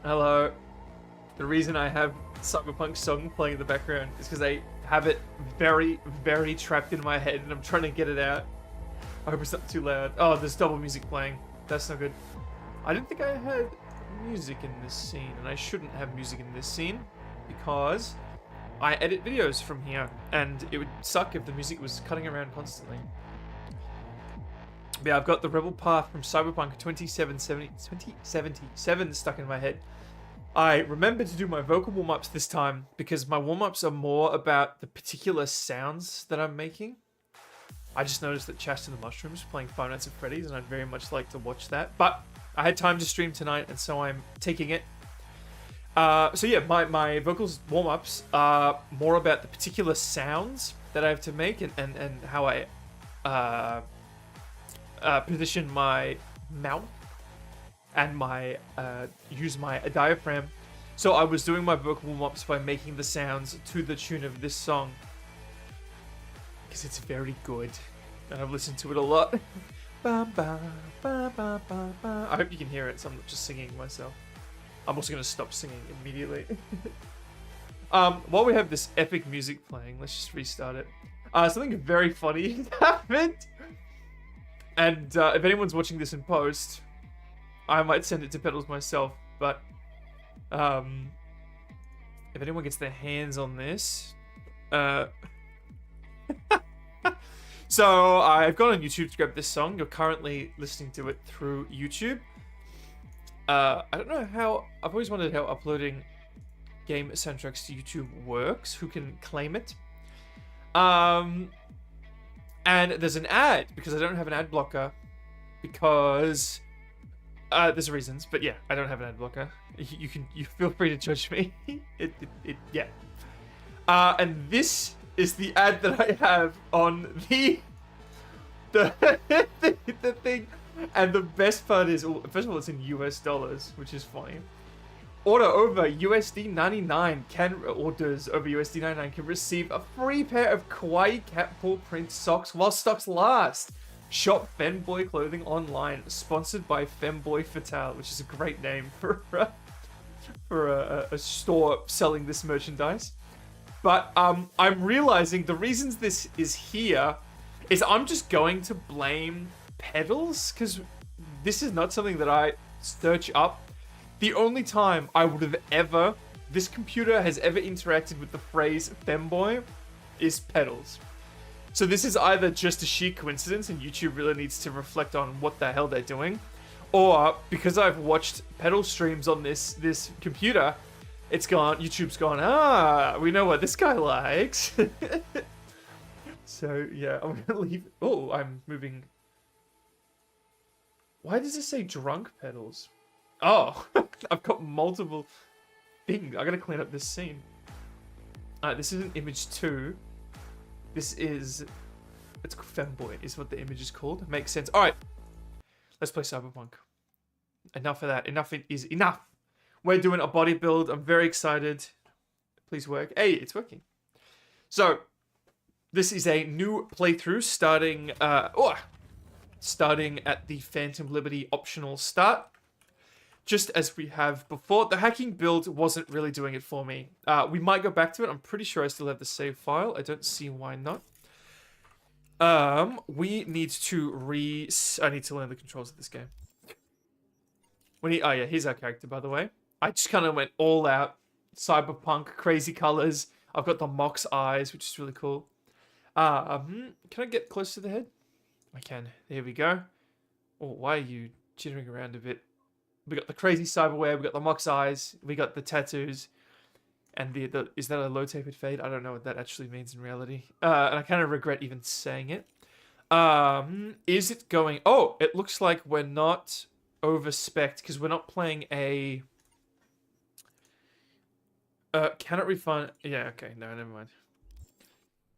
Hello. The reason I have Cyberpunk song playing in the background is because I have it very, very trapped in my head and I'm trying to get it out. I hope it's not too loud. Oh, there's double music playing. That's not good. I didn't think I had music in this scene, and I shouldn't have music in this scene because I edit videos from here, and it would suck if the music was cutting around constantly. But yeah, I've got the Rebel Path from Cyberpunk 2077 stuck in my head. I remembered to do my vocal warm-ups this time because my warm-ups are more about the particular sounds that I'm making. I just noticed that Chast and the Mushrooms playing Five Nights at Freddy's, and I'd very much like to watch that. But I had time to stream tonight, and so I'm taking it. So yeah, my vocals warm-ups are more about the particular sounds that I have to make and how I position my mouth and my use my diaphragm. So I was doing my vocal warm-ups by making the sounds to the tune of this song because it's very good and I've listened to it a lot. I hope you can hear it, so I'm not just singing myself. I'm also going to stop singing immediately. While we have this epic music playing, let's just restart it. Something very funny happened. And if anyone's watching this in post, I might send it to Pedals myself. But if anyone gets their hands on this... So I've gone on YouTube to grab this song. You're currently listening to it through YouTube. I don't know how... I've always wondered how uploading game soundtracks to YouTube works. Who can claim it? And there's an ad, because I don't have an ad blocker. Because... there's reasons, but yeah, I don't have an ad blocker. You feel free to judge me. Yeah. And this is the ad that I have on the thing. And the best part is, first of all, it's in US dollars, which is funny. Order over USD 99 orders over USD 99 can receive a free pair of kawaii cat paw print socks while stocks last. Shop Femboy clothing online, sponsored by Femboy Fatale, which is a great name for a store selling this merchandise. But I'm realizing the reasons this is here is I'm just going to blame Pedals, because this is not something that I search up. The only time I would have ever, this computer has ever interacted with the phrase Femboy is Pedals. So this is either just a sheer coincidence and YouTube really needs to reflect on what the hell they're doing, or because I've watched pedal streams on this computer, YouTube's gone, we know what this guy likes. So yeah, I'm gonna leave. Oh, I'm moving. Why does it say drunk pedals? Oh, I've got multiple things. I gotta clean up this scene. This isn't image 2. This is... It's Femboy is what the image is called. Makes sense. Alright. Let's play Cyberpunk. Enough of that. Enough is enough. We're doing a body build. I'm very excited. Please work. Hey, it's working. So, this is a new playthrough starting at the Phantom Liberty optional start. Just as we have before. The hacking build wasn't really doing it for me. We might go back to it. I'm pretty sure I still have the save file. I don't see why not. We need to I need to learn the controls of this game. Oh yeah, here's our character, by the way. I just kind of went all out. Cyberpunk, crazy colors. I've got the Mox eyes, which is really cool. Can I get close to the head? I can. There we go. Oh, why are you jittering around a bit? We got the crazy cyberware, we got the Mox eyes, we got the tattoos, and the is that a low tapered fade? I don't know what that actually means in reality. And I kind of regret even saying it. Is it going... Oh, it looks like we're not over-spec'd, because we're not playing a... Can it refund... Yeah, okay, no, never mind.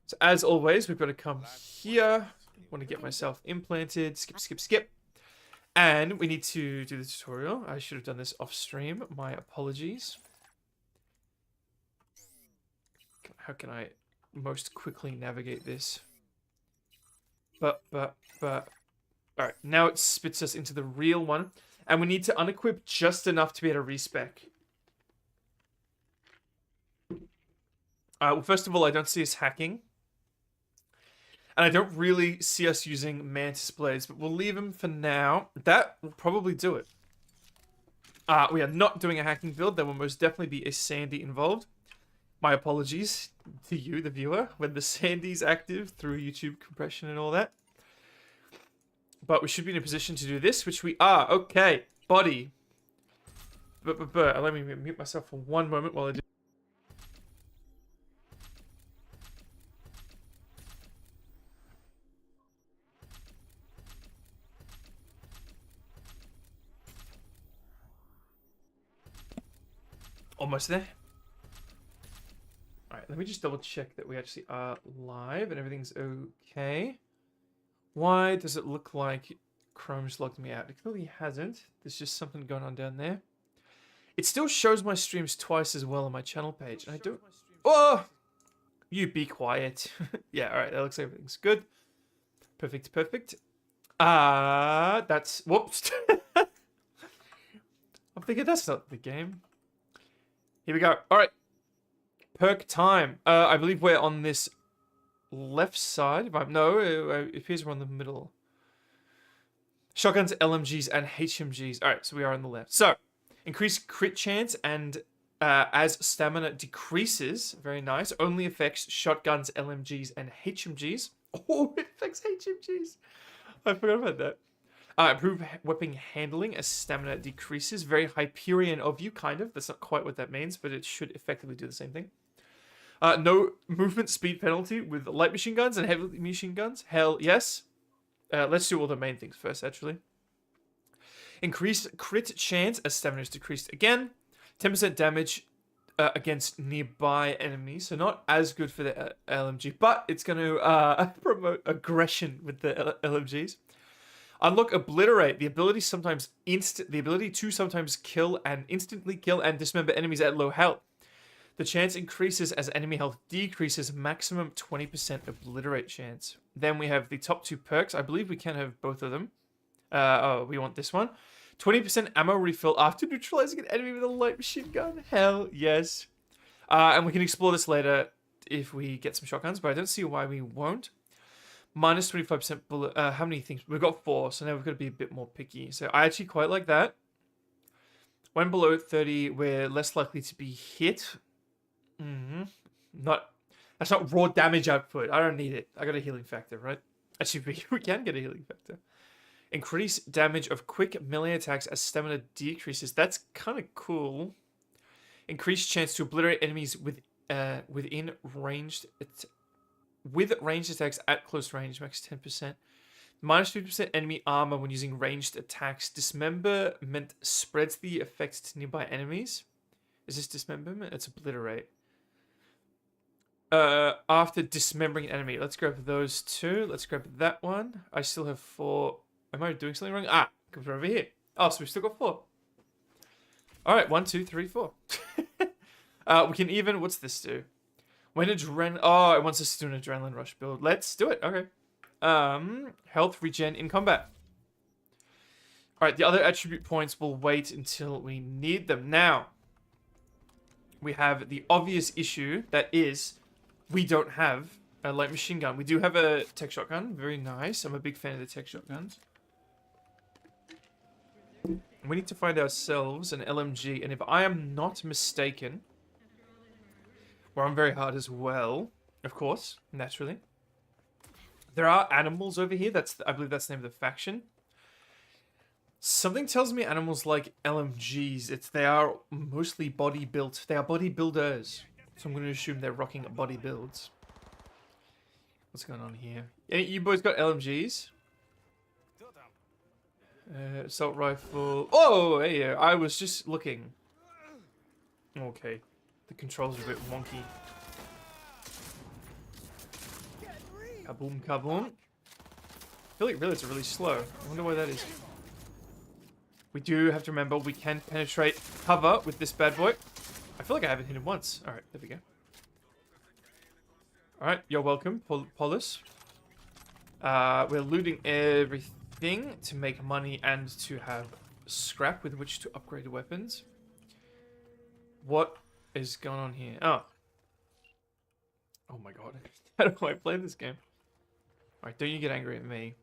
So as always, we've got to come here. I want to get myself implanted. Skip. And we need to do the tutorial. I should have done this off stream. My apologies. How can I most quickly navigate this? But. Alright, now it spits us into the real one. And we need to unequip just enough to be able to respec. Well, first of all, I don't see us hacking. And I don't really see us using mantis blades, but we'll leave them for now. That will probably do it. We are not doing a hacking build. There will most definitely be a Sandy involved. My apologies to you, the viewer, when the Sandy's active through YouTube compression and all that. But we should be in a position to do this, which we are. Okay, body. Let me mute myself for one moment while I do. Almost there. Alright, let me just double check that we actually are live and everything's okay. Why does it look like Chrome's logged me out? It clearly hasn't. There's just something going on down there. It still shows my streams twice as well on my channel page. And I don't... Oh! You be quiet. Yeah, alright, that looks like everything's good. Perfect, perfect. That's... Whoops. I'm thinking that's not the game. Here we go. Alright. Perk time. I believe we're on this left side. No, it appears we're on the middle. Shotguns, LMGs, and HMGs. Alright, so we are on the left. So, increase crit chance and as stamina decreases. Very nice. Only affects shotguns, LMGs, and HMGs. Oh, it affects HMGs. I forgot about that. Improve weapon handling as stamina decreases. Very Hyperion of you, kind of. That's not quite what that means, but it should effectively do the same thing. No movement speed penalty with light machine guns and heavy machine guns. Hell yes. Let's do all the main things first, actually. Increased crit chance as stamina is decreased again. 10% damage against nearby enemies. So not as good for the LMG, but it's going to promote aggression with the LMGs. Unlock Obliterate, the ability to sometimes kill and instantly kill and dismember enemies at low health. The chance increases as enemy health decreases, maximum 20% Obliterate chance. Then we have the top two perks. I believe we can have both of them. We want this one. 20% ammo refill after neutralizing an enemy with a light machine gun. Hell yes. And we can explore this later if we get some shotguns, but I don't see why we won't. Minus 25% bullet. How many things? We've got 4, so now we've got to be a bit more picky. So I actually quite like that. When below 30, we're less likely to be hit. That's not raw damage output. I don't need it. I got a healing factor, right? Actually, we can get a healing factor. Increase damage of quick melee attacks as stamina decreases. That's kind of cool. Increased chance to obliterate enemies within ranged attacks at close range, max 10%. Minus 50% enemy armor when using ranged attacks. Dismemberment spreads the effects to nearby enemies. Is this dismemberment? It's obliterate. After dismembering an enemy. Let's grab those two. Let's grab that one. I still have 4. Am I doing something wrong? Comes over here. Oh, so we've still got 4. Alright, 1, 2, 3, 4. We can even... What's this do? When adrenaline... Oh, it wants us to do an adrenaline rush build. Let's do it. Okay. Health regen in combat. Alright, the other attribute points will wait until we need them. Now, we have the obvious issue that is we don't have a light machine gun. We do have a tech shotgun. Very nice. I'm a big fan of the tech shotguns. We need to find ourselves an LMG, and if I am not mistaken... We're on very hard as well, of course, naturally. There are animals over here. I believe that's the name of the faction. Something tells me animals like LMGs. They are mostly body built. They are bodybuilders. So I'm going to assume they're rocking body builds. What's going on here? You boys got LMGs? Assault rifle. Oh, hey, I was just looking. Okay. The controls are a bit wonky. Kaboom, kaboom. I feel like reloads are really slow. I wonder why that is. We do have to remember we can penetrate cover with this bad boy. I feel like I haven't hit him once. Alright, there we go. Alright, you're welcome, Polis. We're looting everything to make money and to have scrap with which to upgrade the weapons. What is going on here? Oh. Oh my god. How do I play this game? Alright, don't you get angry at me.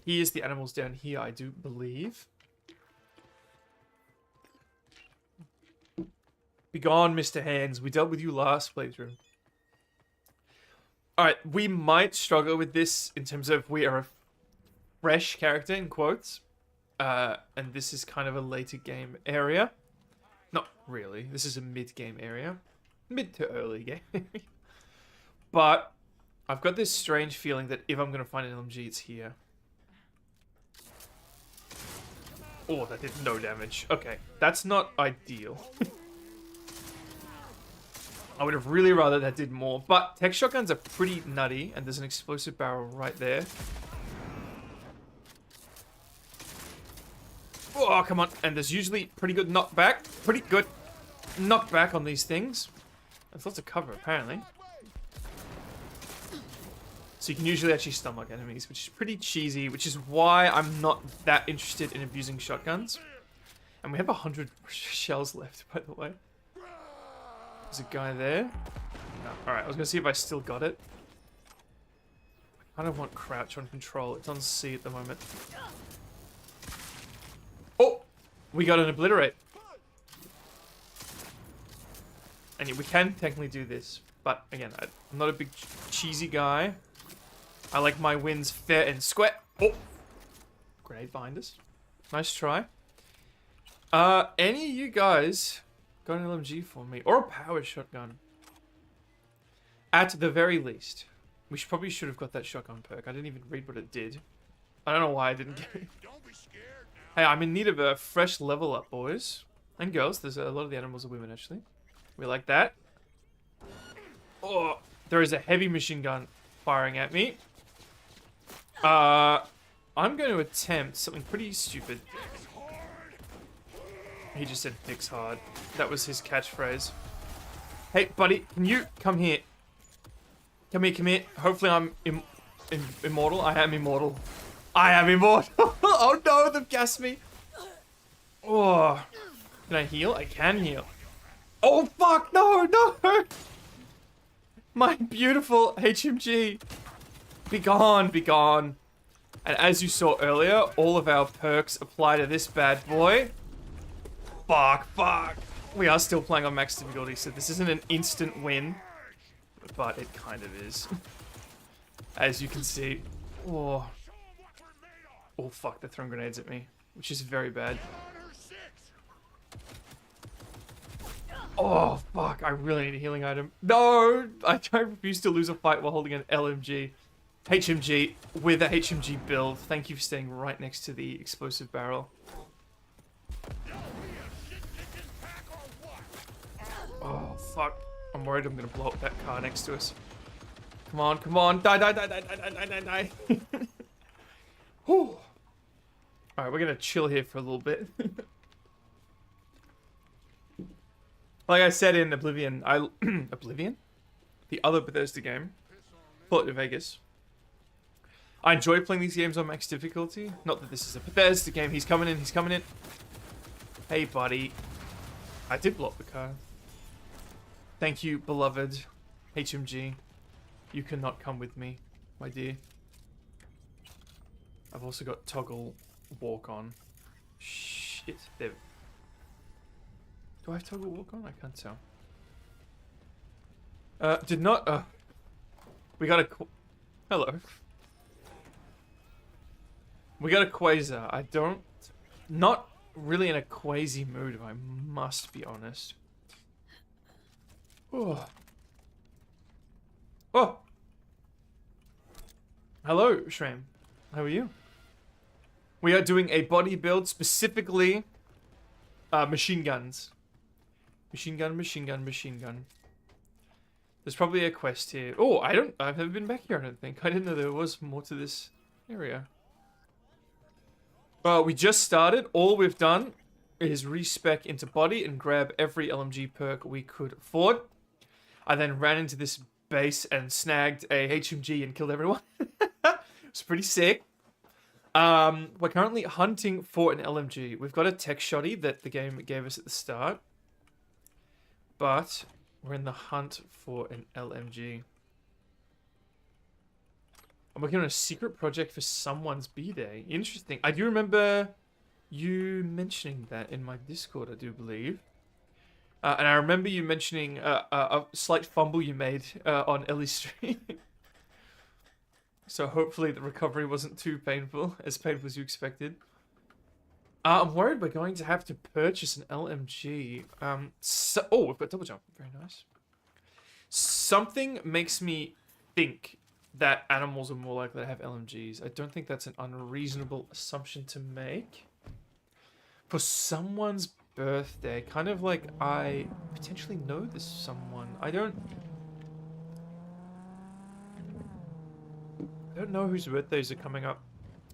Here's the animals down here, I do believe. Be gone, Mr. Hands. We dealt with you last playthrough. Alright, we might struggle with this in terms of we are a fresh character, in quotes. And this is kind of a later game area. Not really. This is a mid-game area. Mid to early game. But I've got this strange feeling that if I'm going to find an LMG, it's here. Oh, that did no damage. Okay, that's not ideal. I would have really rather that did more. But tech shotguns are pretty nutty, and there's an explosive barrel right there. Oh, come on. And there's usually pretty good knockback. Pretty good knockback on these things. There's lots of cover, apparently. So you can usually actually stun-lock enemies, which is pretty cheesy, which is why I'm not that interested in abusing shotguns. And we have 100 shells left, by the way. There's a guy there. No. Alright, I was going to see if I still got it. I kind of want crouch on control. It's on C at the moment. Oh! We got an obliterate. And yeah, we can technically do this. But, again, I'm not a big cheesy guy. I like my wins fair and square. Oh! Grenade behind us. Nice try. Any of you guys got an LMG for me? Or a power shotgun? At the very least. We probably should have got that shotgun perk. I didn't even read what it did. I don't know why I didn't get it. Hey, I'm in need of a fresh level up, boys. And girls. There's a lot of the animals are women, actually. We like that. Oh, there is a heavy machine gun firing at me. I'm going to attempt something pretty stupid. He just said "Picks hard." That was his catchphrase. Hey, buddy, can you come here? Come here, come here. Hopefully I'm immortal. I am immortal. I am immortal. Oh no, they've gassed me. Oh, can I heal? I can heal. Oh fuck, no, no. My beautiful HMG. Be gone, be gone. And as you saw earlier, all of our perks apply to this bad boy. Fuck, fuck. We are still playing on max difficulty, so this isn't an instant win. But it kind of is. As you can see. Oh. Oh, fuck, they're throwing grenades at me. Which is very bad. Oh, fuck, I really need a healing item. No! I refuse to lose a fight while holding an LMG. HMG with a HMG build. Thank you for staying right next to the explosive barrel. Oh, fuck. I'm worried I'm gonna blow up that car next to us. Come on, come on. Die, die, die, die, die, die, die, die, die. Whew. Alright, we're gonna chill here for a little bit. Like I said in Oblivion, Oblivion? The other Bethesda game. Fallout New Vegas. I enjoy playing these games on max difficulty. Not that this is a Bethesda game. He's coming in, he's coming in. Hey, buddy. I did blow up the car. Thank you, beloved HMG. You cannot come with me, my dear. I've also got toggle walk on. Shit. There. Do I have toggle walk on? I can't tell. Did not. We got a. Hello. We got a quasar. I don't. Not really in a quasi mood, if I must be honest. Oh. Oh. Hello, Shram. How are you? We are doing a body build, specifically machine guns. Machine gun, machine gun, machine gun. There's probably a quest here. Oh, I've never been back here, I don't think. I didn't know there was more to this area. We just started. All we've done is respec into body and grab every LMG perk we could afford. I then ran into this base and snagged a HMG and killed everyone. It's pretty sick. We're currently hunting for an LMG. We've got a tech shoddy that the game gave us at the start. But we're in the hunt for an LMG. I'm working on a secret project for someone's B-Day. Interesting. I do remember you mentioning that in my Discord, I do believe. And I remember you mentioning a slight fumble you made on Ellie's stream. So hopefully the recovery wasn't too painful as you expected. I'm worried we're going to have to purchase an LMG. Oh, we've got double jump. Very nice. Something makes me think that animals are more likely to have LMGs. I don't think that's an unreasonable assumption to make. For someone's birthday, kind of like I potentially know this someone. I don't know whose birthdays are coming up.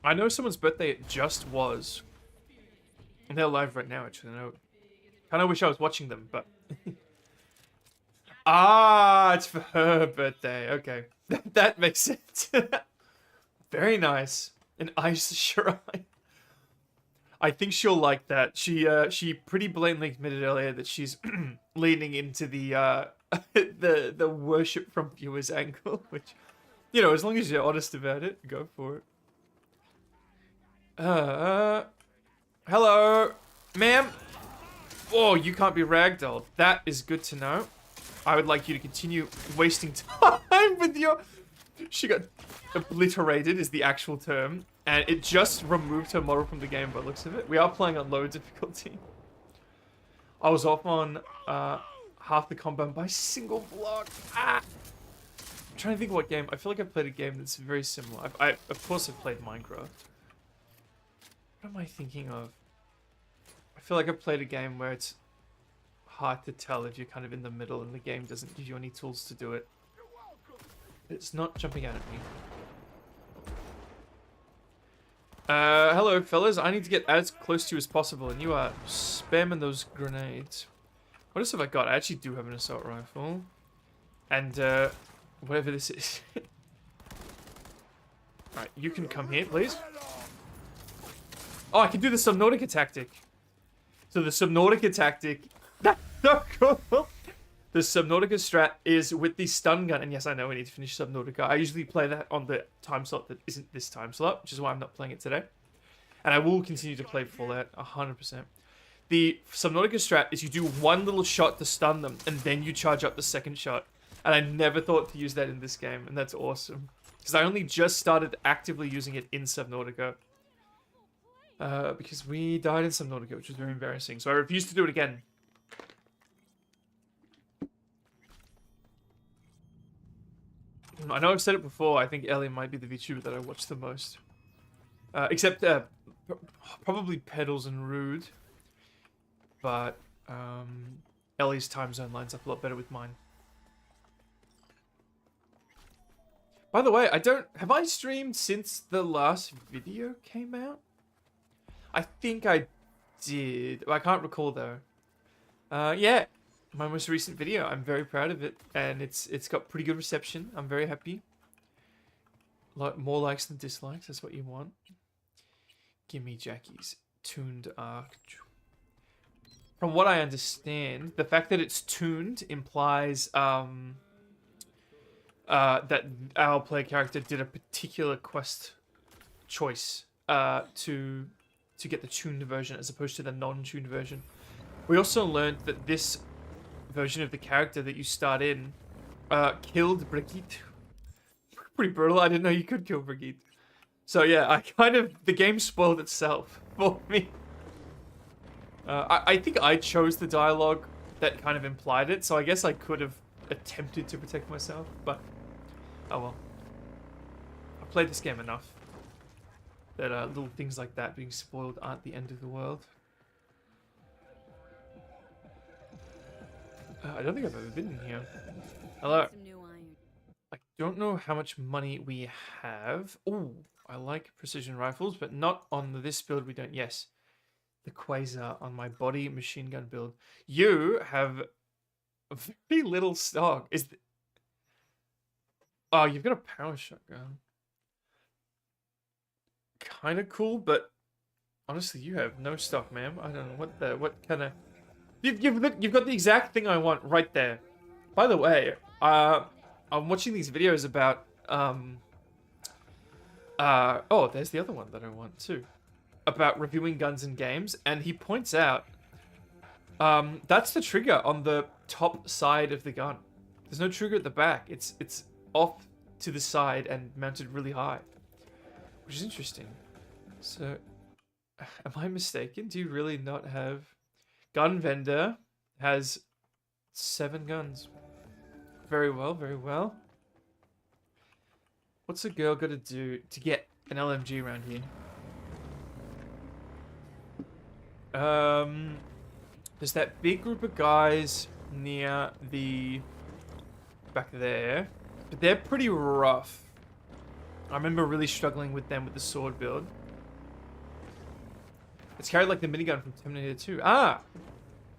I know someone's birthday it just was. And they're live right now, actually. I kind of wish I was watching them, but... Ah, it's for her birthday. Okay. That makes sense. Very nice. An ice shrine. I think she'll like that. She pretty blatantly admitted earlier that she's leaning into the the worship from viewers angle, which, you know, as long as you're honest about it, go for it. Hello, ma'am. Oh, you can't be ragdolled. That is good to know. I would like you to continue wasting time with your... She got obliterated is the actual term. And it just removed her model from the game by the looks of it. We are playing on low difficulty. I was off on half the combo by single block. Ah! I'm trying to think of what game. I feel like I've played a game that's very similar. Of course I've played Minecraft. What am I thinking of? I feel like I've played a game where it's hard to tell if you're kind of in the middle and the game doesn't give you any tools to do it. It's not jumping out at me. Hello fellas, I need to get as close to you as possible and you are spamming those grenades. What else have I got? I actually do have an assault rifle. And, whatever this is. Alright, you can come here, please. Oh, I can do the Subnautica tactic. So the Subnautica tactic... That's so cool! The Subnautica strat is with the stun gun. And yes, I know we need to finish Subnautica. I usually play that on the time slot that isn't this time slot, which is why I'm not playing it today. And I will continue to play Fallout 100%. The Subnautica strat is you do one little shot to stun them, and then you charge up the second shot. And I never thought to use that in this game, and that's awesome. Because I only just started actively using it in Subnautica. Because we died in Subnautica, which was very embarrassing. So I refuse to do it again. I know I've said it before, I think Ellie might be the VTuber that I watch the most. Except, probably Pedals and Rude. But, Ellie's time zone lines up a lot better with mine. By the way, have I streamed since the last video came out? I think I did. I can't recall though. Yeah, my most recent video. I'm very proud of it, and it's got pretty good reception. I'm very happy. More likes than dislikes. That's what you want. Gimme Jackie's tuned arc. From what I understand, the fact that it's tuned implies that our player character did a particular quest choice to get the tuned version as opposed to the non-tuned version. We also learned that this version of the character that you start in killed Brigitte. Pretty brutal. I didn't know you could kill Brigitte. So yeah, the game spoiled itself for me. I think I chose the dialogue that kind of implied it, so I guess I could have attempted to protect myself, but oh well. I played this game enough that little things like that being spoiled aren't the end of the world. I don't think I've ever been in here. Hello. I don't know how much money we have. Ooh, I like precision rifles, but not on this build we don't. Yes. The Quasar on my body machine gun build. You have very little stock. Oh, you've got a power shotgun. Kind of cool, but honestly, you have no stock, ma'am. I don't know what kind of... You've got the exact thing I want right there. By the way, I'm watching these videos about Oh, there's the other one that I want too. About reviewing guns in games. And he points out, that's the trigger on the top side of the gun. There's no trigger at the back. It's off to the side and mounted really high. Which is interesting. So, am I mistaken? Do you really not have... Gun vendor has 7 guns. Very well, very well. What's a girl got to do to get an LMG around here? There's that big group of guys near the... back there. But they're pretty rough. I remember really struggling with them with the sword build. It's carried like the minigun from Terminator 2. Ah!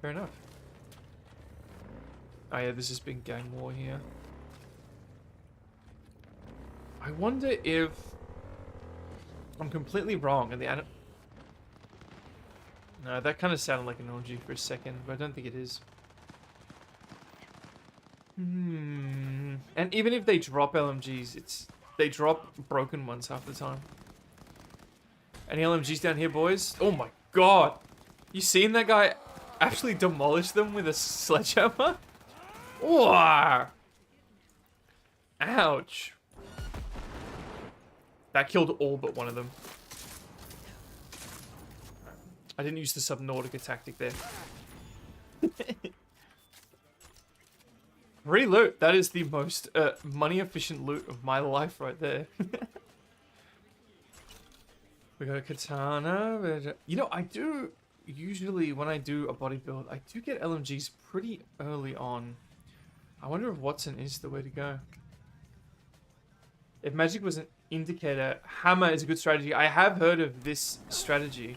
Fair enough. Oh yeah, this has been gang war here. I wonder if I'm completely wrong and the No, that kind of sounded like an LMG for a second, but I don't think it is. And even if they drop LMGs, they drop broken ones half the time. Any LMGs down here, boys? Oh my god! You seen that guy actually demolish them with a sledgehammer? Whoa! Ouch. That killed all but one of them. I didn't use the Subnautica tactic there. Free loot. That is the most money-efficient loot of my life right there. We got a katana. But, you know, I do... Usually, when I do a body build, I do get LMGs pretty early on. I wonder if Watson is the way to go. If magic was an indicator, hammer is a good strategy. I have heard of this strategy.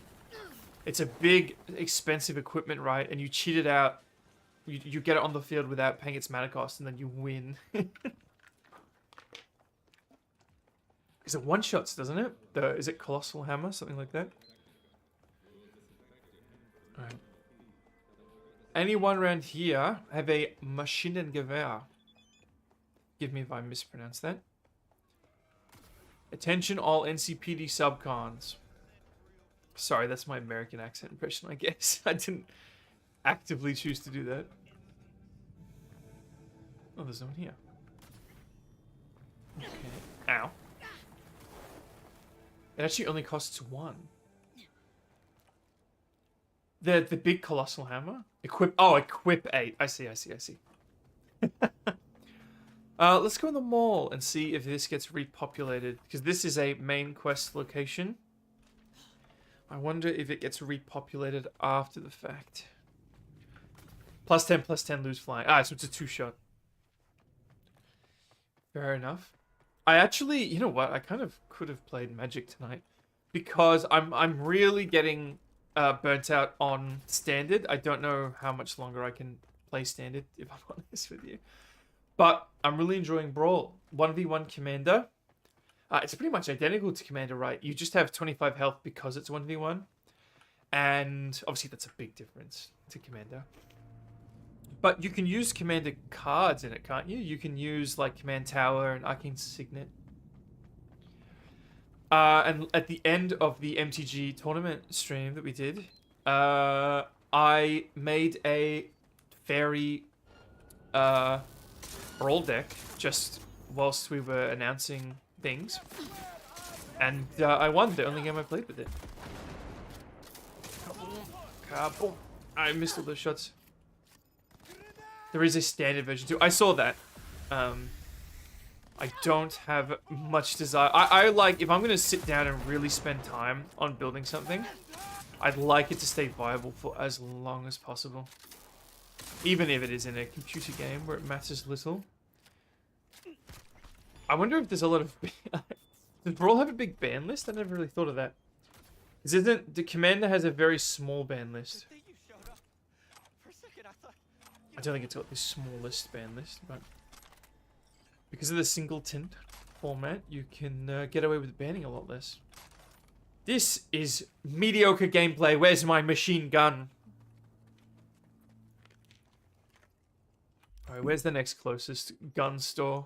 It's a big, expensive equipment, right? And you cheat it out. You get it on the field without paying its mana cost, and then you win. Is it one-shots, doesn't it? Is it Colossal Hammer? Something like that? Alright. Anyone around here have a Maschinengewehr? Give me if I mispronounced that. Attention all NCPD subcons. Sorry, that's my American accent impression, I guess. I didn't actively choose to do that. Oh, there's no one here. Okay. Ow. It actually only costs 1. The big colossal hammer? Equip 8. I see. Let's go in the mall and see if this gets repopulated. Because this is a main quest location. I wonder if it gets repopulated after the fact. +10, lose flying. Ah, so it's a 2-shot. Fair enough. I actually, you know what? I kind of could have played Magic tonight. Because I'm really getting burnt out on Standard. I don't know how much longer I can play Standard, if I'm honest with you. But I'm really enjoying Brawl. 1v1 Commander. It's pretty much identical to Commander, right? You just have 25 health because it's 1v1. And obviously that's a big difference to Commander. But you can use Commander cards in it, can't you? You can use like Command Tower and Arcane Signet. And at the end of the MTG tournament stream that we did, I made a fairy Brawl deck just whilst we were announcing things. And I won the only game I played with it. Kaboom. I missed all those shots. There is a standard version too. I saw that. I don't have much desire. I like, if I'm going to sit down and really spend time on building something, I'd like it to stay viable for as long as possible. Even if it is in a computer game where it matters little. I wonder if there's a lot of... Does Brawl have a big ban list? I never really thought of that. Isn't the Commander has a very small ban list? I don't think it's got the smallest ban list, but because of the singleton format, you can get away with banning a lot less. This is mediocre gameplay. Where's my machine gun? Alright, where's the next closest gun store?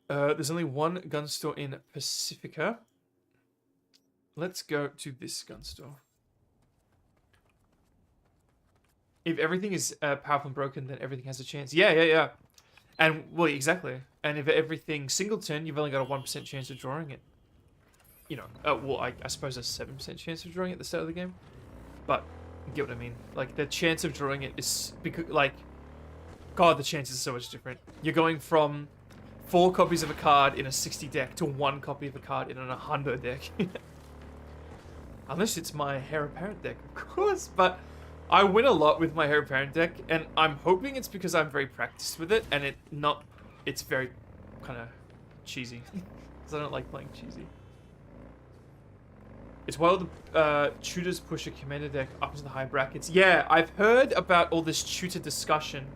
There's only one gun store in Pacifica. Let's go to this gun store. If everything is powerful and broken, then everything has a chance. Yeah. And, well, exactly. And if everything's singleton, you've only got a 1% chance of drawing it. You know, well, I suppose a 7% chance of drawing it at the start of the game. But, you get what I mean. Like, the chance of drawing it is, because, like, God, the chances are so much different. You're going from 4 copies of a card in a 60 deck to 1 copy of a card in an 100 deck. Unless it's my Heir Apparent deck, of course. But I win a lot with my Heir Apparent deck, and I'm hoping it's because I'm very practiced with it, and it's very kind of cheesy. Because I don't like playing cheesy. It's while the tutors push a commander deck up into the high brackets. Yeah, I've heard about all this tutor discussion.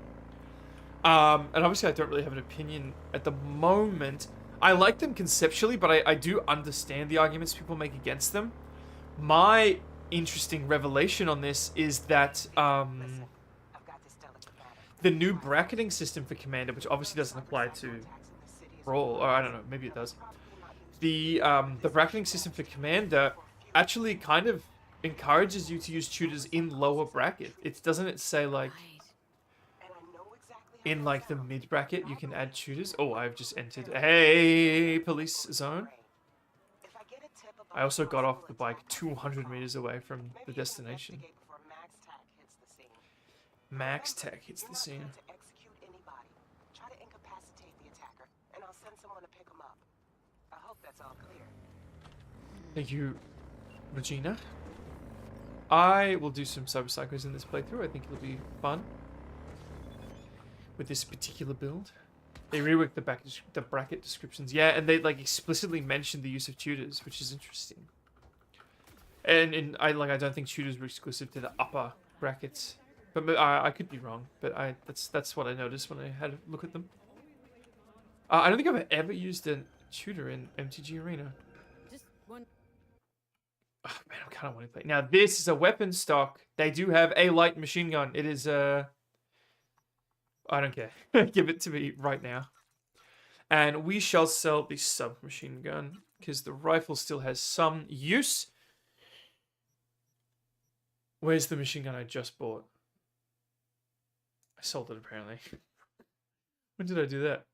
And obviously I don't really have an opinion at the moment. I like them conceptually, but I do understand the arguments people make against them. My interesting revelation on this is that the new bracketing system for Commander, which obviously doesn't apply to Brawl, or I don't know, maybe it does. The bracketing system for Commander actually kind of encourages you to use tutors in lower bracket. Doesn't it say like in like the mid bracket you can add tutors? Oh, I've just entered a police zone. I also got off the bike 200 meters away from the destination. Max Tech hits the scene. Thank you, Regina. I will do some Cyber Psychos in this playthrough. I think it'll be fun with this particular build. They reworked the bracket descriptions. Yeah, and they like explicitly mentioned the use of tutors, which is interesting. And I don't think tutors were exclusive to the upper brackets. But I could be wrong, but that's what I noticed when I had a look at them. I don't think I've ever used a tutor in MTG Arena. Just one. Oh, man, I kind of want to play. Now, this is a weapon stock. They do have a light machine gun. It is I don't care. Give it to me right now. And we shall sell the submachine gun, because the rifle still has some use. Where's the machine gun I just bought? I sold it, apparently. When did I do that?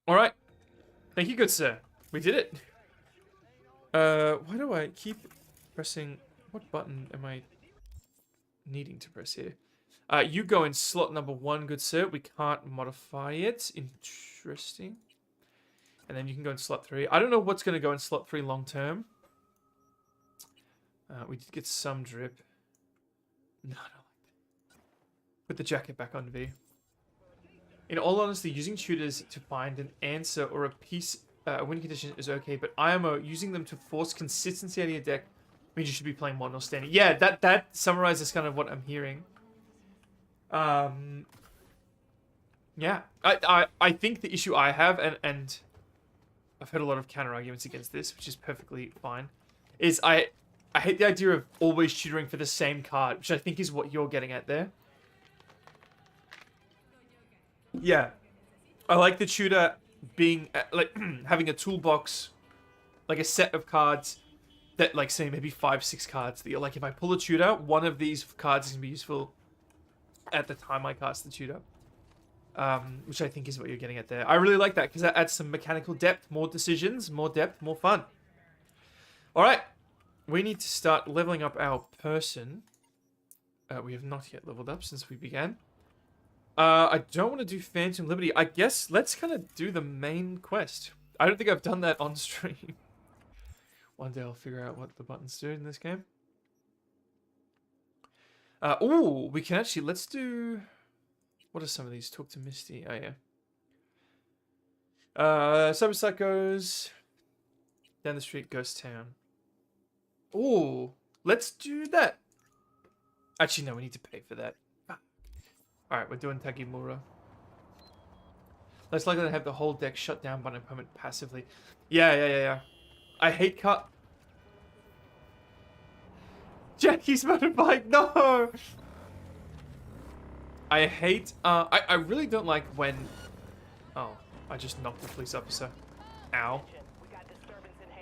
Alright. Thank you, good sir. We did it. Why do I keep pressing... What button am I needing to press here? You go in slot number 1, good sir. We can't modify it. Interesting. And then you can go in slot 3. I don't know what's going to go in slot 3 long term. We did get some drip. No, I don't like that. Put the jacket back on V. In all honesty, using tutors to find an answer or a piece, a win condition is okay, but IMO, using them to force consistency out of your deck means you should be playing modern or standing. Yeah, that summarizes kind of what I'm hearing. Yeah, I think the issue I have, and I've heard a lot of counter arguments against this, which is perfectly fine, is I hate the idea of always tutoring for the same card, which I think is what you're getting at there. Yeah, I like the tutor being like having a toolbox, like a set of cards that, like, say maybe 5-6 cards that you're like, if I pull a tutor, one of these cards is gonna be useful at the time I cast the tutor. Which I think is what you're getting at there. I really like that because that adds some mechanical depth, more decisions, more depth, more fun. All right, we need to start leveling up our person. We have not yet leveled up since we began. I don't want to do Phantom Liberty. I guess let's kind of do the main quest. I don't think I've done that on stream. One day I'll figure out what the buttons do in this game. Ooh, we can actually, let's do... What are some of these? Talk to Misty. Oh, yeah. Cyber Psychos. Down the street, Ghost Town. Ooh, let's do that. Actually, no, we need to pay for that. Alright, we're doing Tagimura. Less likely to have the whole deck shut down by an opponent passively. Yeah. I hate cut. Jackie's motorbike, no! I hate, I really don't like when... Oh, I just knocked the police officer. Ow.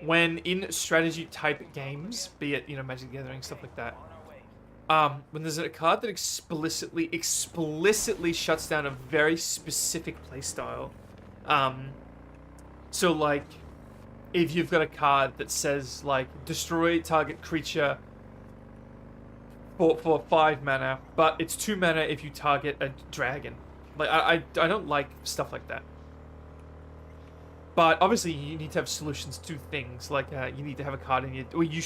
When in strategy type games, be it, you know, Magic the Gathering, stuff like that, when there's a card that explicitly shuts down a very specific playstyle, so like, if you've got a card that says like destroy target creature for 5 mana, but it's 2 mana if you target a dragon. Like I don't like stuff like that. But obviously you need to have solutions to things. Like you need to have a card in your, or you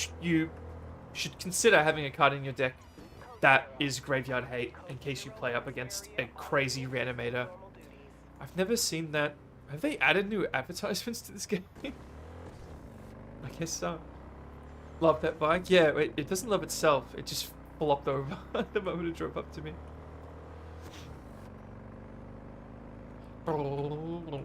should consider having a card in your deck that is Graveyard Hate in case you play up against a crazy reanimator. I've never seen that. Have they added new advertisements to this game? I guess so. Love that bike. Yeah, it doesn't love itself. It just flopped over the moment it drove up to me.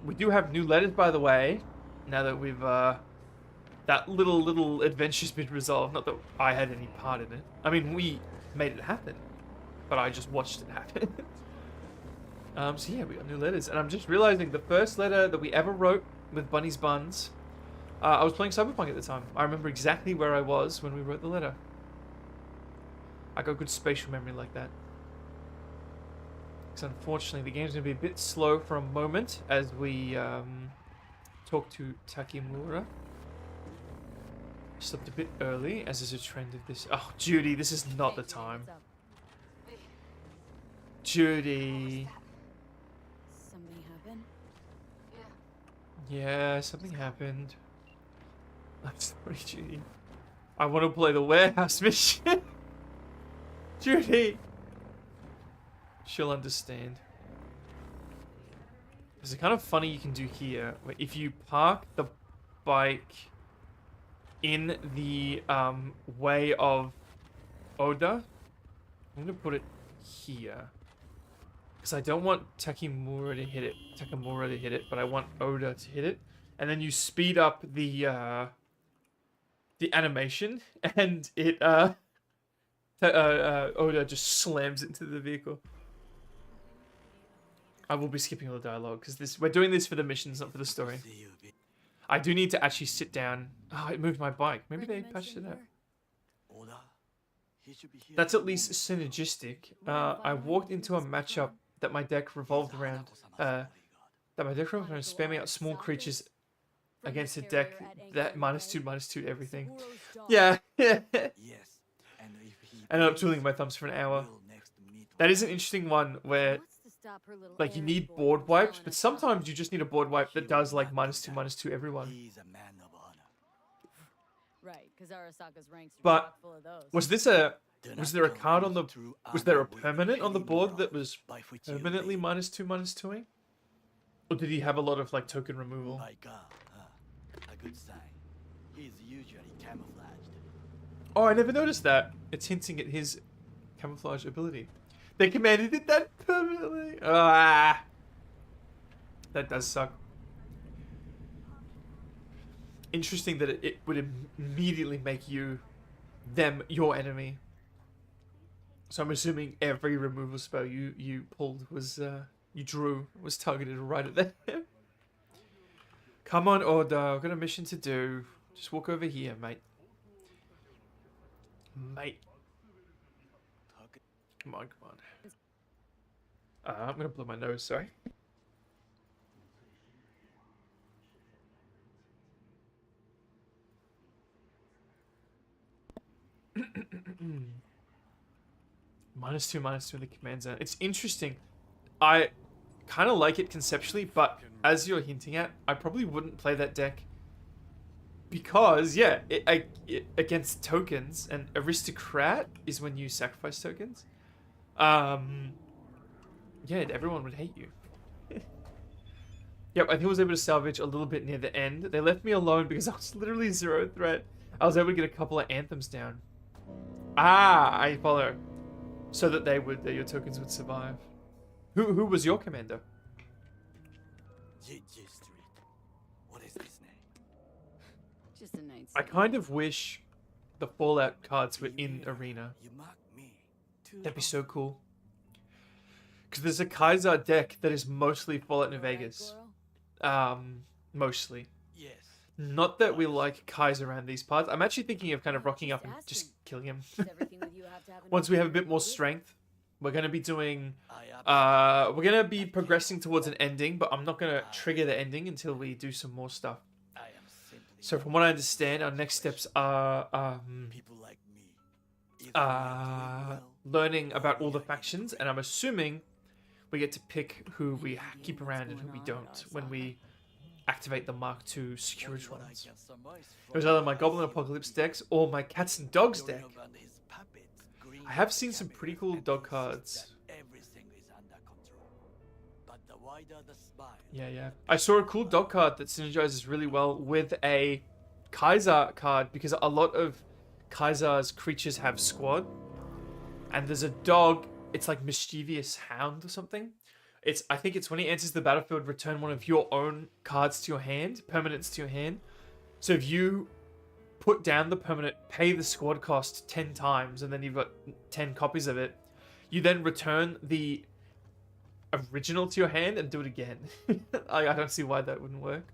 We do have new letters, by the way. Now that we've that little adventure's been resolved. Not that I had any part in it. I mean, we made it happen, but I just watched it happen. So yeah, we got new letters, and I'm just realizing the first letter that we ever wrote with Bunny's Buns. I was playing Cyberpunk at the time. I remember exactly where I was when we wrote the letter. I got good spatial memory like that. Because unfortunately, the game's going to be a bit slow for a moment as we talk to Takimura. Slept a bit early, as is a trend of this. Oh, Judy, this is not the time. Judy. Something happened? Yeah, something happened. I'm sorry, Judy. I want to play the warehouse mission. Judy. She'll understand. There's a kind of funny you can do here, where if you park the bike in the way of Oda, I'm gonna put it here. Because I don't want Takamura to hit it, but I want Oda to hit it. And then you speed up the animation, and it Oda just slams into the vehicle. I will be skipping all the dialogue because we're doing this for the missions, not for the story. I do need to actually sit down. Oh, it moved my bike. Maybe they patched it up. That's at least synergistic. I walked into a matchup that my deck revolved around. Spamming out small creatures against a deck that -2/-2 everything. Yeah. I ended up twiddling my thumbs for an hour. That is an interesting one where, like, you need board wipes, but sometimes you just need a board wipe that does like -2/-2 everyone. But was there a card on the, was there a permanent on the board that was permanently -2/-2ing? Or did he have a lot of like token removal? Oh, I never noticed that. It's hinting at his camouflage ability. They commanded it that permanently. Ah, that does suck. Interesting that it would immediately make them your enemy. So I'm assuming every removal spell you pulled was you drew was targeted right at them. Come on, Oda, I've got a mission to do. Just walk over here, mate. Come on. I'm gonna blow my nose, sorry. -2/-2 in the command zone. It's interesting. I kind of like it conceptually, but as you're hinting at, I probably wouldn't play that deck. Because, yeah, against tokens, and Aristocrat is when you sacrifice tokens. Yeah, everyone would hate you. Yep, I think I was able to salvage a little bit near the end. They left me alone because I was literally 0 threat. I was able to get a couple of anthems down. Ah, I follow. So that your tokens would survive. Who was your commander? What is his name? Just a night. I kind of wish the Fallout cards were in Arena. That'd be so cool. Because there's a Kaiser deck that is mostly Fallout New Vegas. Mostly. Yes. Not that we like Kai's around these parts. I'm actually thinking of kind of rocking up and just killing him. Does everything with you have to have an Once we have a bit more motive? strength, we're gonna be doing. I We're gonna be progressing towards an ending, but I'm not gonna trigger the ending until we do some more stuff. am simply So from what I understand, our next steps are people like me. Either we are doing well, learning about all the factions, and I'm assuming we get to pick who we keep around and who we don't when we activate the Mark II security what I ones. can surmise It was from either my Goblin Apocalypse decks or my Cats and Dogs deck. Donovan and his puppets grin I have at seen the some camera pretty cool and dog insist cards. that everything is under control. But the wider the smile, Yeah. I saw a cool dog card that synergizes really well with a Kaiser card because a lot of Kaiser's creatures have squad. And there's a dog, it's like Mischievous Hound or something. I think it's when he enters the battlefield, return one of your own cards to your hand, permanents to your hand. So if you put down the permanent, pay the squad cost 10 times, and then you've got 10 copies of it, you then return the original to your hand and do it again. I don't see why that wouldn't work.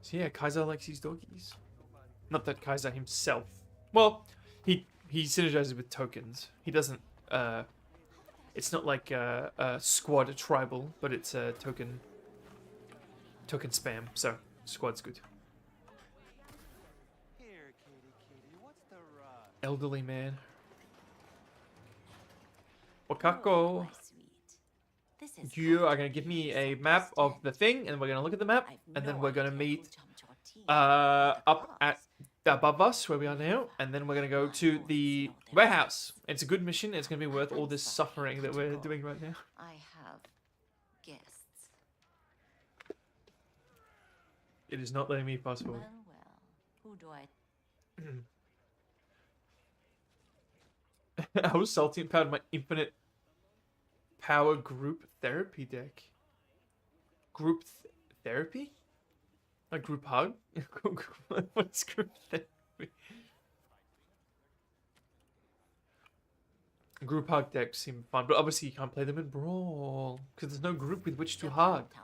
So yeah, Kaiser likes his doggies. Not that Kaiser himself. Well, he synergizes with tokens. He doesn't. It's not like a squad tribal, but it's a token spam. So squad's good. Here, kitty, what's the rush? Elderly man. Oh, Wakako, my sweet. This is you going are to gonna give be me a so map of the interesting. thing, and we're gonna look at the map, I've and then no we're gonna idea meet who jumped your team, but the up at boss. above us where we are now, and then we're gonna go to the warehouse. It's a good mission. It's gonna be worth all this suffering that we're doing right now. I have guests. It is not letting me pass Well, forward. who do I? I was salty and powered my infinite power group therapy deck. Group therapy? A group hug? What's group therapy? Group hug decks seem fun, but obviously you can't play them in Brawl because there's no group with which to The hug. town.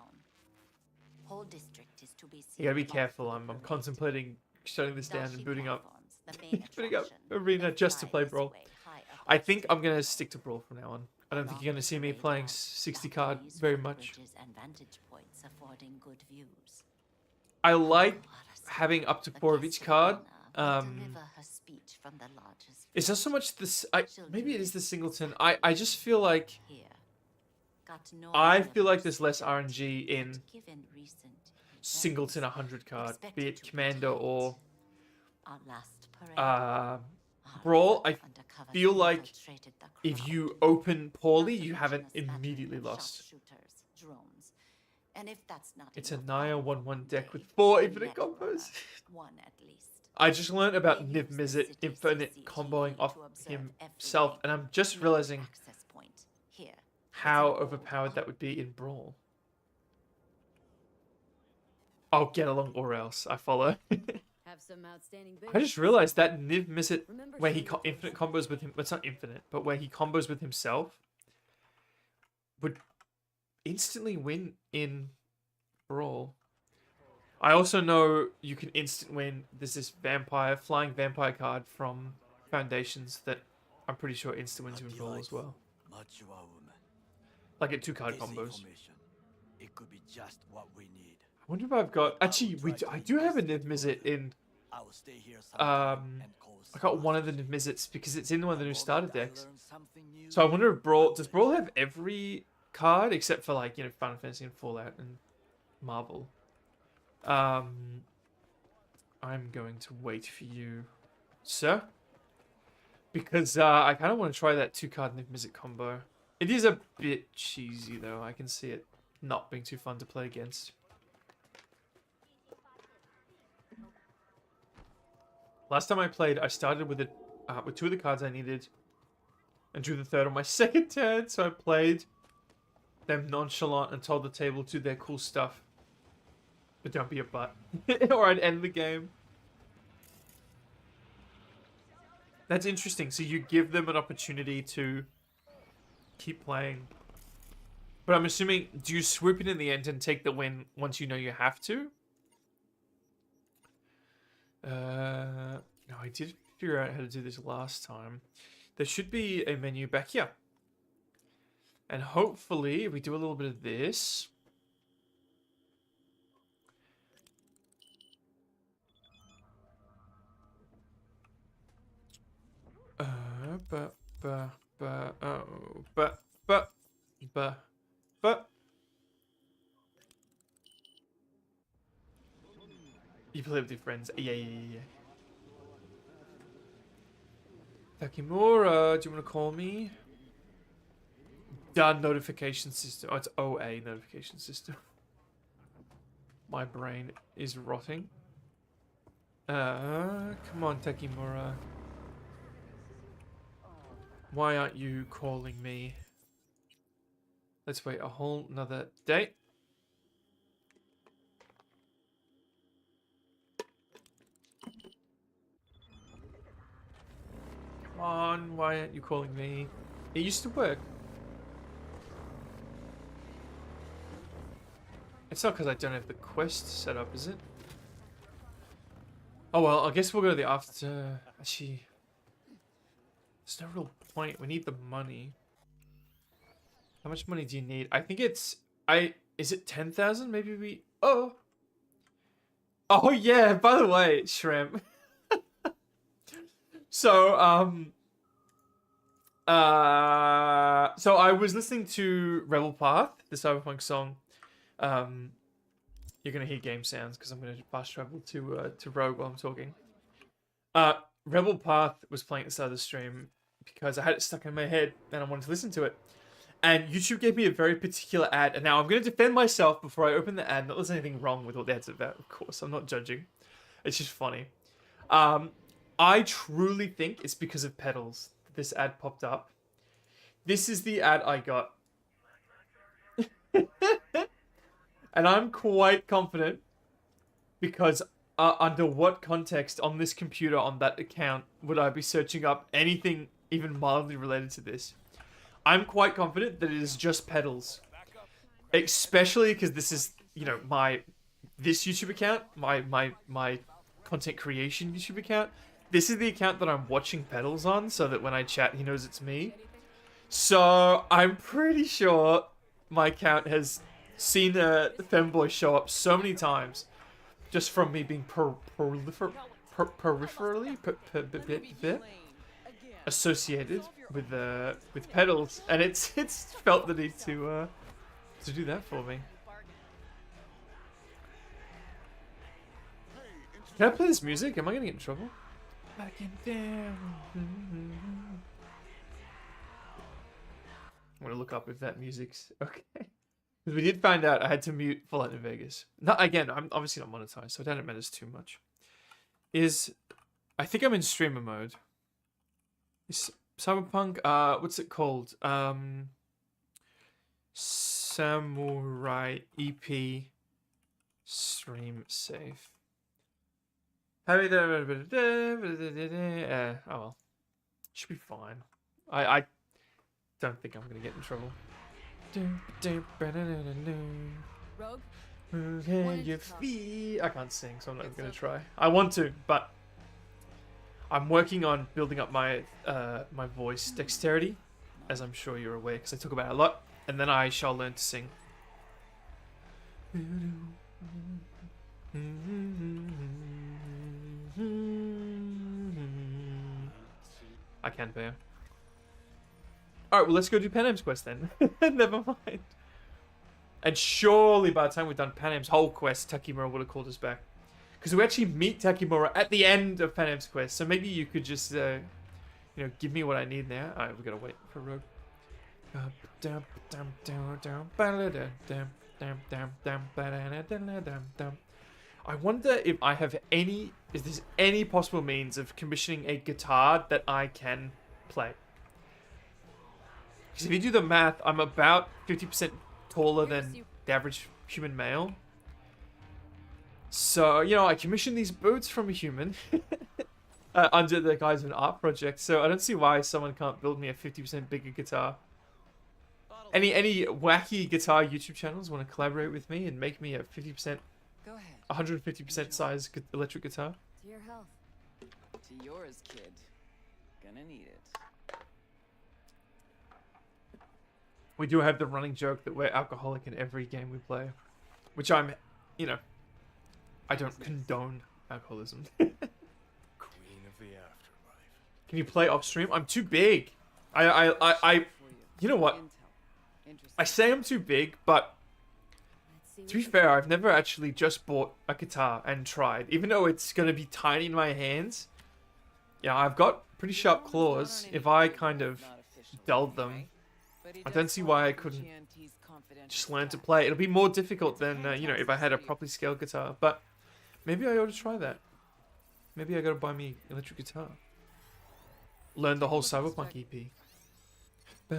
Whole district is to be You gotta be sealed off careful. with I'm parade. contemplating shutting this down and Dashi booting up. platforms, the main Booting up attraction. Arena They just to fly play this Brawl. way, high up I on think I'm gonna street stick to Brawl from now on. I don't think Along you're gonna the see me parade playing route, 60 card balconies, very much. footbridges, and vantage points affording good views. I like What a having up to the 4 of guest each of card. honor will deliver her speech from the largest It's not so field. much this. Maybe it is the singleton. I just feel like Here. Got to know I one of feel like her there's less secret, RNG in but given recent singleton events, 100 card, expected be it to be commander tight. or Our last parade, uh, our Brawl. I undercover feel like infiltrated the if crowd. you open poorly, Not to you mention haven't a smattering immediately of lost. sharpshooters, drones. And if that's not It's a enough Naya power 1/1 one deck day, with 4 the infinite Netrunner, combos. one at least. I just learned about They Niv use the Mizzet city's infinite CCTV comboing off to observe himself, and I'm just every realizing access point. Here, how it's an old overpowered that would be in hub. Brawl. I'll get along or else. I follow. Have some outstanding I just realized that Niv Mizzet, Remember where he showing up infinite for combos with him, well, it's not infinite, but where he combos with himself, would instantly win in Brawl. I also know you can instant win. There's this flying vampire card from Foundations that I'm pretty sure instant wins you in Brawl as well. Mature woman. Like at 2 card This combos. information, it could be just what we need. I wonder if I've got. Actually, I do have a Niv Mizzet in. I will stay here sometime Um, and call I got Siraj. one of the Niv Mizzets because it's in one of the new Moment starter I decks. learn something new, So I wonder if Brawl does Brawl have every card except for like Final Fantasy and Fallout and Marvel. I'm going to wait for you, sir, because I kind of want to try that 2 card Niv Mizzet combo. It is a bit cheesy though. I can see it not being too fun to play against. Last time I played, I started with 2 of the cards I needed, and drew the 3rd on my 2nd turn. So I played them nonchalant and told the table to their cool stuff. But don't be a butt, or I'd end the game. That's interesting. So you give them an opportunity to keep playing. But I'm assuming, do you swoop in the end and take the win once you know you have to? No, I did figure out how to do this last time. There should be a menu back here. And hopefully, if we do a little bit of this... You play with your friends. Yeah. Takimura, do you want to call me? Done notification system. Oh, it's OA notification system. My brain is rotting. Come on, Takimura. Why aren't you calling me? Let's wait a whole nother day. Come on, why aren't you calling me? It used to work. It's not because I don't have the quest set up, is it? Oh well, I guess we'll go to the after... Actually... There's no real point. We need the money. How much money do you need? I think it's... Is it 10,000? Maybe we... Oh! Oh yeah, by the way, Shrem. So, so I was listening to Rebel Path, the Cyberpunk song. You're gonna hear game sounds because I'm gonna fast travel to Rogue while I'm talking. Rebel Path was playing at the start of the stream because I had it stuck in my head and I wanted to listen to it. And YouTube gave me a very particular ad, and now I'm going to defend myself before I open the ad. Not that there's anything wrong with what the ad's about, of course. I'm not judging. It's just funny. I truly think it's because of pedals that this ad popped up. This is the ad I got. And I'm quite confident because under what context on this computer on that account would I be searching up anything even mildly related to this? I'm quite confident that it is just pedals. Especially because this is, you know, this YouTube account, my content creation YouTube account. This is the account that I'm watching pedals on so that when I chat, he knows it's me. So I'm pretty sure my account has seen a femboy show up so many times just from me being peripherally associated with pedals, and it's felt the need to do that for me. Can I play this music? Am I gonna get in trouble? Backing down. I'm gonna look up if that music's okay. Because we did find out I had to mute Fallout New Vegas. Not again. I'm obviously not monetized, so I doubt it matters too much. I think I'm in streamer mode. Cyberpunk, what's it called? Samurai EP stream safe. Oh well. Should be fine. I don't think I'm gonna get in trouble. Rogue? Your feet. I can't sing, so I'm not gonna try. I want to, but I'm working on building up my my voice dexterity, as I'm sure you're aware, because I talk about it a lot, and then I shall learn to sing. I can bear. Alright, well let's go do Panem's quest then. Never mind. And surely by the time we've done Panem's whole quest, Takimura would have called us back. Because we actually meet Takimura at the end of Panem's quest, so maybe you could just, you know, give me what I need now. Alright, we gotta wait for Rogue. I wonder if I have is there any possible means of commissioning a guitar that I can play? Because if you do the math, I'm about 50% taller than the average human male. So, you know, I commissioned these boots from a human under the guise of an art project, so I don't see why someone can't build me a 50% bigger guitar. Any wacky guitar YouTube channels want to collaborate with me and make me a 50%, Go ahead. 150% size electric guitar? To your health. To yours, kid. Gonna need it. We do have the running joke that we're alcoholic in every game we play, which I'm, you know, I don't condone alcoholism. Queen of the afterlife. Can you play off stream? I'm too big. You know what? I say I'm too big, but to be fair, I've never actually just bought a guitar and tried. Even though it's going to be tiny in my hands, yeah, I've got pretty sharp claws. If I kind of dulled them, I don't see why I couldn't just learn to play. It'll be more difficult than, you know, if I had a properly scaled guitar. But maybe I ought to try that. Maybe I gotta buy me electric guitar. Learn the whole Cyberpunk EP. I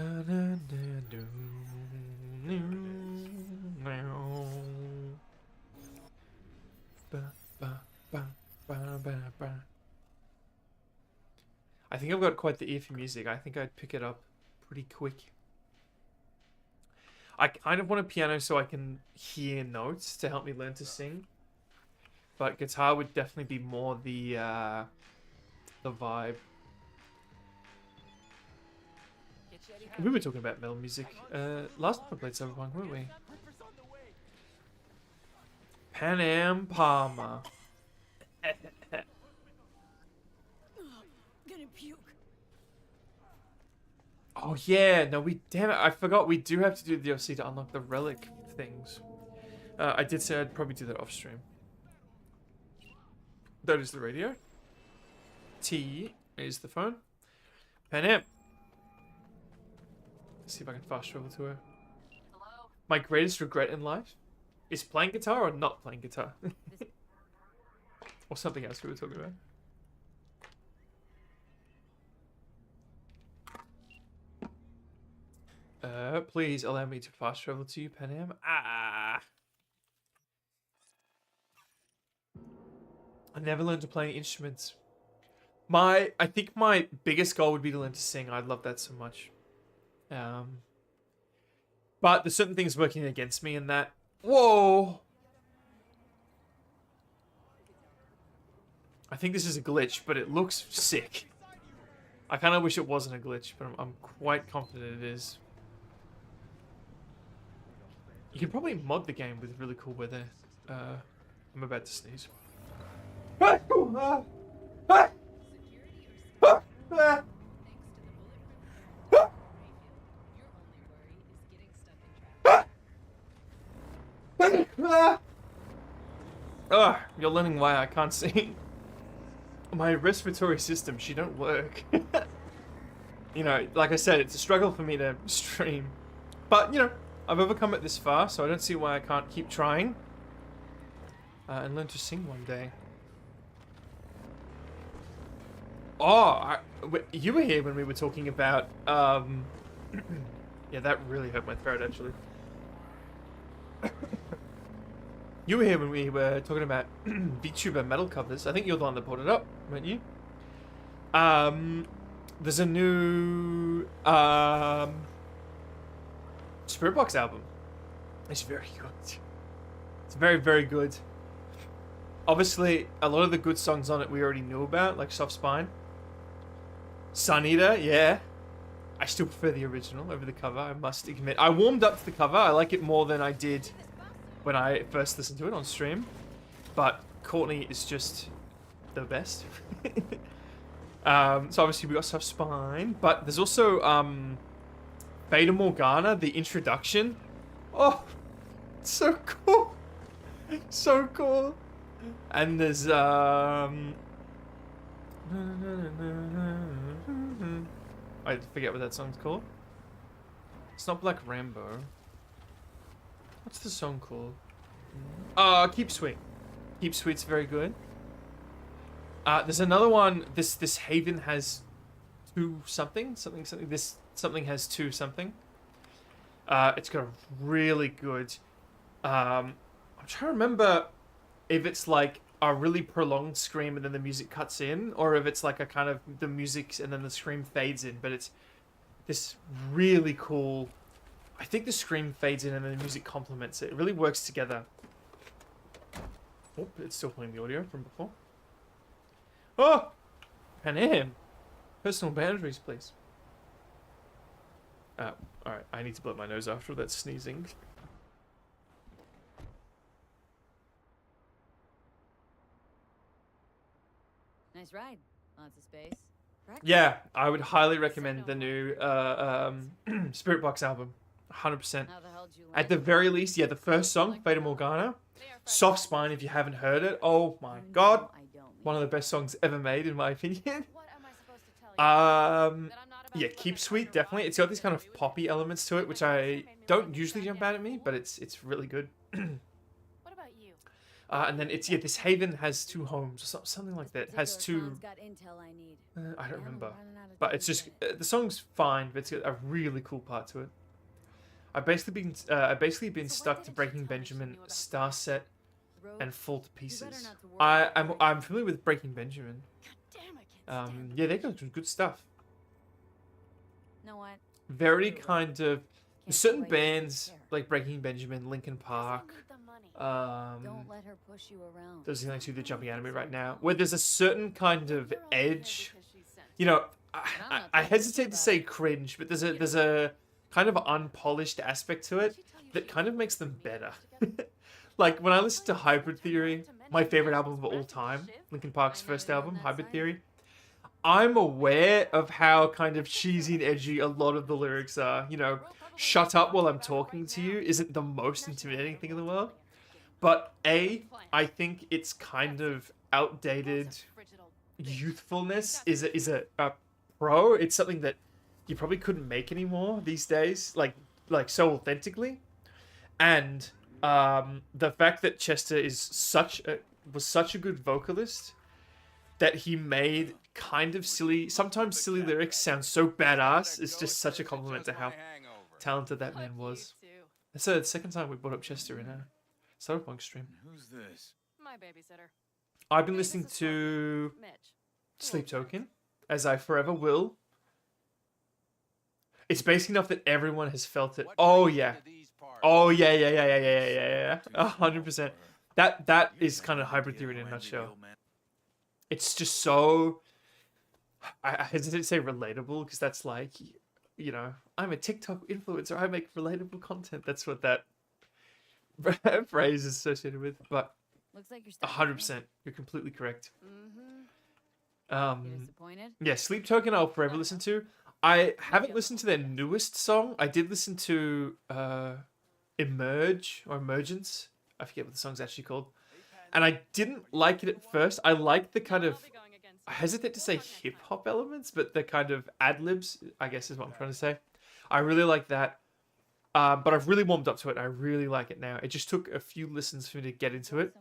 think I've got quite the ear for music. I think I'd pick it up pretty quick. I kind of want a piano so I can hear notes to help me learn to sing. But guitar would definitely be more the vibe. We were talking about metal music last time I played Cyberpunk, weren't we? Pan Am Palmer. Gonna puke. Oh yeah, no, damn it, I forgot we do have to do the DLC to unlock the relic things. I did say I'd probably do that off stream. That is the radio. T is the phone. Pan Am. Let's see if I can fast travel to her. Hello? My greatest regret in life is playing guitar or not playing guitar. Or something else we were talking about. Please allow me to fast travel to you, Pan Am. Ah. I never learned to play any instruments. I think my biggest goal would be to learn to sing. I'd love that so much. But there's certain things working against me in that. Whoa! I think this is a glitch, but it looks sick. I kind of wish it wasn't a glitch, but I'm quite confident it is. You can probably mod the game with really cool weather. I'm about to sneeze. You're learning why I can't sing. My respiratory system, she don't work. You know, like I said, it's a struggle for me to stream. But, you know, I've overcome it this far, so I don't see why I can't keep trying. And learn to sing one day. Oh, you were here when we were talking about, yeah, that really hurt my throat, actually. You were here when we were talking about Vtuber metal covers. I think you're the one that brought it up, weren't you? There's a new Spirit Box album. It's very good. It's very, very good. Obviously, a lot of the good songs on it we already knew about, like Soft Spine. Sun Eater, yeah. I still prefer the original over the cover, I must admit. I warmed up to the cover. I like it more than I did when I first listened to it on stream. But Courtney is just the best. So obviously we got Soft Spine, but there's also Beta Morgana, the introduction. Oh, so cool. So cool. And there's I forget what that song's called. It's not Black Rambo. What's the song called? Keep Sweet. Keep Sweet's very good. There's another one. This Haven has two something. This something has two something. It's got a really good. I'm trying to remember if it's like a really prolonged scream and then the music cuts in, or if it's like a kind of the music and then the scream fades in. But it's this really cool. I think the scream fades in and then the music complements it. It really works together. Oh, it's still playing the audio from before. Oh! Pan Am! Personal boundaries, please. Alright, I need to blow my nose after that sneezing. Nice ride. Lots of space. Yeah, I would highly recommend the new Spirit Box album. 100%. How the hell did you At the very least, yeah, the first song, Fata Morgana. Soft Spine, if you haven't heard it. Oh my god. One of the best songs ever made, in my opinion. What am I supposed to tell you? Yeah, Keep Sweet, definitely. It's got these kind of poppy elements to it, which I don't usually jump out at me, but it's really good. What about you? And then it's, yeah, this Haven has two homes, or something like that. It has two, I don't remember. But it's just, the song's fine, but it's got a really cool part to it. I've basically been stuck to Breaking Benjamin, Starset, and Fall to Pieces. I'm familiar with Breaking Benjamin. Yeah, they got some good stuff. Know what? Very kind of certain bands like Breaking Benjamin, Linkin Park. Don't let her push you around. Those are the only two that are jumping out of me right now. Where there's a certain kind of edge. You know, I hesitate to say cringe, but there's a kind of unpolished aspect to it that kind of makes them better. Like when I listen to Hybrid Theory, my favorite album of all time, Linkin Park's first album, Hybrid Theory, I'm aware of how kind of cheesy and edgy a lot of the lyrics are. You know, shut up while I'm talking to you isn't the most intimidating thing in the world. But I think it's kind of outdated youthfulness is a pro. It's something that you probably couldn't make anymore these days, like so authentically. And the fact that Chester is was such a good vocalist that he made kind of sometimes silly lyrics sound so badass. It's just such a compliment to how talented that man was. That's the second time we brought up Chester in a Cyberpunk stream. Who's this? My babysitter. I've been listening to Mitch. Sleep Token, as I forever will. It's basic enough that everyone has felt it. Oh yeah. Oh yeah. 100%. That is kind of Hybrid Theory in a nutshell. It's just so, I hesitate to say relatable, because that's like, you know, I'm a TikTok influencer, I make relatable content. That's what that phrase is associated with. But Looks like you're 100%, you're completely correct. You're disappointed? Yeah, Sleep Token I'll forever listen to. I haven't listened to their newest song. I did listen to Emerge or Emergence. I forget what the song's actually called. And I didn't like it at first. I like the kind of, I hesitate to say hip hop elements, but the kind of ad-libs, I guess is what I'm trying to say. I really like that. But I've really warmed up to it. I really like it now. It just took a few listens for me to get into it.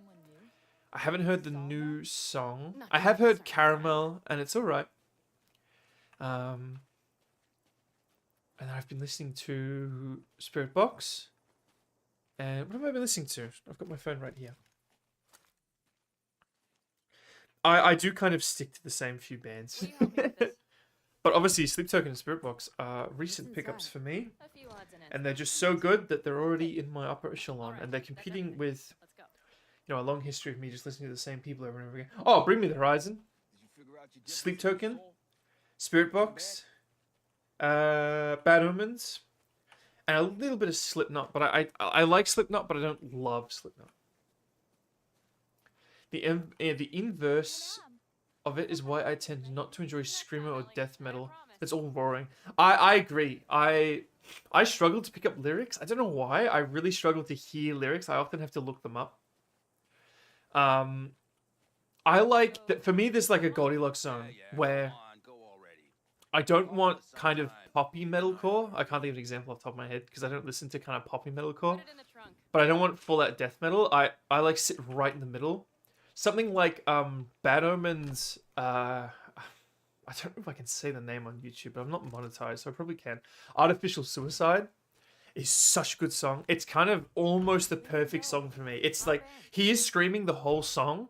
I haven't heard the new song. I have heard Caramel, and it's alright. And I've been listening to Spirit Box. And what have I been listening to? I've got my phone right here. I do kind of stick to the same few bands. But obviously, Sleep Token and Spirit Box are recent pickups for me. And they're just so good that they're already in my upper echelon. And they're competing with, you know, a long history of me just listening to the same people over and over again. Oh, Bring Me the Horizon. Sleep Token. Spirit Box. Bad Omens. And a little bit of Slipknot. But I like Slipknot, but I don't love Slipknot. The inverse of it is why I tend not to enjoy screamo or death metal. It's all roaring. I agree. I struggle to pick up lyrics. I don't know why. I really struggle to hear lyrics. I often have to look them up. I like that. For me, there's like a Goldilocks zone where I don't want kind of poppy metalcore. I can't think of an example off the top of my head because I don't listen to kind of poppy metalcore. But I don't want full out death metal. I like sit right in the middle. Something like Bad Omens, I don't know if I can say the name on YouTube, but I'm not monetized, so I probably can. Artificial Suicide is such a good song. It's kind of almost the perfect song for me. It's like, he is screaming the whole song,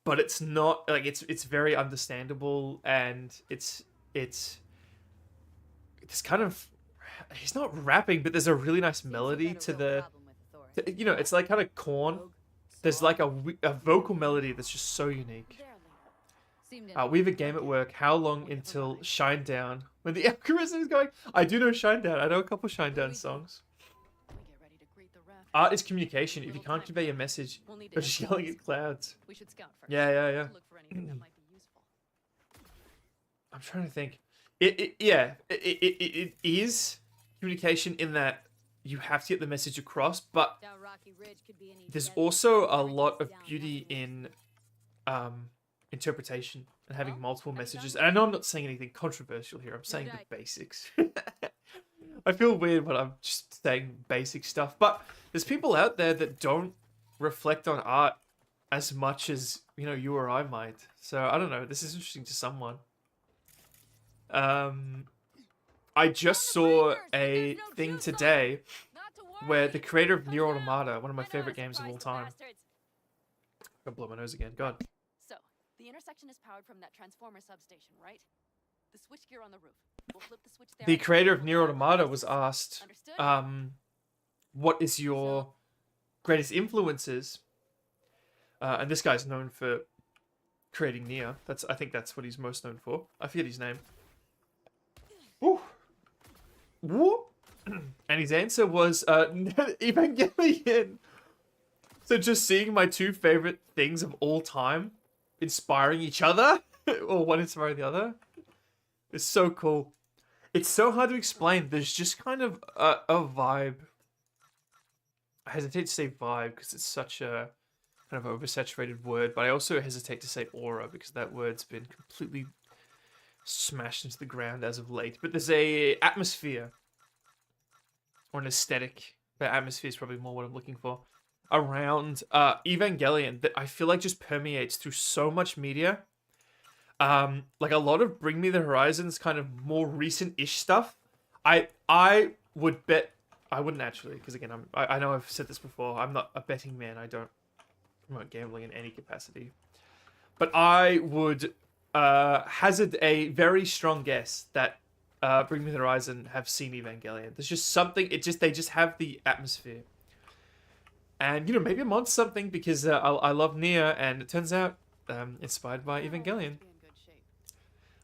but it's not, like, it's very understandable, and it's kind of, he's not rapping, but there's a really nice melody to the, you know, it's like kind of corn. There's like a vocal melody that's just so unique. We have a game at work. How long until Shinedown? When the algorithm is going, I do know Shinedown. I know a couple Shinedown songs. Art is communication. If you can't convey a message, you're just yelling at clouds. Yeah. I'm trying to think. It is communication in that you have to get the message across, but there's also a lot of beauty in interpretation and having multiple messages. And I know I'm not saying anything controversial here. I'm saying the basics. I feel weird when I'm just saying basic stuff, but there's people out there that don't reflect on art as much as, you know, you or I might. So I don't know. This is interesting to someone. I just saw a thing today where the creator of Nier Automata, one of my favorite games of all time. I'll blow my nose again. God. So, the intersection is powered from that transformer substation, right? The switchgear on the roof. We'll flip the switch there. The creator of Nier Automata was asked, what is your greatest influences? And this guy's known for creating Nier. I think that's what he's most known for. I forget his name. Woo. Woo. And his answer was Evangelion. So just seeing my two favorite things of all time inspiring each other, or one inspiring the other, is so cool. It's so hard to explain. There's just kind of a vibe. I hesitate to say vibe because it's such a kind of oversaturated word, but I also hesitate to say aura because that word's been completely smashed into the ground as of late. But there's a atmosphere or an aesthetic, but atmosphere is probably more what I'm looking for, around Evangelion that I feel like just permeates through so much media. Like a lot of Bring Me the Horizon's kind of more recent-ish stuff. I would bet, I wouldn't actually, because again, I know I've said this before, I'm not a betting man, I don't promote gambling in any capacity. But I would hazard a very strong guess that Bring Me the Horizon have seen Evangelion. There's just something, they just have the atmosphere. And, you know, maybe I'm on something because I love Nier, and it turns out inspired by Evangelion.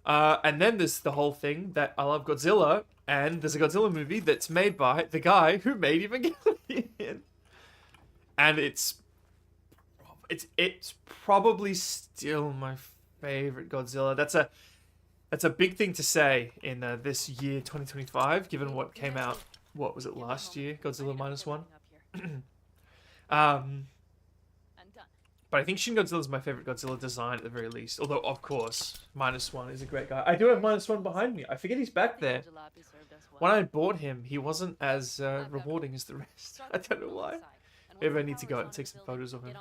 And then there's the whole thing that I love Godzilla, and there's a Godzilla movie that's made by the guy who made Evangelion. And it's probably still my favorite Godzilla. That's a big thing to say in this year 2025, given what came out, what was it, last year? Godzilla -1. But I think Shin Godzilla is my favorite Godzilla design at the very least. Although, of course, -1 is a great guy. I do have -1 behind me. I forget he's back there. When I bought him, he wasn't as rewarding as the rest. I don't know why. Maybe I need to go out and take some photos of him.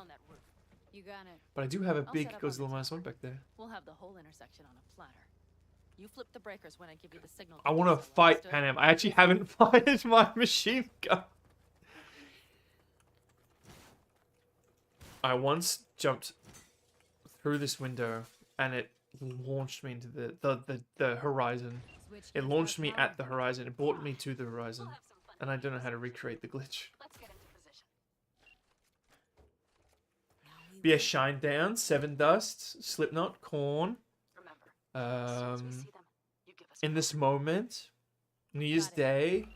But I do have a big Godzilla -1 back there. We'll have the whole intersection on a platter. You flip the breakers when I give you the signal. I want to fight Panem. I actually haven't fired my machine gun. I once jumped through this window and it launched me into the horizon. It launched me at the horizon. It brought me to the horizon. And I don't know how to recreate the glitch. Be a Shinedown, Seven Dust, Slipknot, Korn. In This Moment, New Year's Day,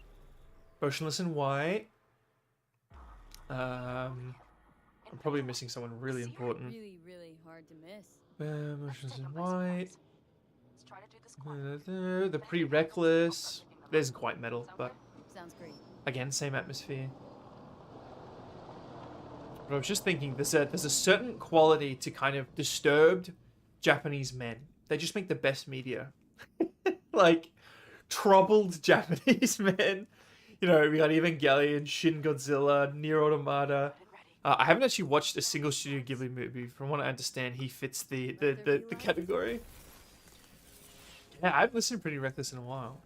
Motionless in White. I'm probably missing someone really important. Really hard to miss. Motionless in White. The Pretty Reckless. There's quite metal, but Sounds great. again, same atmosphere. But I was just thinking, there's a certain quality to kind of disturbed Japanese men. They just make the best media. Like, troubled Japanese men. You know, we got Evangelion, Shin Godzilla, Nier Automata. I haven't actually watched a single Studio Ghibli movie. From what I understand, he fits the category. Yeah, I haven't listened to Pretty Reckless in a while.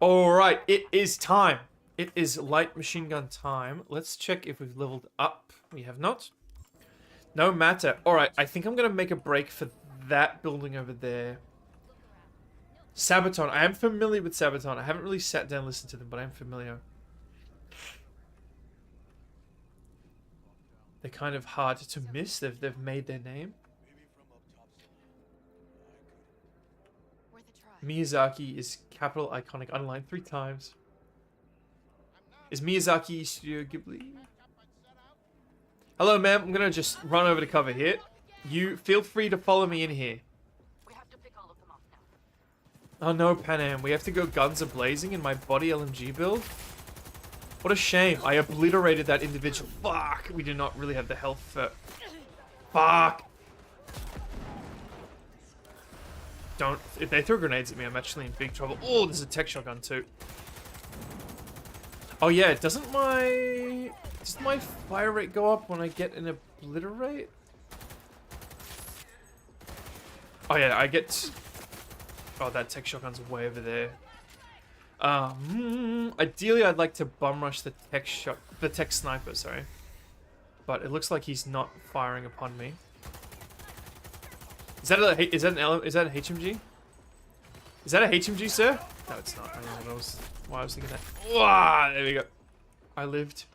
Alright, it is time. It is light machine gun time. Let's check if we've leveled up. We have not. No matter. Alright, I think I'm going to make a break for that building over there. Sabaton. I am familiar with Sabaton. I haven't really sat down and listened to them, but I am familiar. They're kind of hard to miss. They've made their name. Worth a try. Miyazaki is capital iconic underlined 3 times. Is Miyazaki Studio Ghibli? Hello, ma'am. I'm gonna just run over to cover here. You feel free to follow me in here. We have to pick all of them off now. Oh no, Panam. We have to go guns a-blazing in my Body LMG build? What a shame. I obliterated that individual. Fuck. We do not really have the health for... Fuck. Don't... If they throw grenades at me, I'm actually in big trouble. Oh, there's a tech shotgun too. Oh yeah, doesn't my... Does my fire rate go up when I get an obliterate? Oh yeah, I get... Oh, that tech shotgun's way over there. Ideally, I'd like to bum rush the tech sniper, sorry. But it looks like he's not firing upon me. Is that an HMG? Is that a HMG, sir? No, it's not. I don't know why I was thinking that. Wah, there we go. I lived.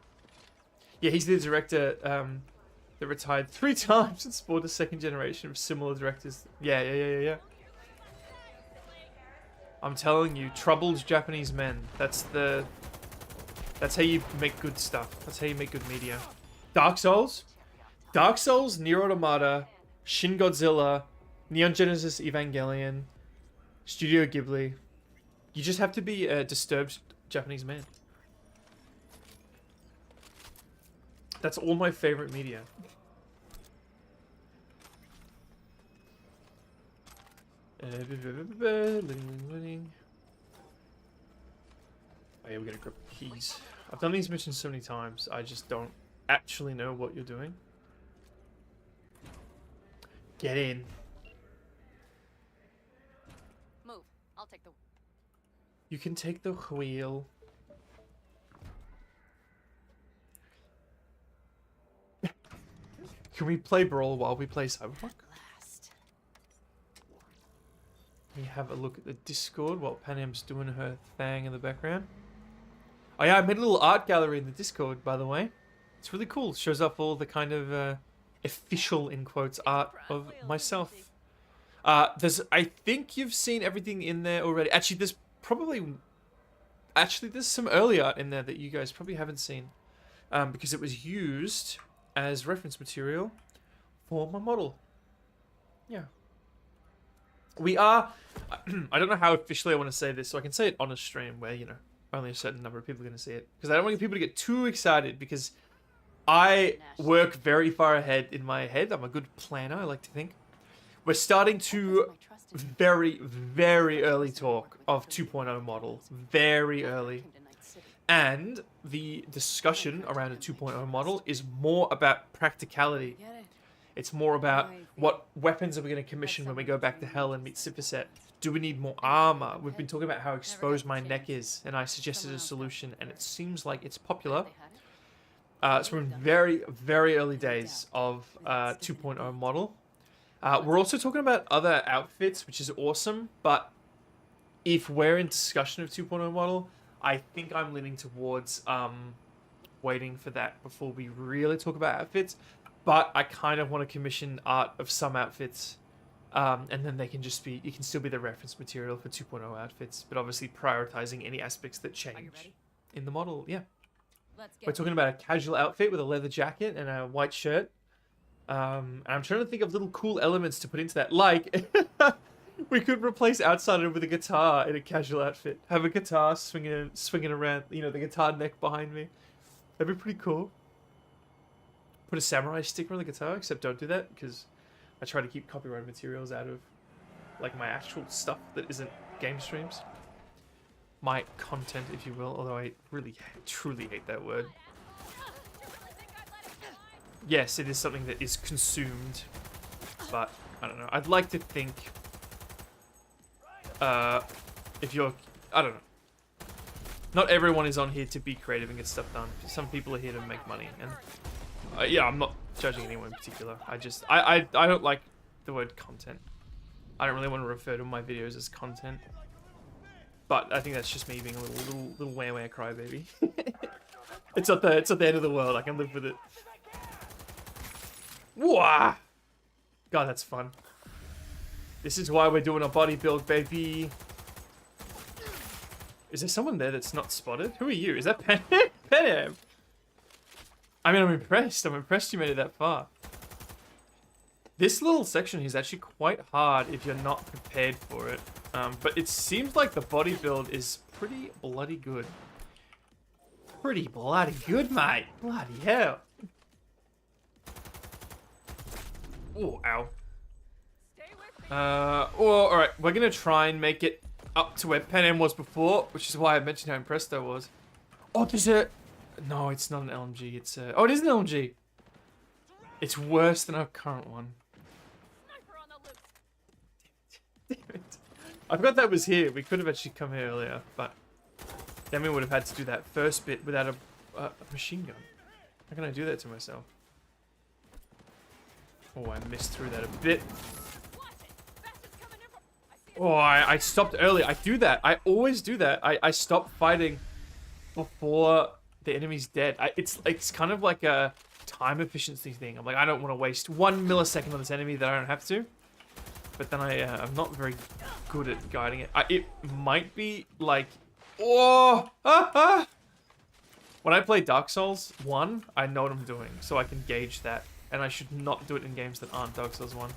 Yeah, he's the director that retired 3 times and spawned a 2nd generation of similar directors. Yeah. I'm telling you, troubled Japanese men. That's how you make good stuff. That's how you make good media. Dark Souls, Nier Automata, Shin Godzilla, Neon Genesis Evangelion, Studio Ghibli. You just have to be a disturbed Japanese man. That's all my favorite media. Living. Oh yeah, we're gonna grab keys. I've done these missions so many times, I just don't actually know what you're doing. Get in. Move. I'll take the... You can take the wheel. Can we play Brawl while we play Cyberpunk? Last. Let me have a look at the Discord while Panam's doing her thing in the background. Oh yeah, I made a little art gallery in the Discord, by the way. It's really cool. It shows up all the kind of official, in quotes, art of myself. I think you've seen everything in there already. Actually, there's some early art in there that you guys probably haven't seen. Because it was used as reference material for my model. Yeah. We are... I don't know how officially I want to say this, so I can say it on a stream where, you know, only a certain number of people are going to see it. Because I don't want people to get too excited, because I work very far ahead in my head. I'm a good planner, I like to think. We're starting to very, very early talk of 2.0 model. Very early. And the discussion around a 2.0 model is more about practicality. It's more about what weapons are we going to commission when we go back to Hell and meet Siperset. Do we need more armor? We've been talking about how exposed my neck is, and I suggested a solution, and it seems like it's popular. So we're in very, very early days of 2.0 model. We're also talking about other outfits, which is awesome, but if we're in discussion of 2.0 model, I think I'm leaning towards waiting for that before we really talk about outfits. But I kind of want to commission art of some outfits, and then they can just be, you can still be the reference material for 2.0 outfits, but obviously prioritizing any aspects that change in the model. Yeah. We're talking about a casual outfit with a leather jacket and a white shirt. And I'm trying to think of little cool elements to put into that. Like, we could replace Outsider with a guitar in a casual outfit. Have a guitar swinging around, you know, the guitar neck behind me. That'd be pretty cool. Put a samurai sticker on the guitar, except don't do that, because I try to keep copyright materials out of, like, my actual stuff that isn't game streams. My content, if you will, although I really, truly hate that word. Yes, it is something that is consumed, but I don't know. I'd like to think, if you're, I don't know. Not everyone is on here to be creative and get stuff done. Some people are here to make money, and yeah, I'm not judging anyone in particular. I don't like the word content. I don't really want to refer to my videos as content. But I think that's just me being a little wah crybaby. It's not the end of the world. I can live with it. Wah! God, that's fun. This is why we're doing a body build, baby. Is there someone there that's not spotted? Who are you? Is that Penem? I mean, I'm impressed. I'm impressed you made it that far. This little section is actually quite hard if you're not prepared for it. But it seems like the body build is pretty bloody good. Pretty bloody good, mate. Bloody hell. Oh, ow. Well, alright. We're going to try and make it up to where Penem was before, which is why I mentioned how impressed I was. Oh, there's a... No, it's not an LMG. It's a... Oh, it is an LMG. It's worse than our current one. Damn it. I forgot that was here. We could have actually come here earlier, but then we would have had to do that first bit without a machine gun. How can I do that to myself? Oh, I missed through that a bit. Oh, I stopped early. I do that. I always do that. I stop fighting before the enemy's dead. It's kind of like a time efficiency thing. I'm like, I don't want to waste 1 millisecond on this enemy that I don't have to. But then I'm not very good at guiding it. It might be like... Oh! When I play Dark Souls 1, I know what I'm doing. So I can gauge that. And I should not do it in games that aren't Dark Souls 1.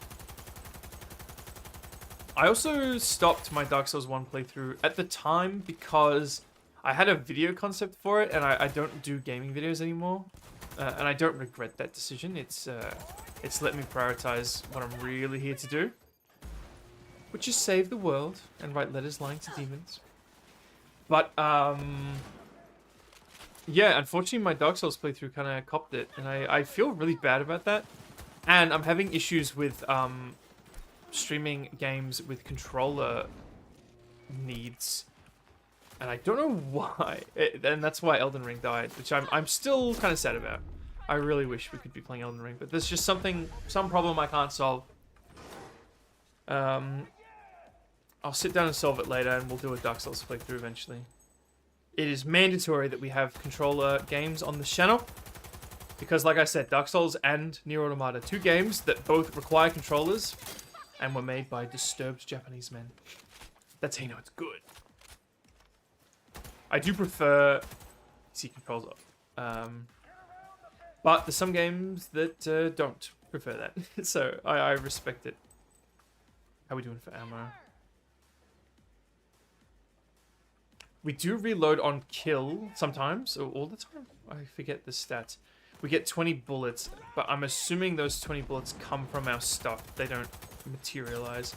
I also stopped my Dark Souls 1 playthrough at the time because I had a video concept for it, and I don't do gaming videos anymore. And I don't regret that decision. It's let me prioritize what I'm really here to do, which is save the world and write letters lying to demons. But yeah, unfortunately my Dark Souls playthrough kind of copped it, and I feel really bad about that. And I'm having issues with streaming games with controller needs, and I don't know why. And that's why Elden Ring died, which I'm still kind of sad about. I really wish we could be playing Elden Ring, but there's just some problem I can't solve. I'll sit down and solve it later, and we'll do a Dark Souls playthrough eventually. It is mandatory that we have controller games on the channel, because like I said, Dark Souls and Nier Automata, 2 games that both require controllers, and were made by disturbed Japanese men. That's how you know it's good. I do prefer PC controls, but there's some games that don't prefer that, so I respect it. How are we doing for ammo? We do reload on kill sometimes, or all the time. I forget the stats. We get 20 bullets, but I'm assuming those 20 bullets come from our stuff. They don't materialize.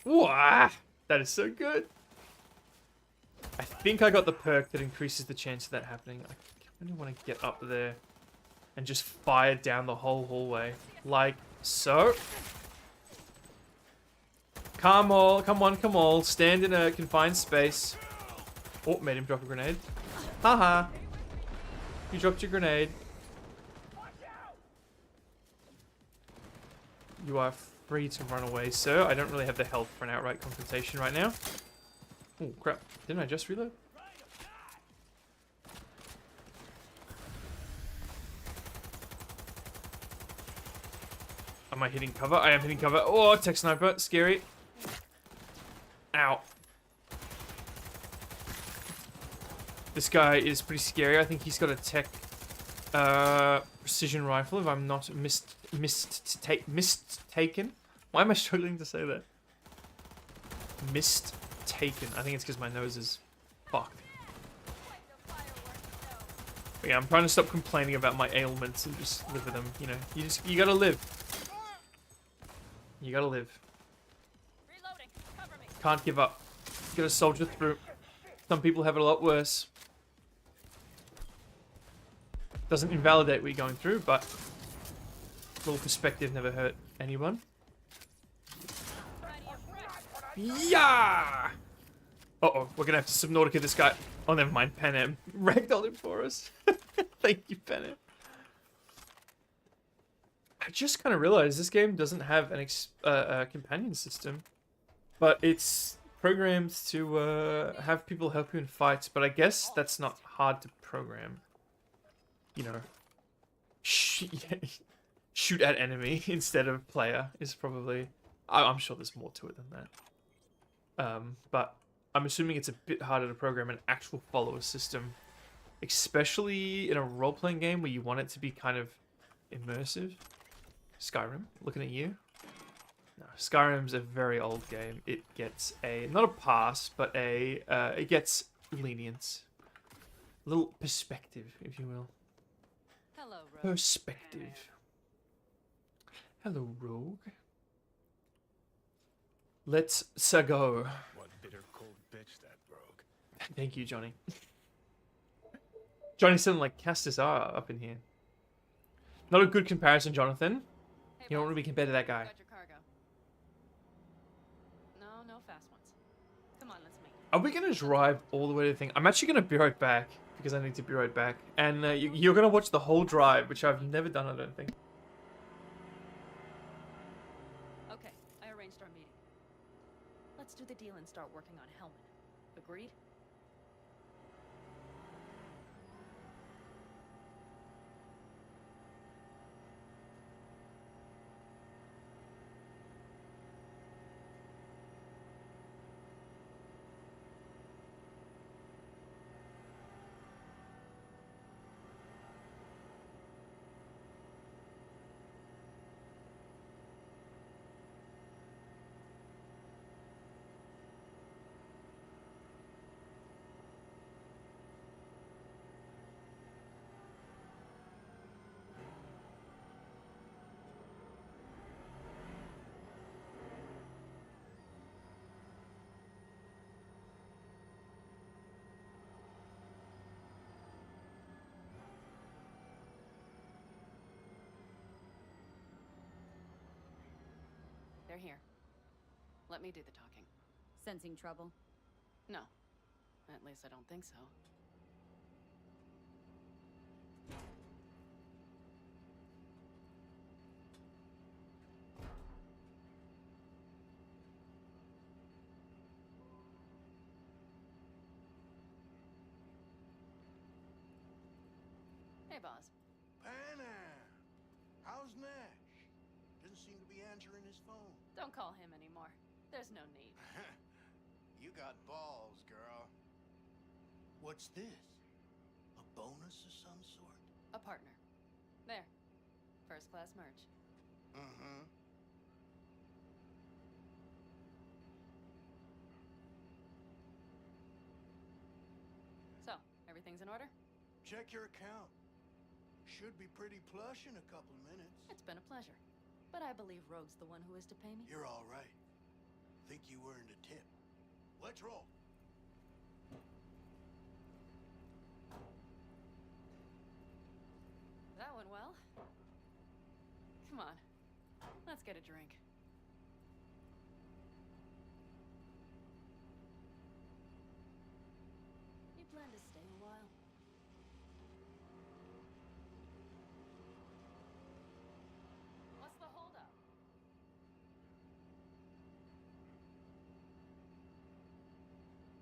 Wah! That is so good. I think I got the perk that increases the chance of that happening. I really want to get up there and just fire down the whole hallway. Like so. Come on. Stand in a confined space. Oh, made him drop a grenade. Haha. You dropped your grenade. You are free to run away, sir. I don't really have the health for an outright confrontation right now. Oh, crap. Didn't I just reload? Am I hitting cover? I am hitting cover. Oh, tech sniper. Scary. Ow. This guy is pretty scary. I think he's got a tech precision rifle, if I'm not mistaken. Why am I struggling to say that? Mistaken. I think it's because my nose is fucked. But yeah, I'm trying to stop complaining about my ailments and just live with them. You know, you gotta live. You gotta live. Can't give up. You gotta soldier through. Some people have it a lot worse. Doesn't invalidate what you're going through, but a little perspective never hurt anyone. Yeah! Uh-oh, we're gonna have to Subnautica this guy. Oh, never mind. Panem ragdolled him for us. Thank you, Panem. I just kind of realized this game doesn't have an a companion system. But it's programmed to have people help you in fights, but I guess that's not hard to program. You know, shoot at enemy instead of player is probably... I'm sure there's more to it than that. But I'm assuming it's a bit harder to program an actual follower system, especially in a role-playing game where you want it to be kind of immersive. Skyrim, looking at you. No, Skyrim's a very old game. It gets a, not a pass, but a, it gets lenience. A little perspective, if you will. Hello, Rogue. Perspective. Hello, Rogue. Let's go. What bitter cold bitch that broke. Thank you, Johnny. Johnny sounded like Castus R up in here. Not a good comparison, Jonathan. Hey, You don't boss, want to be compared to that guy. got your cargo. No fast ones. Come on, let's meet. Are we going to drive all the way to the thing? I'm actually going to be right back, because I need to be right back. And you're going to watch the whole drive, which I've never done, I don't think. Okay, I arranged our meeting. Let's do the deal and start working on Hellman. Agreed? They're here. Let me do the talking. Sensing trouble? No. At least I don't think so. Hey, boss. Panna! How's Nash? Doesn't seem to be answering his phone. Don't call him anymore. There's no need. You got balls, girl. What's this? A bonus of some sort? A partner. There. First class merch. Mm-hmm. So, everything's in order? Check your account. Should be pretty plush in a couple minutes. It's been a pleasure. But I believe Rogue's the one who is to pay me. You're all right. Think you earned a tip. Let's roll. That went well. Come on. Let's get a drink. You plan to stay a while? What's the holdup?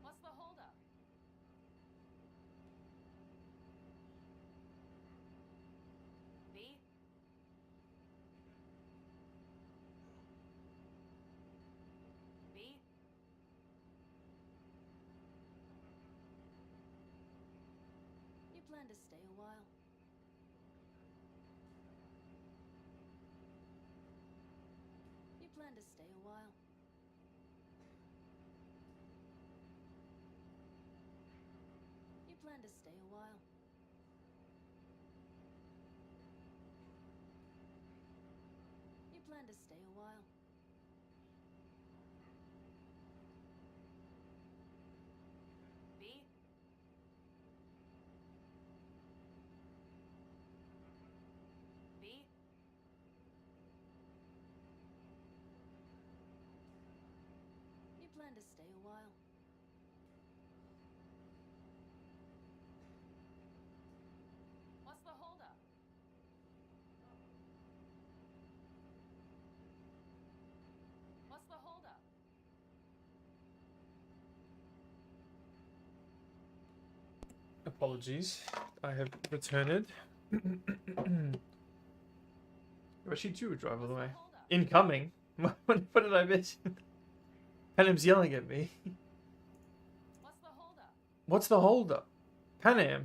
What's the holdup? B? B? You plan to stay a while? You plan to stay a while? You plan to stay a while? You plan to stay a while? B? B? You plan to stay a while? What's the holdup? Apologies. I have returned. Where's she do drive all the way? Incoming? What did I miss? Panam's yelling at me. What's the holdup? What's the holdup? Panam?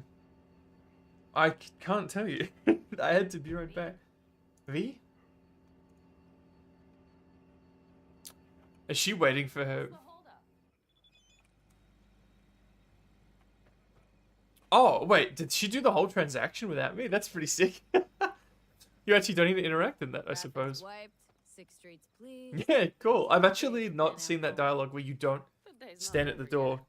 I can't tell you. I had to be right back. V? Is she waiting for her? What's the holdup? Oh, wait. Did she do the whole transaction without me? That's pretty sick. You actually don't even interact in that, I suppose. Wiped. 6 streets, please. Yeah, cool. I've actually not seen that dialogue where you don't The day's not stand at the over door. yet.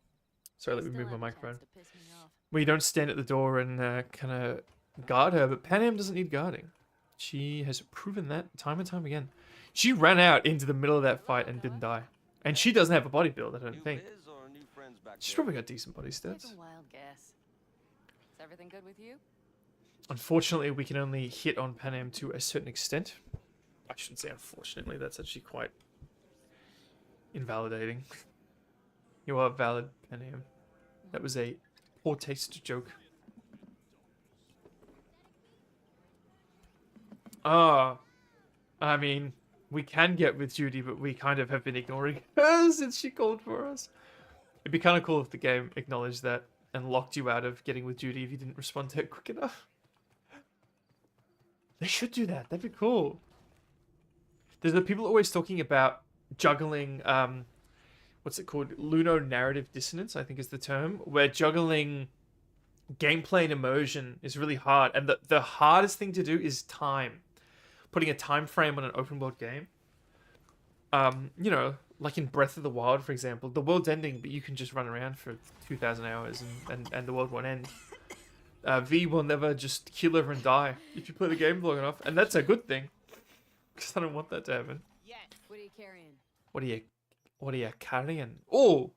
Sorry, let me Still move my have a chance microphone. to piss me off. Where you don't stand at the door and kind of guard her, but Panam doesn't need guarding. She has proven that time and time again. She ran out into the middle of that fight and didn't die. And she doesn't have a body build, I don't think. She's probably got decent body Take stats. a wild guess. Is everything good with you? Unfortunately, we can only hit on Panam to a certain extent. I shouldn't say unfortunately, that's actually quite invalidating. You are valid, Panam. That was a poor taste joke. I mean, we can get with Judy, but we kind of have been ignoring her since she called for us. It'd be kind of cool if the game acknowledged that and locked you out of getting with Judy if you didn't respond to it quick enough. They should do that. That'd be cool. There's the people always talking about juggling, what's it called? Luno-narrative dissonance, I think is the term, where juggling gameplay and immersion is really hard. And the hardest thing to do is time. Putting a time frame on an open world game. You know, like in Breath of the Wild, for example, the world's ending, but you can just run around for 2,000 hours and the world won't end. V will never just keel over and die if you play the game long enough, and that's a good thing, because I don't want that to happen. Yes. What are you carrying? What are you carrying? Oh!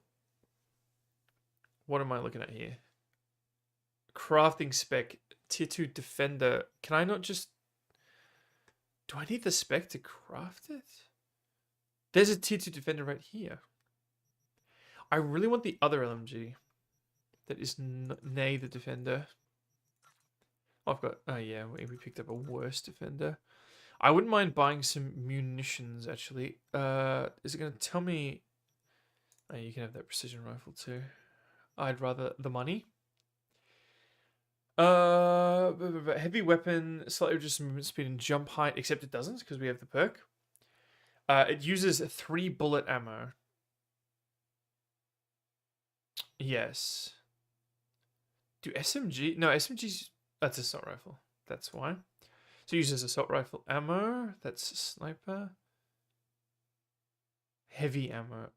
What am I looking at here? Crafting spec, tier 2 defender. Can I not just... Do I need the spec to craft it? There's a tier 2 defender right here. I really want the other LMG. That is nay the defender. I've got... Oh yeah, we picked up a worse defender. I wouldn't mind buying some munitions, actually. Is it going to tell me... Oh, you can have that precision rifle too. I'd rather the money. Heavy weapon, slightly reduced movement speed and jump height, except it doesn't because we have the perk. It uses 3 bullet ammo. Yes. Do SMG... No, SMG's... That's assault rifle. That's why. So it uses assault rifle ammo. That's sniper. Heavy ammo.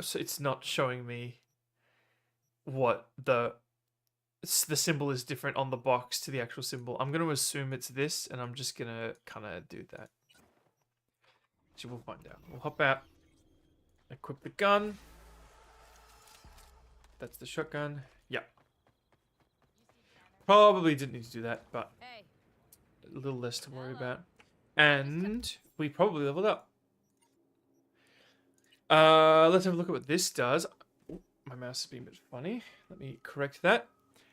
So it's not showing me what the symbol is different on the box to the actual symbol. I'm going to assume it's this, and I'm just going to kind of do that. So we'll find out. We'll hop out. Equip the gun. That's the shotgun. Yeah. Probably didn't need to do that, but Hey. a little less to worry about. And we probably leveled up. Let's have a look at what this does. Ooh, my mouse is being a bit funny. Let me correct that.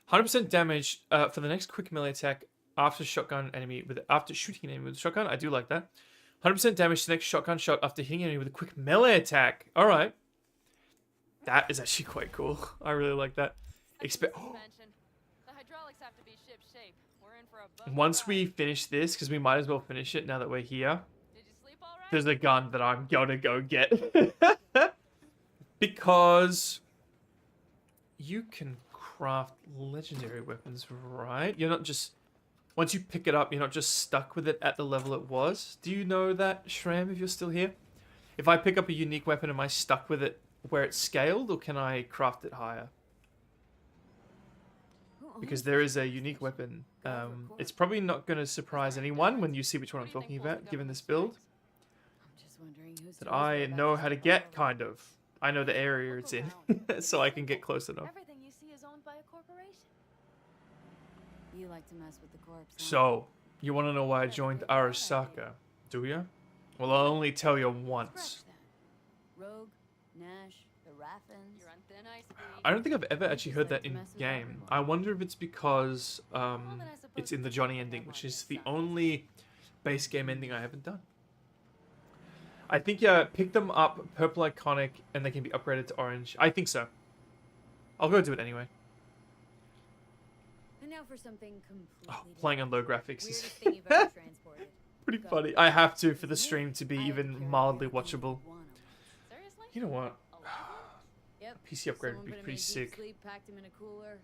100% damage for the next quick melee attack after shooting an enemy with a shotgun. I do like that. 100% damage to the next shotgun shot after hitting an enemy with a quick melee attack. All right. That is actually quite cool. I really like that. Suspension. The hydraulics have to be ship shape. We're in for a bumpy Once we ride. finish this, because we might as well finish it now that we're here, Did you sleep all right? there's a gun that I'm gonna go get. Because you can craft legendary weapons, right? You're not just... Once you pick it up, you're not just stuck with it at the level it was. Do you know that, Shram, if you're still here? If I pick up a unique weapon, am I stuck with it where it's scaled, or can I craft it higher? Because there is a unique weapon. It's probably not going to surprise anyone when you see which one I'm talking about, given this build. I'm just wondering who's That I know how to get, kind of. I know the area it's in, so I can get close enough. Everything you see is owned by a corporation. You like to mess with the corpse. Huh? So, you want to know why I joined Arasaka, do you? Well, I'll only tell you once. Scratch that. Rogue, Nash, the Raffins. You're on thin ice, Bee. I don't think I've ever actually heard that in game. I wonder if it's because it's in the Johnny ending, which is the only base game ending I haven't done. I think pick them up purple iconic and they can be upgraded to orange. I think so. I'll go do it anyway. And now for something completely Oh, playing on low graphics is weirdest thing you've ever transported. pretty funny. I have to for the stream to be even mildly watchable. Seriously? You know what? 11? Yep. PC upgrade Someone would be put him pretty in deep sick. Sleep, packed him in a cooler.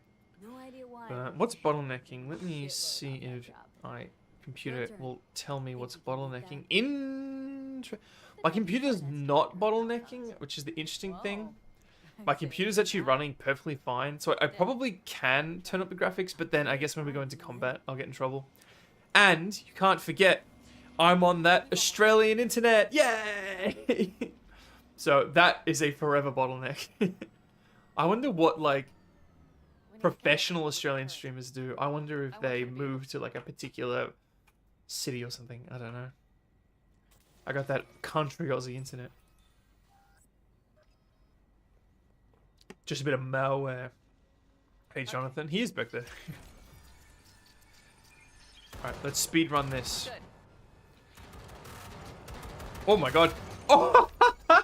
No idea why. What's bottlenecking? Let me Shitload see on that if job. my computer Your turn. will tell me Think what's you can beat bottlenecking. My computer's not bottlenecking, which is the interesting thing. My computer's actually running perfectly fine, so I probably can turn up the graphics, but then I guess when we go into combat, I'll get in trouble. And you can't forget, I'm on that Australian internet. Yay! So that is a forever bottleneck. I wonder what like professional Australian streamers do. I wonder if they move to like a particular city or something. I don't know. I got that country Aussie internet. Just a bit of malware. Hey Jonathan, he is back there. Alright, let's speed run this. Good. Oh my god. Oh! Now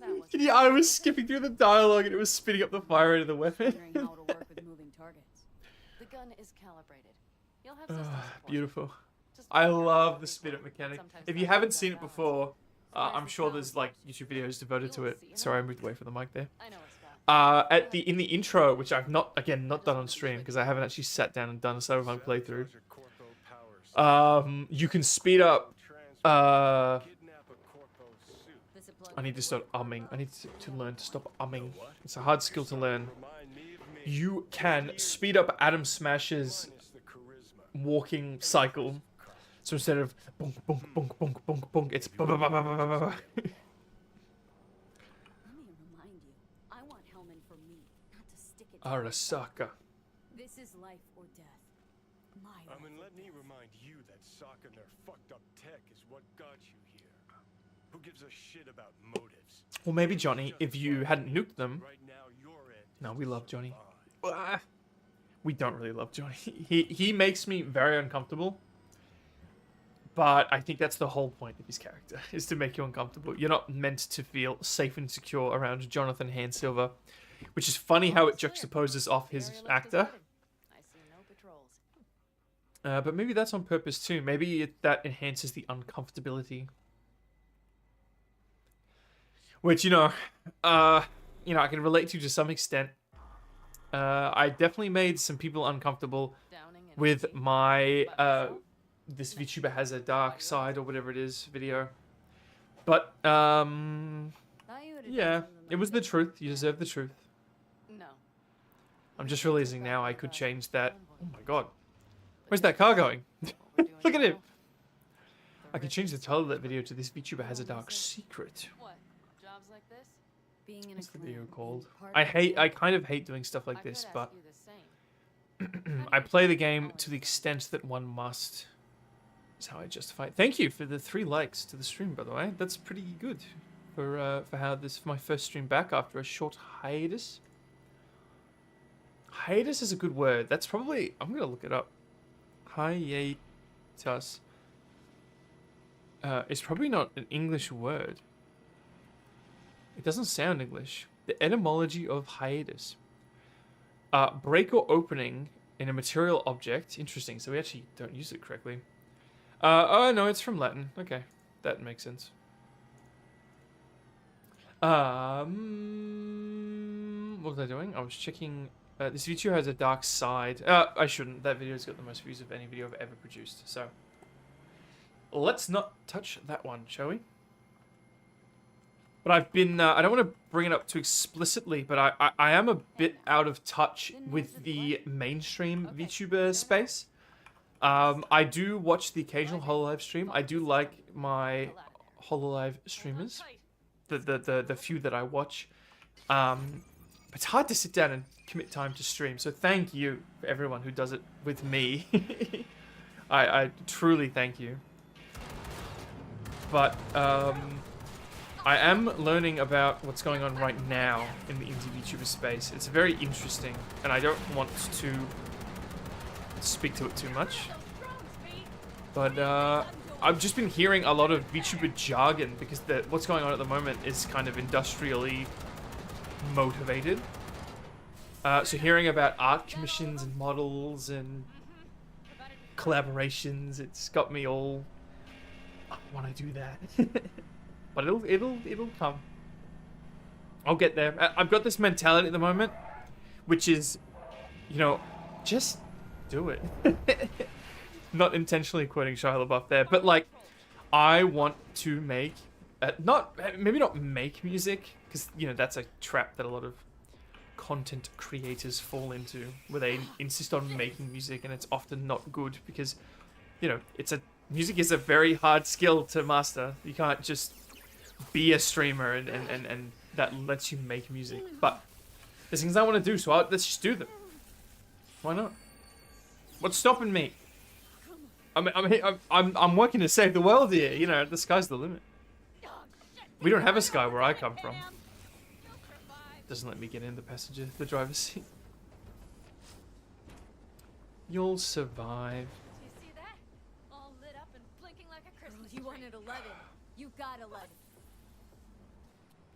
that was I was skipping through the dialogue and it was spitting up the fire rate of the weapon. Wondering how it'll work with moving targets. the gun is calibrated. You'll have system support. Beautiful. Just I look love out the for speed up people. mechanic. Sometimes If you that haven't goes seen it unbalanced. before, Sometimes I'm the sure there's sound like YouTube videos devoted to You'll it. see, you Sorry, I know? moved away from the mic there. I know it's fast. In the intro, which I've not done on stream because I haven't actually sat down and done a Cyberpunk playthrough. You can speed up. I need to start umming. I need to learn to stop umming. It's a hard skill to learn. You can speed up Adam Smash's walking cycle. So instead of bonk, bonk, bonk, bonk, bonk, bonk, it's ba ba ba ba ba ba ba. Let me remind you, I want Hellman for me, not to stick it to Arasaka. This is life or death. My I mean, life or let me death. remind you that Sokka and their fucked up tech is what got you here. Who gives a shit about motives? Well, maybe Johnny, if you hadn't nuked them. Right now, your end No, is we to love Johnny. survive. We don't really love Johnny. He makes me very uncomfortable. But I think that's the whole point of his character, is to make you uncomfortable. You're not meant to feel safe and secure around Jonathan Handsilver, which is funny how it juxtaposes off his Area lift is actor. ready. I see no patrols. But maybe that's on purpose too. Maybe that enhances the uncomfortability. Which, I can relate to some extent. I definitely made some people uncomfortable Downing and with empty. my But this VTuber has a dark side or whatever it is video. But Thought you would've done yeah, something it like was the this. truth. You deserve the truth. No. I'm just realizing now I could change that. Oh my god. Where's that car going? Look at it. I could change the title of that video to "This VTuber has a dark secret." What? Jobs like this? Being in What's a the video clan, called? part I of a hate. I clan. kind of hate doing stuff like I could this, ask but you the same. I play the game to the extent that one must. Is how I justify it. Thank you for the 3 likes to the stream, by the way. That's pretty good for how this for my first stream back after a short hiatus. Hiatus is a good word. That's probably. I'm gonna look it up. Hiatus. It's probably not an English word. It doesn't sound English. The etymology of hiatus. Break or opening in a material object. Interesting. So we actually don't use it correctly. Oh no, it's from Latin. Okay, that makes sense. What was I doing? I was checking. This video has a dark side. I shouldn't. That video's got the most views of any video I've ever produced. So let's not touch that one, shall we? But I've been. I don't want to bring it up too explicitly, but I am a bit out of touch with the mainstream VTuber space. I do watch the occasional HoloLive stream. I do like my HoloLive streamers, the few that I watch. But it's hard to sit down and commit time to stream. So thank you for everyone who does it with me. I truly thank you. But I am learning about what's going on right now in the indie VTuber space. It's very interesting, and I don't want to speak to it too much. But I've just been hearing a lot of VTuber jargon because what's going on at the moment is kind of industrially motivated. So hearing about art commissions and models and collaborations, it's got me all, I want to do that. But it'll come. I'll get there. I've got this mentality at the moment, which is, you know, just do it. Not intentionally quoting Shia LaBeouf there, but like, I want to make, maybe not make music, because, you know, that's a trap that a lot of content creators fall into, where they insist on making music, and it's often not good because, you know, music is a very hard skill to master. You can't just be a streamer and that lets you make music. But there's things I want to do, so let's just do them. Why not? What's stopping me? I'm working to save the world here. You know, the sky's the limit. We don't have a sky where I come from. Doesn't let me get in the driver's seat. You'll survive. Do you see that? All lit up and blinking like a Christmas You tree. wanted 11. You got 11.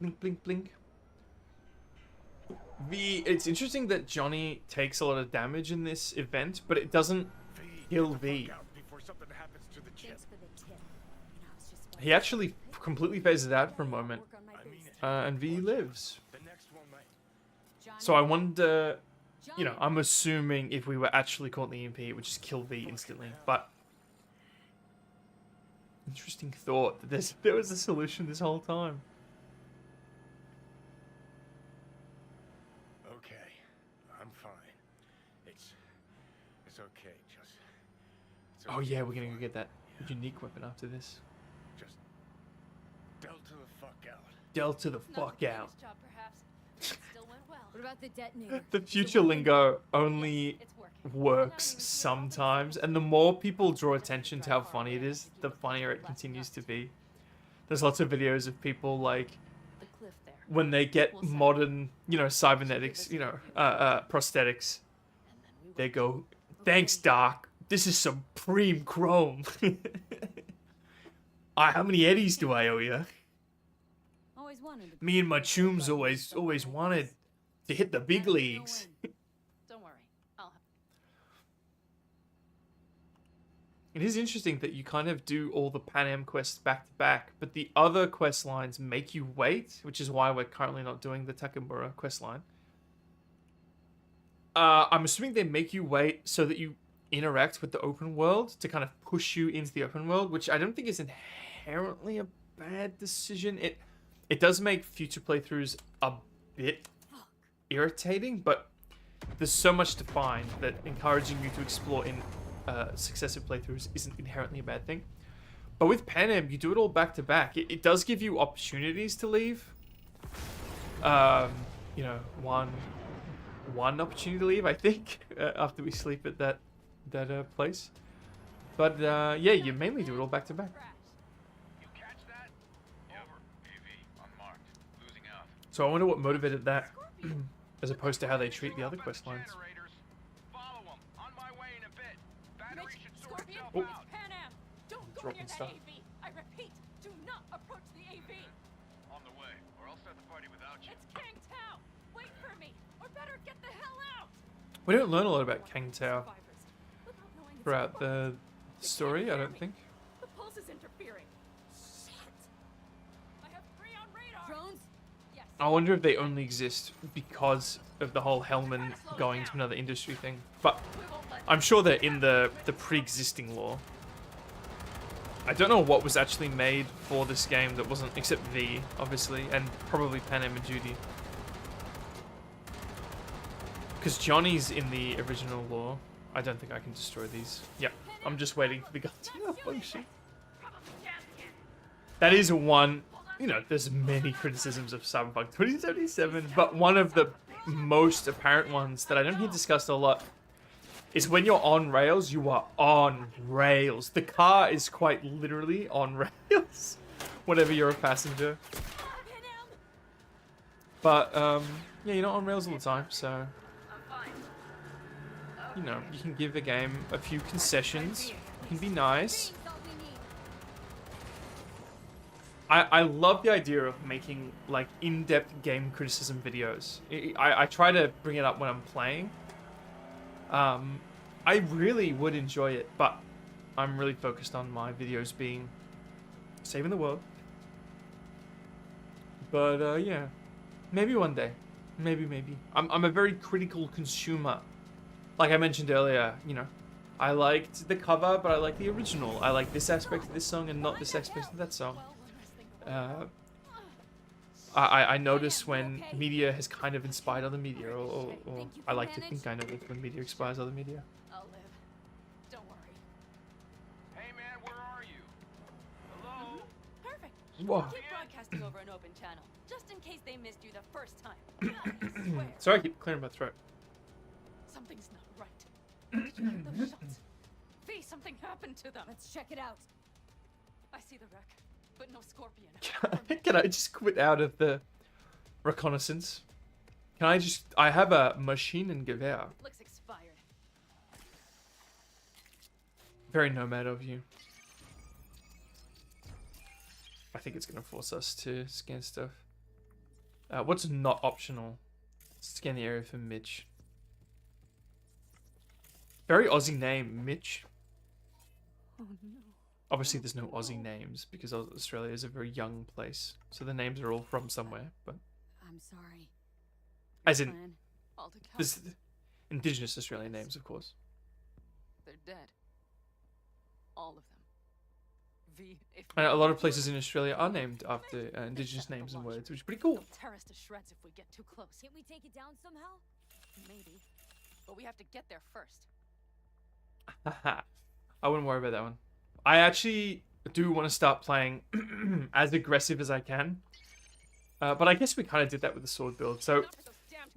Blink, blink, blink. It's interesting that Johnny takes a lot of damage in this event, but it doesn't kill V. Before something happens to the chip. Thanks for the tip. You know, I was just He actually completely phases out for a moment, work on my I mean base. it. and V lives. The next one might. Johnny, So I wonder, Johnny. you know, I'm assuming if we were actually caught in the EMP, it would just kill V instantly. But interesting thought that there was a solution this whole time. Okay, I'm fine. It's okay. It's Oh okay, yeah, I'm we're gonna go fine. get that Yeah, unique weapon after this. Just dealt to the fuck out. Dealt to the Not fuck the out. greatest job, perhaps, but it still went well. What about the detonator? The future lingo only It's working. works sometimes, and the more people draw attention to how funny it is, the funnier it continues to be. There's lots of videos of people like The cliff there. when they get modern, you know, cybernetics, you know, prosthetics. And then we They go, "Thanks, Doc. This is supreme chrome." How many eddies do I owe you? Always wanted to Me and my chooms always wanted to hit the big leagues. Don't worry. I'll help. It is interesting that you kind of do all the Pan Am quests back to back, but the other quest lines make you wait, which is why we're currently not doing the Takamura quest line. I'm assuming they make you wait so that you interact with the open world to kind of push you into the open world, which I don't think is inherently a bad decision. It does make future playthroughs a bit irritating, but there's so much to find that encouraging you to explore in successive playthroughs isn't inherently a bad thing. But with Pan Am, you do it all back to back. It does give you opportunities to leave. You know, one opportunity to leave, I think, after we sleep at that place. But yeah, you mainly do it all back to back. You catch that? Over. AV unmarked. Losing out. So I wonder what motivated that, as opposed to how they treat the other quest lines. Generators. Follow 'em. On my way in a bit. Battery should sort Scorpion, itself Oh. it's out. Pan Am. Don't go Dropping near the stuff. AV. I repeat, do not approach the AV. On the way, or I'll start the party without you. It's Kang Tao. Wait for me, or better get the hell out. We don't learn a lot about Kang Tao Survivors, without knowing it's throughout the They story, can't I hear don't me. think. The pulse is interfering. Shit. I have 3 on radar. drones. Yes. I wonder if they only exist because of the whole Hellman going to another industry thing. But We won't let I'm sure they're in the pre-existing lore. I don't know what was actually made for this game that wasn't, except V, obviously, and probably Pan Am and Judy. Because Johnny's in the original lore. I don't think I can destroy these. Yep, I'm just waiting for the gun to malfunction. That is one, you know, there's many criticisms of Cyberpunk 2077, but one of the most apparent ones that I don't hear discussed a lot is when you're on rails, you are on rails. The car is quite literally on rails. whenever you're a passenger. But yeah, you're not on rails all the time, so you know you can give the game a few concessions. You can be nice. I love the idea of making like in-depth game criticism videos. I try to bring it up when I'm playing. I really would enjoy it, but I'm really focused on my videos being saving the world. But yeah, maybe one day, maybe. I'm a very critical consumer. Like I mentioned earlier, you know, I liked the cover, but I like the original. I like this aspect of this song and not this aspect of that song. I notice when media has kind of inspired other media, or I like to think I notice when media inspires other media. I'll live. Don't worry. Hey man, where are you? Hello? Perfect. Whoa. Keep broadcasting over an open channel, just in case they missed you the first time. I swear. Sorry, I keep clearing my throat. Something's not right. Did you hear those shots? V, something happened to them. Let's check it out. I see the wreck, but no Scorpion. Can I just quit out of the reconnaissance? Can I just... I have a machine and gewehr. Looks expired. Very nomad of you. I think it's going to force us to scan stuff. What's not optional? Scan the area for Mitch. Very Aussie name, Mitch. Oh no. Obviously, there's no Aussie names because Australia is a very young place, so the names are all from somewhere. But I'm sorry. as in, Plan. All to count. there's Indigenous Australian names, of course. They're dead. All of them. V, if And a lot of places in Australia are named after Indigenous names and words, which is pretty cool. they'll tear us to shreds if we get too close. Can't we take it down somehow? Maybe. But we have to get there first. I wouldn't worry about that one. I actually do want to start playing as aggressive as I can. But I guess we kind of did that with the sword build. So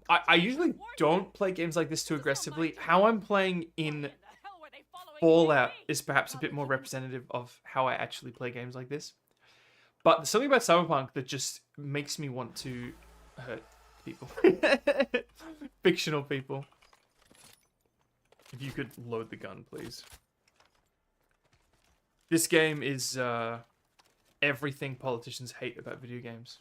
I usually don't play games like this too aggressively. How I'm playing in Fallout is perhaps a bit more representative of how I actually play games like this. But there's something about Cyberpunk that just makes me want to hurt people. Fictional people. If you could load the gun, please. This game is everything politicians hate about video games.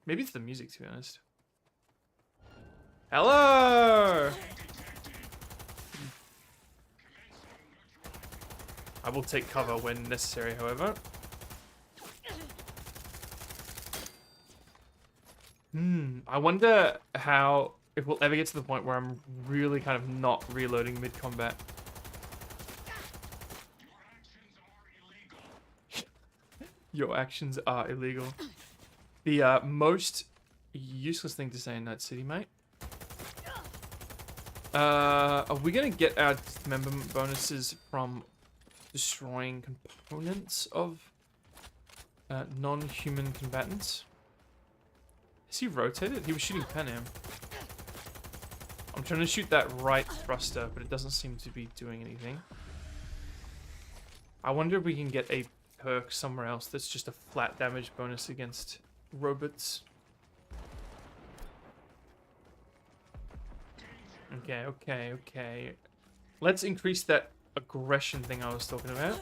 Maybe it's the music, to be honest. Hello! I will take cover when necessary, however. I wonder how... if we'll ever get to the point where I'm really kind of not reloading mid-combat. Your actions are illegal. The most useless thing to say in Night City, mate. Are we going to get our dismemberment bonuses from destroying components of non-human combatants? Is he rotated? He was shooting Panam. I'm trying to shoot that right thruster, but it doesn't seem to be doing anything. I wonder if we can get a perk somewhere else that's just a flat damage bonus against robots. Okay. Let's increase that aggression thing I was talking about.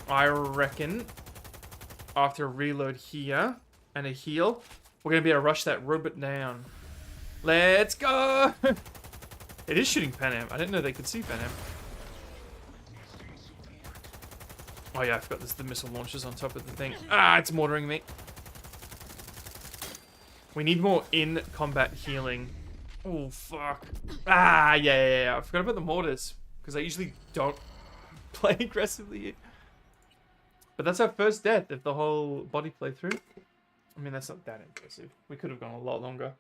I reckon after a reload here and a heal, we're going to be able to rush that robot down. Let's go! It is shooting Panam. I didn't know they could see Panam. Oh yeah, I forgot there's the missile launchers on top of the thing. Ah, it's mortaring me. We need more in-combat healing. Oh, fuck. Ah, yeah. I forgot about the mortars. Because I usually don't play aggressively. But that's our first death of the whole body playthrough. I mean, that's not that impressive. We could have gone a lot longer.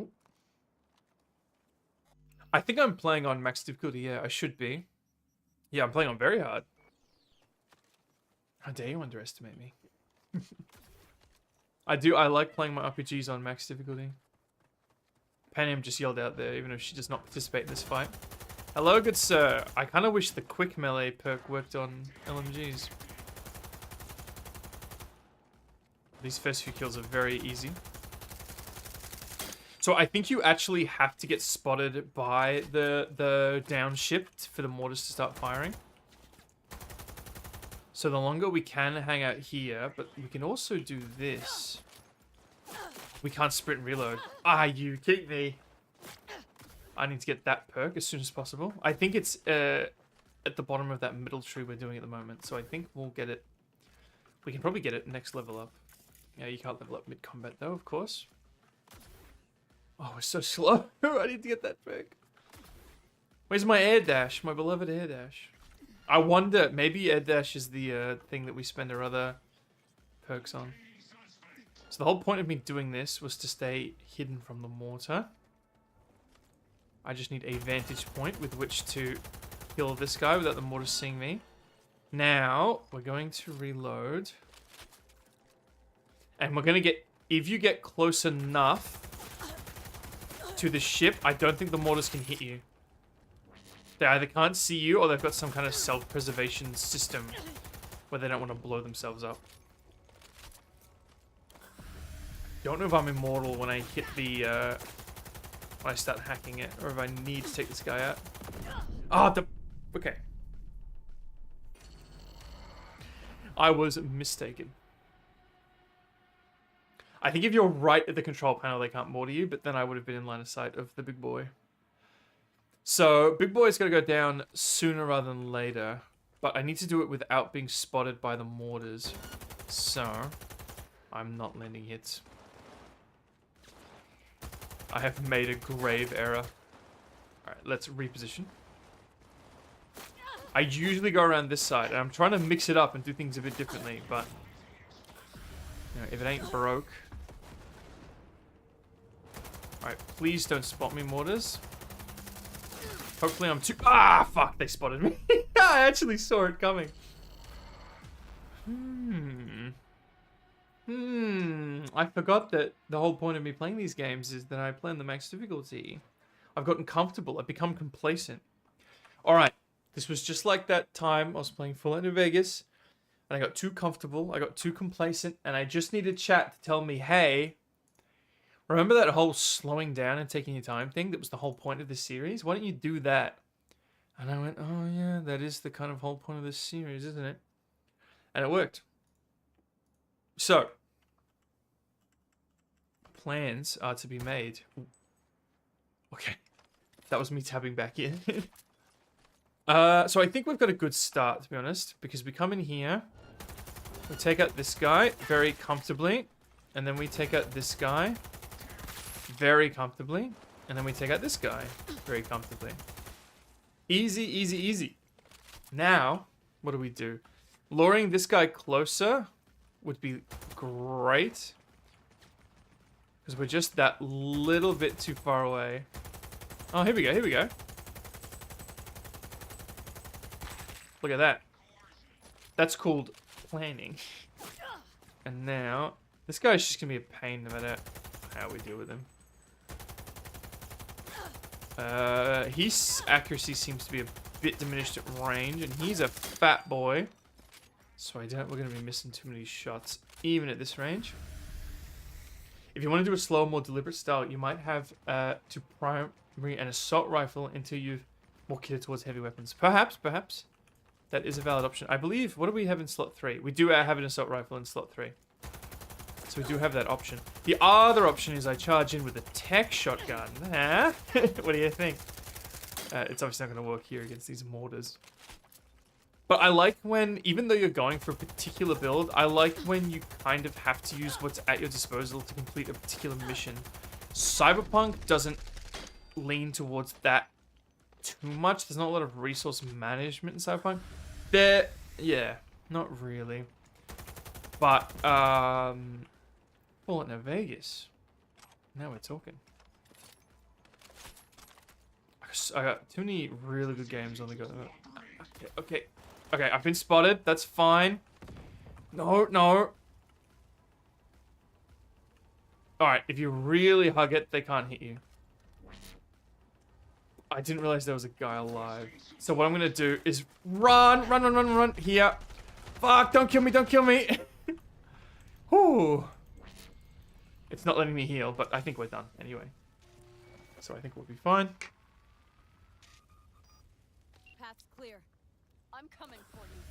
Ooh. I think I'm playing on max difficulty. Yeah, I should be. Yeah, I'm playing on very hard. How dare you underestimate me? I like playing my RPGs on max difficulty. Panem just yelled out there, even if she does not participate in this fight. Hello, good sir. I kind of wish the quick melee perk worked on LMGs. These first few kills are very easy. So I think you actually have to get spotted by the downship for the mortars to start firing. So the longer we can hang out here, but we can also do this. We can't sprint and reload. Ah, you keep me. I need to get that perk as soon as possible. I think it's at the bottom of that middle tree we're doing at the moment. So I think we'll get it. We can probably get it next level up. Yeah, you can't level up mid-combat though, of course. Oh, we're so slow. I need to get that perk. Where's my air dash? My beloved air dash. I wonder, maybe air dash is the thing that we spend our other perks on. So the whole point of me doing this was to stay hidden from the mortar. I just need a vantage point with which to kill this guy without the mortar seeing me. Now, we're going to reload. And we're going to get... If you get close enough to the ship, I don't think the mortars can hit you. They either can't see you or they've got some kind of self-preservation system where they don't want to blow themselves up. Don't know if I'm immortal when I hit the... when I start hacking it, or if I need to take this guy out. Ah, okay. I was mistaken. I think if you're right at the control panel, they can't mortar you, but then I would have been in line of sight of the big boy. So, big boy's got to go down sooner rather than later, but I need to do it without being spotted by the mortars. So, I'm not landing hits. I have made a grave error. Alright, let's reposition. I usually go around this side, and I'm trying to mix it up and do things a bit differently, but... You know, if it ain't broke... Alright, please don't spot me, mortars. Hopefully I'm too... Ah, fuck, they spotted me. I actually saw it coming. I forgot that the whole point of me playing these games is that I play on the max difficulty. I've gotten comfortable. I've become complacent. Alright, this was just like that time I was playing Fallout New Vegas, and I got too comfortable, I got too complacent, and I just needed chat to tell me, hey, remember that whole slowing down and taking your time thing that was the whole point of this series? Why don't you do that? And I went, oh yeah, that is the kind of whole point of this series, isn't it? And it worked. So, plans are to be made. Ooh. Okay, that was me tapping back in. So I think we've got a good start, to be honest, because we come in here, we take out this guy very comfortably, and then we take out this guy very comfortably, and then we take out this guy very comfortably. Easy, easy, easy. Now, what do we do? Luring this guy closer would be great, because we're just that little bit too far away. Oh, here we go, here we go. Look at that. That's called planning. And now, this guy's just gonna be a pain no matter how we deal with him. His accuracy seems to be a bit diminished at range, and he's a fat boy. So we're gonna be missing too many shots, even at this range. If you want to do a slower, more deliberate style, you might have to primary an assault rifle until you've more kitted towards heavy weapons. Perhaps. That is a valid option. I believe, what do we have in slot 3? We do have an assault rifle in slot 3. So we do have that option. The other option is I charge in with a tech shotgun. Huh? What do you think? It's obviously not going to work here against these mortars. But I like when, even though you're going for a particular build, I like when you kind of have to use what's at your disposal to complete a particular mission. Cyberpunk doesn't lean towards that too much. There's not a lot of resource management in Cyberpunk. Yeah, not really. But, Fallout New Vegas. Now we're talking. I got too many really good games on the go. Okay, I've been spotted. That's fine. No. Alright, if you really hug it, they can't hit you. I didn't realize there was a guy alive. So what I'm gonna do is run here. Fuck! Don't kill me! Don't kill me! Whew. It's not letting me heal, but I think we're done anyway. So I think we'll be fine. Path's clear. I'm coming for you.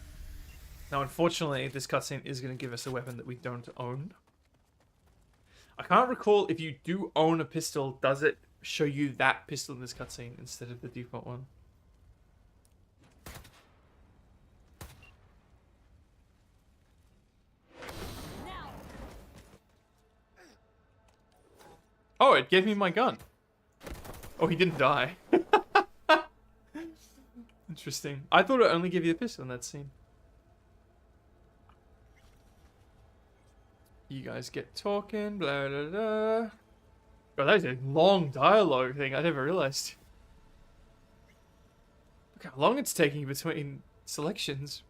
Now, unfortunately, this cutscene is going to give us a weapon that we don't own. I can't recall if you do own a pistol, does it show you that pistol in this cutscene instead of the default one? Now. Oh, it gave me my gun. Oh, he didn't die. Interesting. I thought it only gave you a pistol in that scene. You guys get talking, blah, blah, blah. Oh, that is a long dialogue thing. I never realized. Look how long it's taking between selections.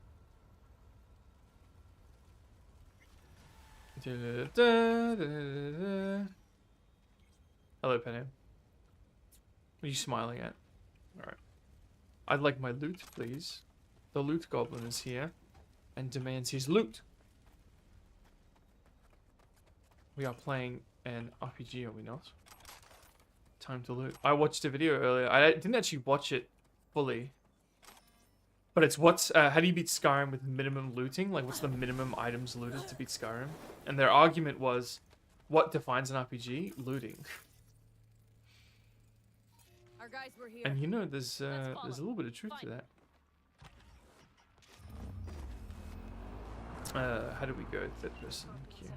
Da, da, da, da, da. Hello, Penny. What are you smiling at? Alright. I'd like my loot, please. The loot goblin is here and demands his loot. We are playing an RPG, are we not? Time to loot. I watched a video earlier. I didn't actually watch it fully. But it's what's... how do you beat Skyrim with minimum looting? Like, what's the minimum items looted to beat Skyrim? And their argument was, what defines an RPG? Looting. Our guys were here. And you know, there's a little bit of truth to that. How do we go? Third person. Q.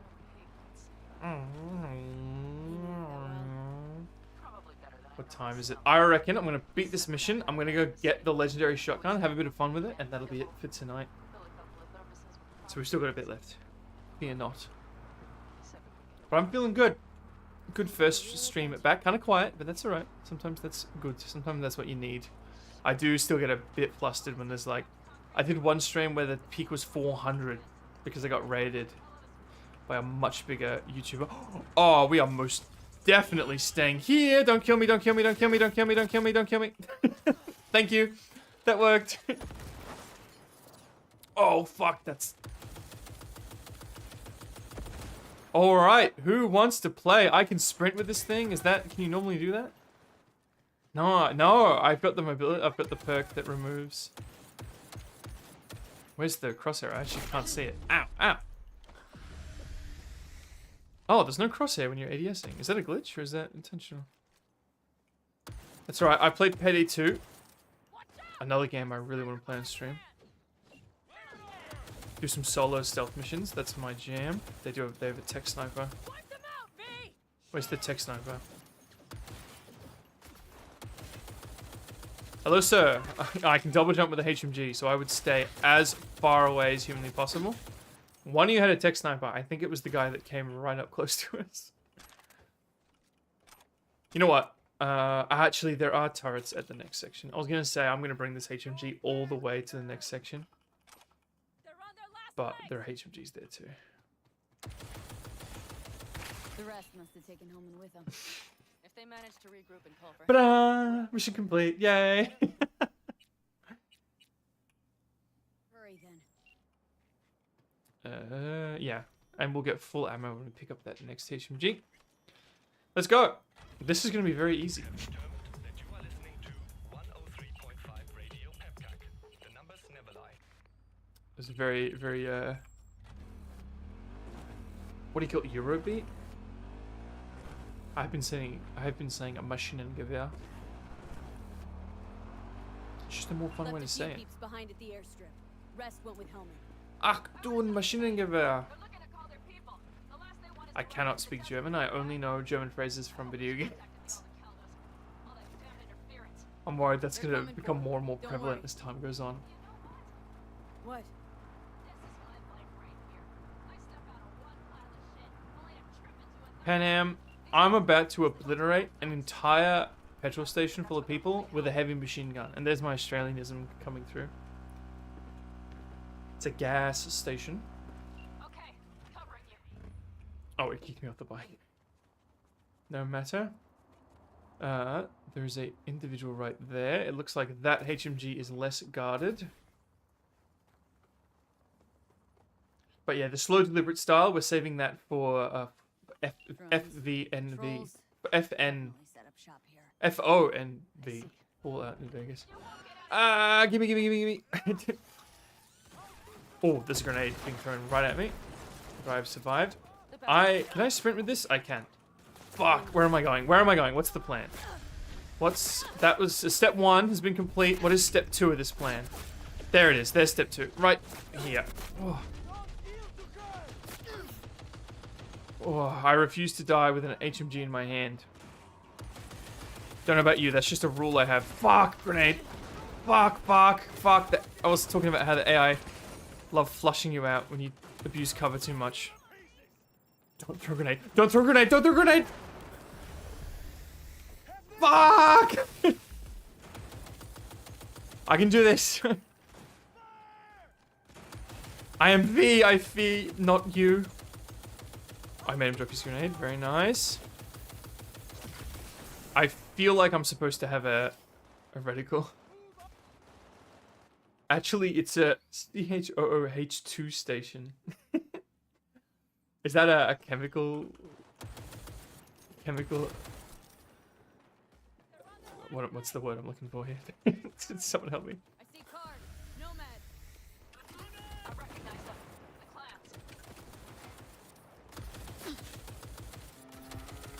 What time is it? I reckon I'm going to beat this mission. I'm going to go get the legendary shotgun, have a bit of fun with it, and that'll be it for tonight. So we've still got a bit left. Fear not. But I'm feeling good. Good first stream at back. Kind of quiet, but that's alright. Sometimes that's good. Sometimes that's what you need. I do still get a bit flustered when there's like... I did one stream where the peak was 400 because I got raided by a much bigger YouTuber. Oh, we are most definitely staying here. Don't kill me, don't kill me, don't kill me, don't kill me, don't kill me, don't kill me. Thank you. That worked. Oh, fuck, that's... Alright, who wants to play? I can sprint with this thing. Is that... Can you normally do that? No, no, I've got the mobility... I've got the perk that removes... Where's the crosshair? I actually can't see it. Ow, ow. Oh, there's no crosshair when you're ADSing. Is that a glitch or is that intentional? That's alright. I played Payday 2. Another game I really want to play on stream. Do some solo stealth missions. That's my jam. They have a tech sniper. Where's the tech sniper? Hello, sir. I can double jump with the HMG, so I would stay as far away as humanly possible. One of you had a tech sniper. I think it was the guy that came right up close to us. You know what? Actually, there are turrets at the next section. I was going to say I'm going to bring this HMG all the way to the next section. But there are HMGs there too. The rest must have taken home and with them. If they manage to regroup and pull for... Ta-da! Mission complete. Yay! Hurry then. Yeah. And we'll get full ammo when we pick up that next HMG. Let's go! This is going to be very easy. It's very, very, what do you call it? Eurobeat? I have been saying a Maschinengewehr. It's just a more fun way to say it. Behind at the airstrip. Rest went with Helmet. Achtung, Maschinengewehr! I cannot speak German. I only know German phrases from video games. I'm worried that's going to become more and more prevalent as time goes on. What? Pan Am, I'm about to obliterate an entire petrol station full of people with a heavy machine gun. And there's my Australianism coming through. It's a gas station. Okay, covering you. Oh, it kicked me off the bike. No matter. There's a individual right there. It looks like that HMG is less guarded. But yeah, the slow deliberate style, we're saving that for FVNV. Trolls FN. definitely set up shop here. FONV. Fallout New Vegas. Gimme. Oh, there's a grenade being thrown right at me. But I've survived. Can I sprint with this? I can. Fuck, where am I going? What's the plan? That was step 1 has been complete. What is step 2 of this plan? There it is. There's step 2. Right here. Oh, I refuse to die with an HMG in my hand. Don't know about you. That's just a rule I have. Fuck, grenade. Fuck. I was talking about how the AI love flushing you out when you abuse cover too much. Don't throw grenade. Don't throw grenade. Fuck! I can do this. I am V, I fear not you. I made him drop his grenade. Very nice. I feel like I'm supposed to have a reticle. Actually, it's a CHOOH2 station. Is that a chemical? What's the word I'm looking for here? Someone help me. I see cars. Nomad. I recognize them.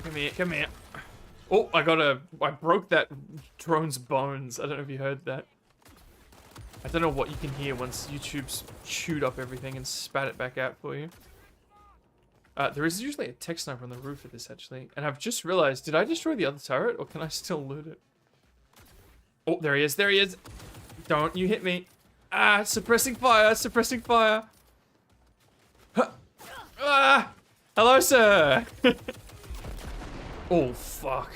The clans. Come here. Oh, I broke that drone's bones. I don't know if you heard that. I don't know what you can hear once YouTube's chewed up everything and spat it back out for you. There is usually a tech sniper on the roof of this, actually. And I've just realized, did I destroy the other turret, or can I still loot it? Oh, there he is. Don't you hit me. Suppressing fire. Huh. Hello, sir. Oh, fuck.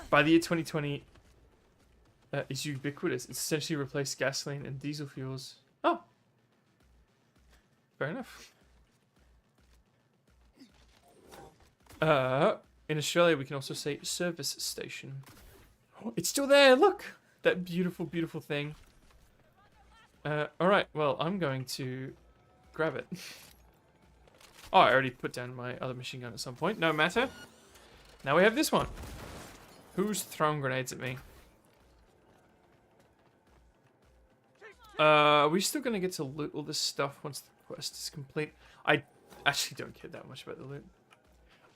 By the year 2020, is ubiquitous. It's essentially replaced gasoline and diesel fuels. Oh. Fair enough. In Australia, we can also say service station. Oh, it's still there, look! That beautiful, beautiful thing. Alright, well, I'm going to grab it. Oh, I already put down my other machine gun at some point. No matter. Now we have this one. Who's throwing grenades at me? Are we still going to get to loot all this stuff once the quest is complete? I actually don't care that much about the loot.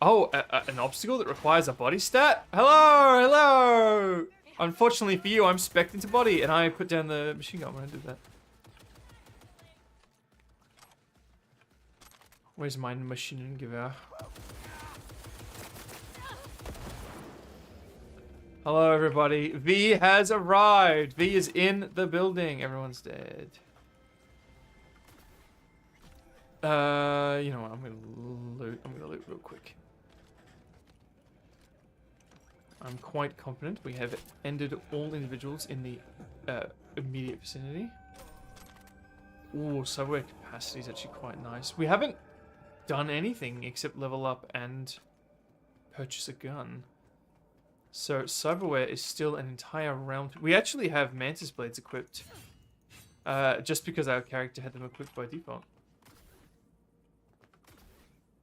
Oh, an obstacle that requires a body stat? Hello! Unfortunately for you, I'm spec'd into body, and I put down the machine gun when I did that. Where's my machine gun? Hello, everybody. V has arrived. V is in the building. Everyone's dead. You know what? I'm gonna loot real quick. I'm quite confident we have ended all individuals in the immediate vicinity. Ooh, subway capacity is actually quite nice. We haven't done anything except level up and purchase a gun. So cyberware is still an entire realm. We actually have mantis blades equipped, just because our character had them equipped by default.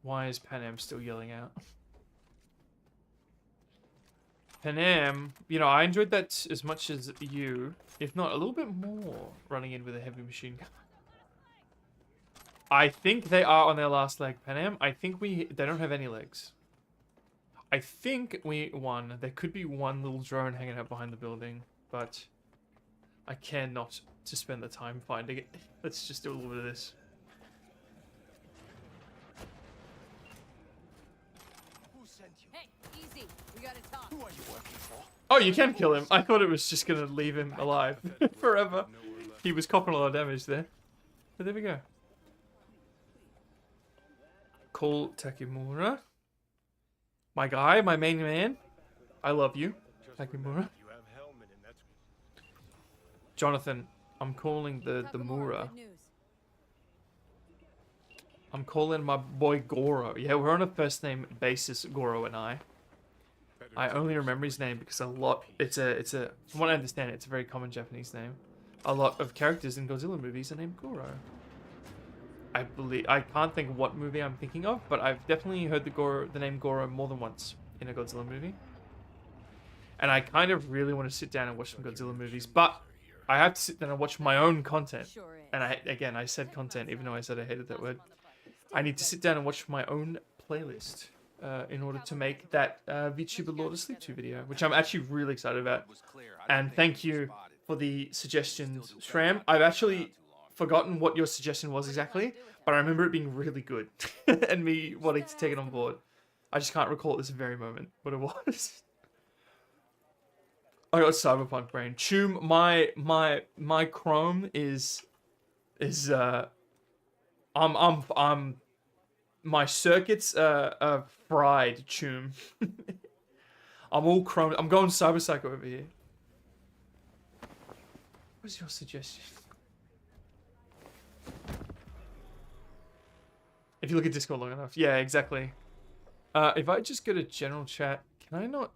Why is Panam still yelling out? Panam, you know, I enjoyed that as much as you, if not a little bit more, running in with a heavy machine gun. I think they are on their last leg, Panam. I think they don't have any legs. I think we won. There could be one little drone hanging out behind the building, but I care not to spend the time finding it. Let's just do a little bit of this. Who sent you? Hey, easy. We gotta talk. Who are you working for? Oh, you can kill him. I thought it was just gonna leave him alive forever. He was copping a lot of damage there. But there we go. Call Takemura. My guy, my main man. I love you, Takemura. You have helmet and that's Jonathan, I'm calling the Mura. Good news. I'm calling my boy Goro. Yeah, we're on a first name basis, Goro and I. better I only remember his name because from what I understand, it's a very common Japanese name. A lot of characters in Godzilla movies are named Goro. I can't think of what movie I'm thinking of, but I've definitely heard the name Goro more than once in a Godzilla movie. And I kind of really want to sit down and watch some Godzilla movies, but I have to sit down and watch my own content. And I said content, even though I said I hated that word. I need to sit down and watch my own playlist in order to make that VTuber Lord of Sleep 2 video, which I'm actually really excited about. And thank you for the suggestions, Shram. I've actually forgotten what your suggestion was exactly, but I remember it being really good and me wanting to take it on board. I just can't recall at this very moment what it was. I got Cyberpunk brain. Choom, my Chrome is my circuits are fried, Choom. I'm all Chrome. I'm going Cyber Psycho over here. What's your suggestion? If you look at Discord long enough. Yeah, exactly. If I just go to general chat, can I not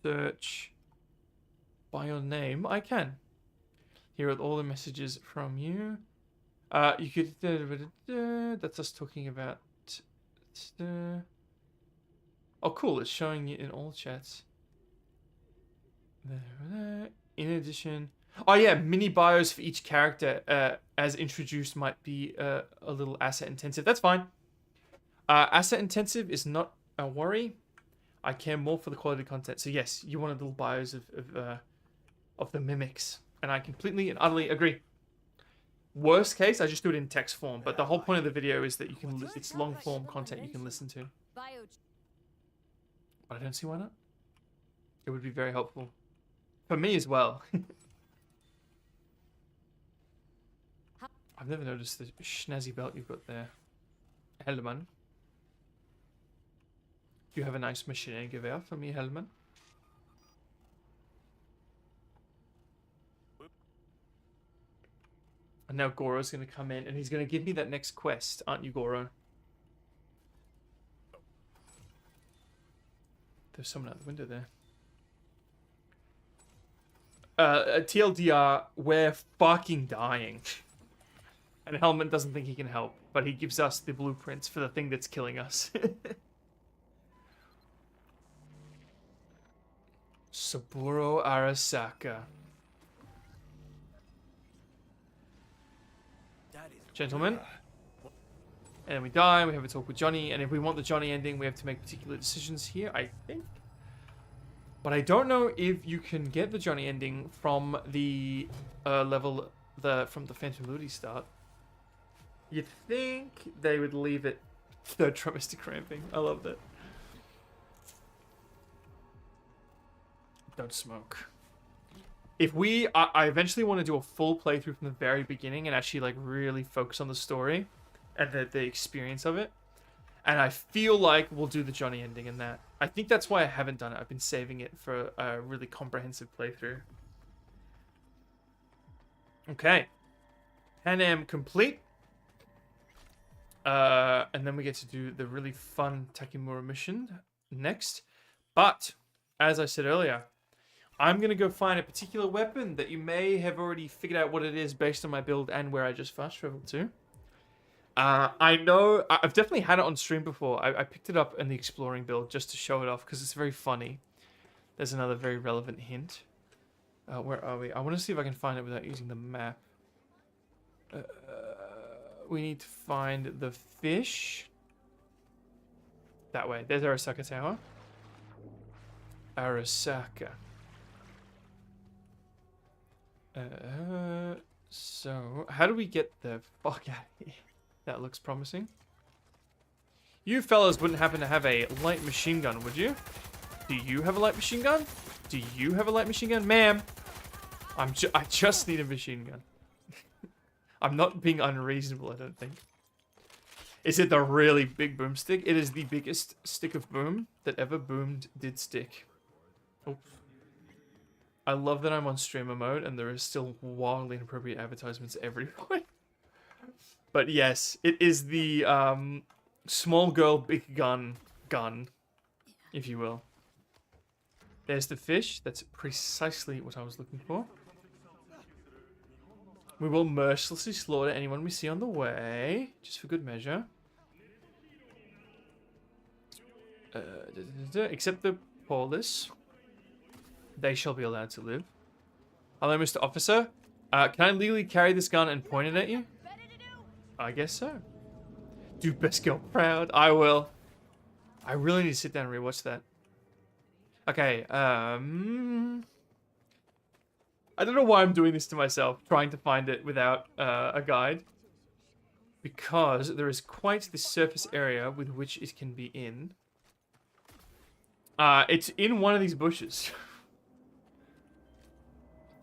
search by your name? I can. Here are all the messages from you. You could... That's us talking about... Oh, cool. It's showing you in all chats. In addition... Oh, yeah. Mini bios for each character as introduced might be a little asset intensive. That's fine. Asset intensive is not a worry. I care more for the quality of content. So, yes, you wanted little bios of the mimics. And I completely and utterly agree. Worst case, I just do it in text form. But the whole point of the video is that you can it's long form content you can listen to. But I don't see why not. It would be very helpful. For me as well. I've never noticed the snazzy belt you've got there. Helman. Do you have a nice machine gewehr for me, Helman? And now Goro's going to come in and he's going to give me that next quest, aren't you, Goro? There's someone out the window there. TLDR, we're fucking dying. And Helmet doesn't think he can help, but he gives us the blueprints for the thing that's killing us. Saburo Arasaka. Gentlemen. And then we die, we have a talk with Johnny, and if we want the Johnny ending, we have to make particular decisions here, I think. But I don't know if you can get the Johnny ending from the level, from the Phantom Ludi start. You'd think they would leave it third trimester cramping. I love that. Don't smoke. If I eventually want to do a full playthrough from the very beginning and actually like really focus on the story and the experience of it. And I feel like we'll do the Johnny ending in that. I think that's why I haven't done it. I've been saving it for a really comprehensive playthrough. Okay. Pan Am complete. And then we get to do the really fun Takemura mission next. But, as I said earlier, I'm going to go find a particular weapon that you may have already figured out what it is based on my build and where I just fast traveled to. I know, I've definitely had it on stream before. I picked it up in the exploring build just to show it off because it's very funny. There's another very relevant hint. Where are we? I want to see if I can find it without using the map. We need to find the fish. That way. There's Arasaka Tower. Arasaka. So, how do we get the fuck out of here? That looks promising. You fellas wouldn't happen to have a light machine gun, would you? Do you have a light machine gun? Do you have a light machine gun? Ma'am, I just need a machine gun. I'm not being unreasonable, I don't think. Is it the really big boomstick? It is the biggest stick of boom that ever boomed did stick. Oops. I love that I'm on streamer mode and there is still wildly inappropriate advertisements everywhere. But yes, it is the small girl, big gun, if you will. There's the fish. That's precisely what I was looking for. We will mercilessly slaughter anyone we see on the way, just for good measure. Except the Paulus. They shall be allowed to live. Hello, Mr. Officer. Can I legally carry this gun and point it at you? I guess so. Do best girl proud. I will. I really need to sit down and rewatch that. Okay, I don't know why I'm doing this to myself, trying to find it without a guide. Because there is quite the surface area with which it can be in. It's in one of these bushes.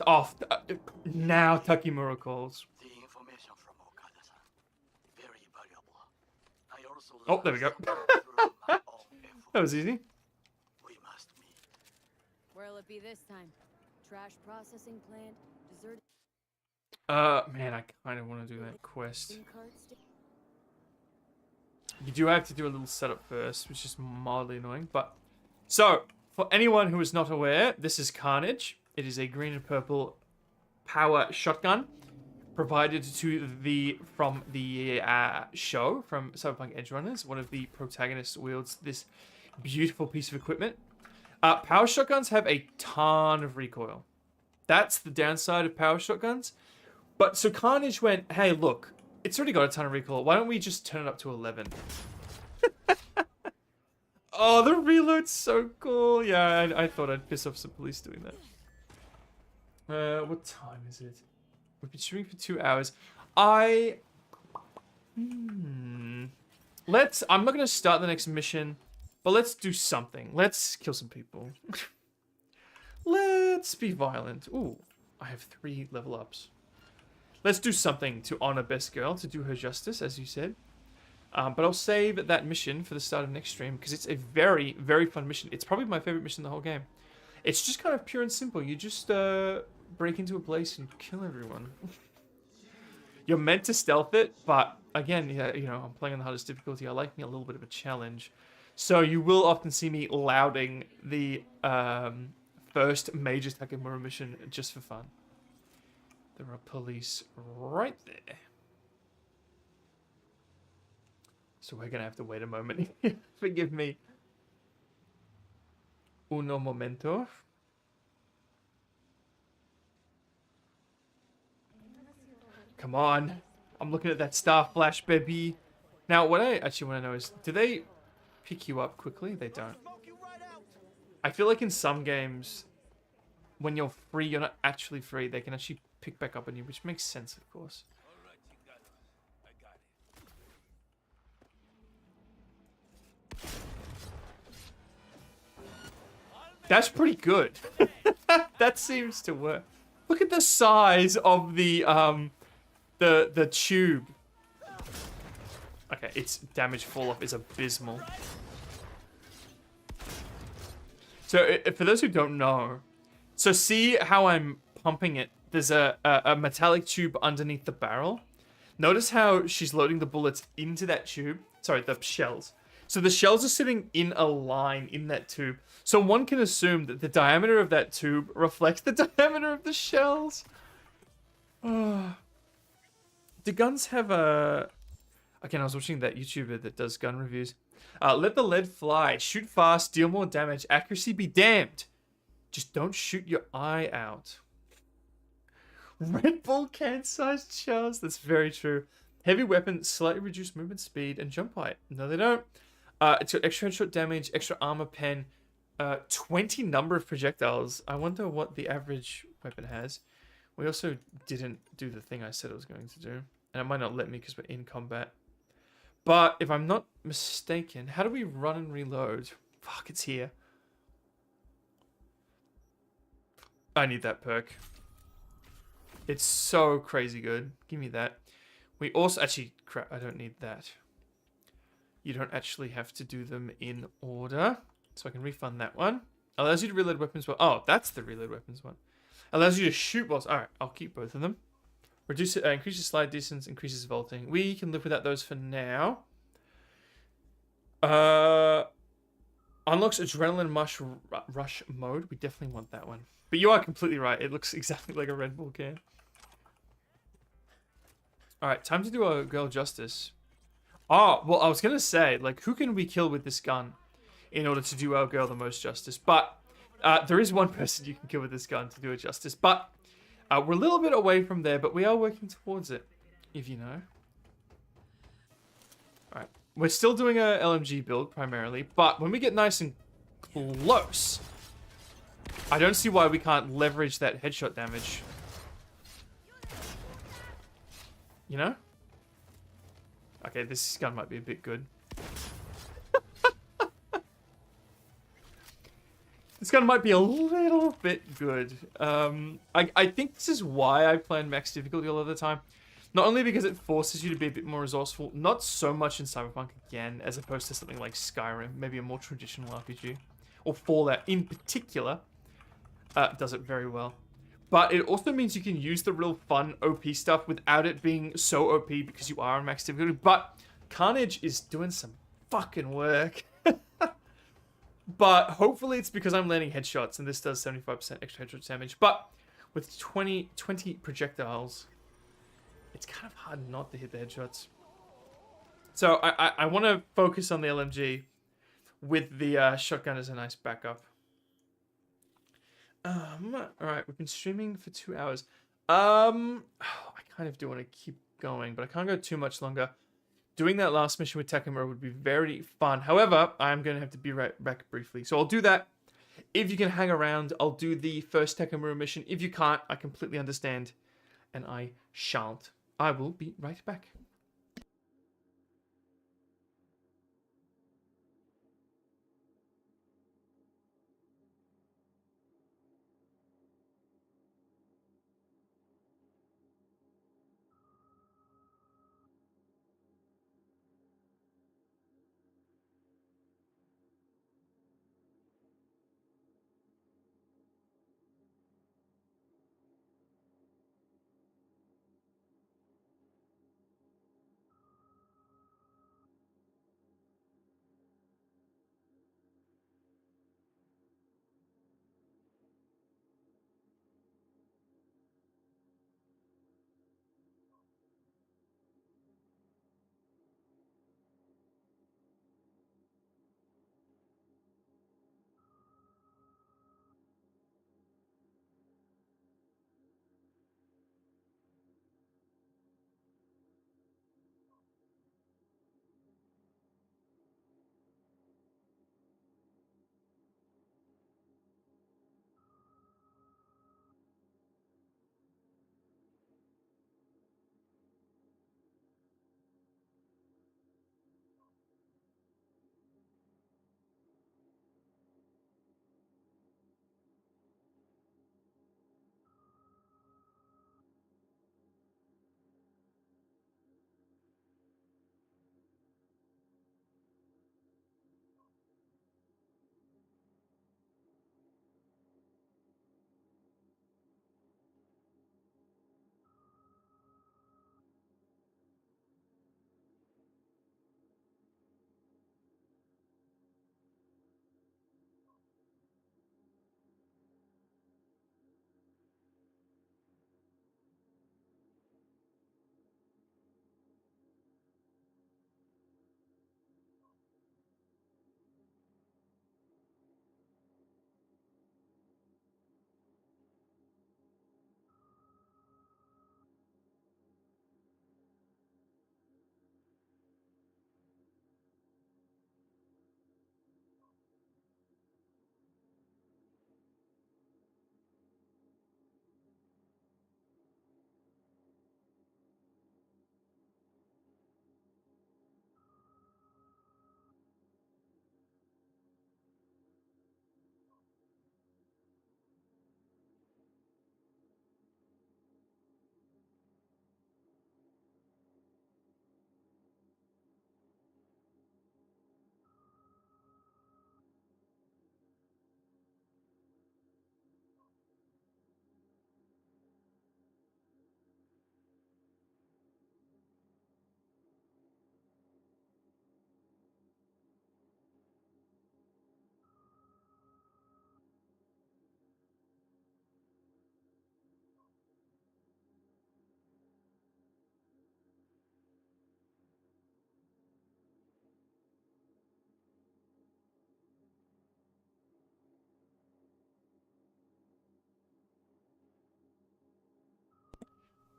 Oh, now Takimura calls. The information from Okada-san, very valuable. I also Oh, there we go. That was easy. We must meet. Where'll it be this time? Trash processing plant? Desert Man, I kind of want to do that quest. cart sta- You do have to do a little setup first, which is mildly annoying, but... So, for anyone who is not aware, this is Carnage. It is a green and purple power shotgun provided to from the show, from Cyberpunk Edgerunners. One of the protagonists wields this beautiful piece of equipment. Power shotguns have a ton of recoil. That's the downside of power shotguns. But so Carnage went, hey, look, it's already got a ton of recoil. Why don't we just turn it up to 11? Oh, the reload's so cool. Yeah, I thought I'd piss off some police doing that. What time is it? We've been shooting for 2 hours. I'm not going to start the next mission, but let's do something. Let's kill some people. Let's be violent. Ooh, I have 3 level ups. Let's do something to honor Best Girl, to do her justice, as you said. But I'll save that mission for the start of next stream, because it's a very, very fun mission. It's probably my favorite mission in the whole game. It's just kind of pure and simple. You just break into a place and kill everyone. You're meant to stealth it, but again, yeah, you know, I'm playing on the hardest difficulty. I like me a little bit of a challenge. So you will often see me louding the first major Takemura mission just for fun. There are police right there. So we're gonna have to wait a moment. Forgive me. Uno momento. Come on. I'm looking at that star flash, baby. Now, what I actually want to know is, do they pick you up quickly? They don't. I feel like in some games, when you're free, you're not actually free. They can actually pick back up on you, which makes sense, of course. That's pretty good. That seems to work. Look at the size of the tube. Okay, its damage fall off is abysmal. So for those who don't know, so see how I'm pumping it? There's a metallic tube underneath the barrel. Notice how she's loading the bullets into that tube. Sorry, the shells. So the shells are sitting in a line in that tube. So one can assume that the diameter of that tube reflects the diameter of the shells. Do guns have a... Again, I was watching that YouTuber that does gun reviews. Let the lead fly. Shoot fast. Deal more damage. Accuracy be damned. Just don't shoot your eye out. Red Bull can-sized shells. That's very true. Heavy weapon, slightly reduced movement speed and jump height. No, they don't. It's got extra headshot damage, extra armor pen, 20 number of projectiles. I wonder what the average weapon has. We also didn't do the thing I said I was going to do. And it might not let me because we're in combat. But if I'm not mistaken, how do we run and reload? Fuck, it's here. I need that perk. It's so crazy good. Give me that. We also... Actually, crap, I don't need that. You don't actually have to do them in order. So I can refund that one. Allows you to reload weapons. Oh, that's the reload weapons one. Allows you to shoot whilst... Alright, I'll keep both of them. Increases slide distance, increases vaulting. We can live without those for now. I Unlocks adrenaline rush mode. We definitely want that one. But you are completely right. It looks exactly like a Red Bull can. Alright, time to do our girl justice. Oh, well, I was going to say, like, who can we kill with this gun in order to do our girl the most justice? But there is one person you can kill with this gun to do it justice. But we're a little bit away from there, but we are working towards it, if you know. Alright, we're still doing a LMG build primarily, but when we get nice and close, I don't see why we can't leverage that headshot damage. You know? Okay, this gun might be a bit good. This gun might be a little bit good. I think this is why I play on max difficulty all of the time. Not only because it forces you to be a bit more resourceful, not so much in Cyberpunk again, as opposed to something like Skyrim, maybe a more traditional RPG. Or Fallout in particular, does it very well. But it also means you can use the real fun OP stuff without it being so OP because you are on max difficulty. But Carnage is doing some fucking work. But hopefully it's because I'm landing headshots and this does 75% extra headshot damage. But with 20 projectiles, it's kind of hard not to hit the headshots. So I want to focus on the LMG with the shotgun as a nice backup. Alright, we've been streaming for 2 hours. I kind of do want to keep going, but I can't go too much longer. Doing that last mission with Takamura would be very fun. However, I'm going to have to be right back briefly. So I'll do that. If you can hang around, I'll do the first Takamura mission. If you can't, I completely understand. And I shan't. I will be right back.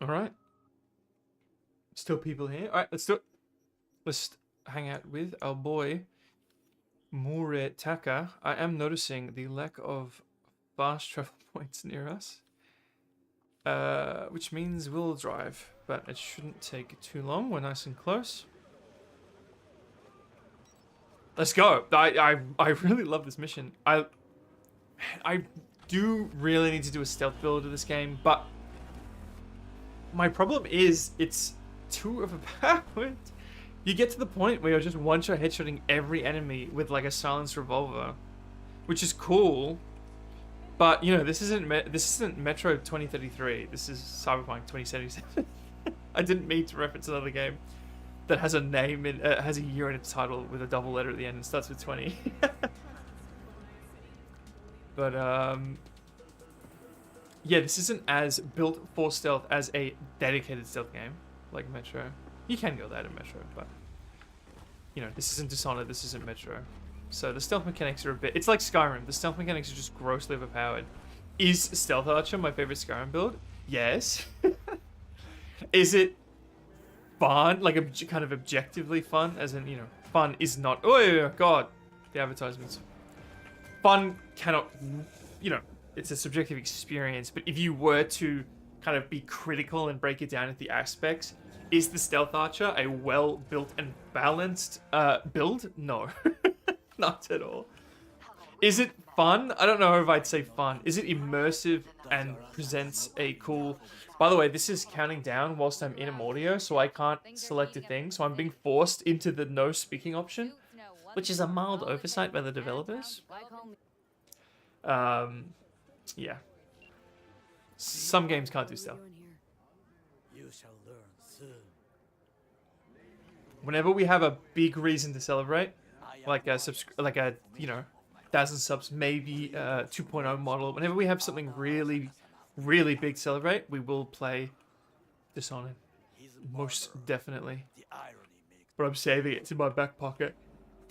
Alright. Still people here. Alright, let's do it. Let's hang out with our boy Muretaka. I am noticing the lack of fast travel points near us. Which means we'll drive. But it shouldn't take too long. We're nice and close. Let's go. I really love this mission. I do really need to do a stealth build of this game, but my problem is it's too overpowered. You get to the point where you're just one-shot headshotting every enemy with like a silenced revolver, which is cool. But you know, this isn't Metro 2033. This is Cyberpunk 2077. I didn't mean to reference another game that has a name in has a year in its title with a double letter at the end and starts with 20. But yeah, this isn't as built for stealth as a dedicated stealth game like Metro. You can go that in Metro, but you know, this isn't Dishonored, this isn't Metro. So the stealth mechanics are a bit... It's like Skyrim. The stealth mechanics are just grossly overpowered. Is Stealth Archer my favorite Skyrim build? Yes. Is it fun? Like, kind of objectively fun? As in, you know, fun is not... Oh, God. The advertisements. Fun cannot... You know, it's a subjective experience. But if you were to kind of be critical and break it down at the aspects, is the Stealth Archer a well-built and balanced build? No. Not at all. Is it fun? I don't know if I'd say fun. Is it immersive and presents a cool... By the way, this is counting down whilst I'm in audio, so I can't select a thing. So I'm being forced into the no speaking option, which is a mild oversight by the developers. Yeah. Some games can't do stealth. You shall learn soon. Whenever we have a big reason to celebrate, like a you know, 1,000 subs, maybe 2.0 model. Whenever we have something really, really big to celebrate, we will play Dishonored. Most definitely. But I'm saving it in my back pocket.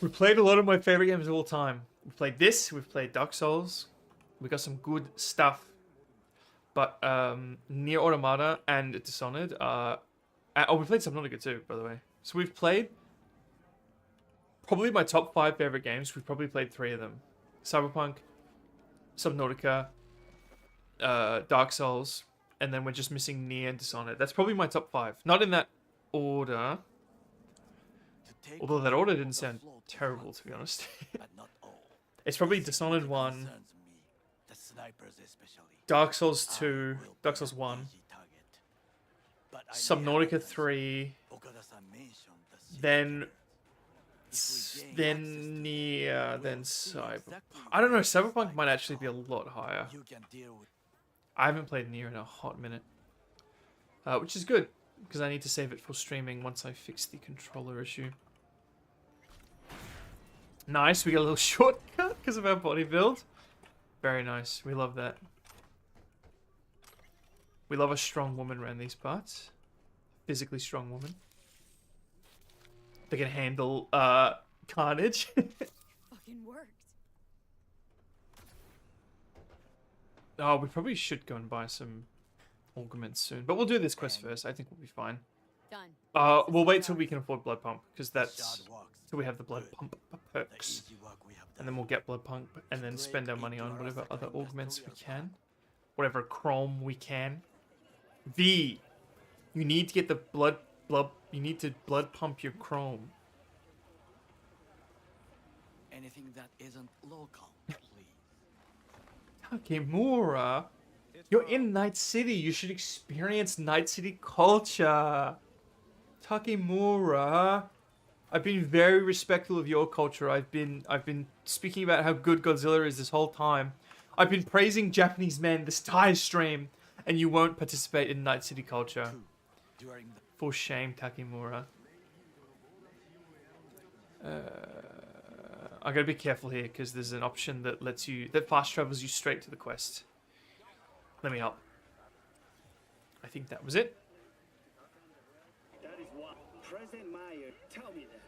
We played a lot of my favorite games of all time. We played this. We've played Dark Souls. We got some good stuff. But Nier Automata and Dishonored are... Oh, we played Subnautica too, by the way. So we've played... Probably my top 5 favorite games. We've probably played 3 of them. Cyberpunk, Subnautica, Dark Souls, and then we're just missing Nier and Dishonored. That's probably my top 5. Not in that order. Although that order didn't sound terrible, to be honest. It's probably Dishonored 1, Dark Souls 2, Dark Souls 1, Subnautica 3, then Nier, then Cyberpunk. I don't know, Cyberpunk might actually be a lot higher. I haven't played Nier in a hot minute. Which is good, because I need to save it for streaming once I fix the controller issue. Nice, we got a little shortcut because of our body build. Very nice, we love that. We love a strong woman around these parts. Physically strong woman. They can handle carnage. Fucking worked. Oh, we probably should go and buy some augments soon. But we'll do this quest first. I think we'll be fine. Done. We'll wait till we can afford Blood Pump, because that's till we have the Blood Pump perks. And then we'll get Blood Pump and then spend our money on whatever other augments we can. Whatever chrome we can. V, you need to get the you need to blood pump your chrome. Anything that isn't local, please. Takemura, you're in Night City. You should experience Night City culture. Takemura, I've been very respectful of your culture. I've been speaking about how good Godzilla is this whole time. I've been praising Japanese men this entire stream, and you won't participate in Night City culture. For shame, Takemura. I gotta be careful here because there's an option that that fast travels you straight to the quest. Let me help. I think that was it. That is what President Meyer told me that.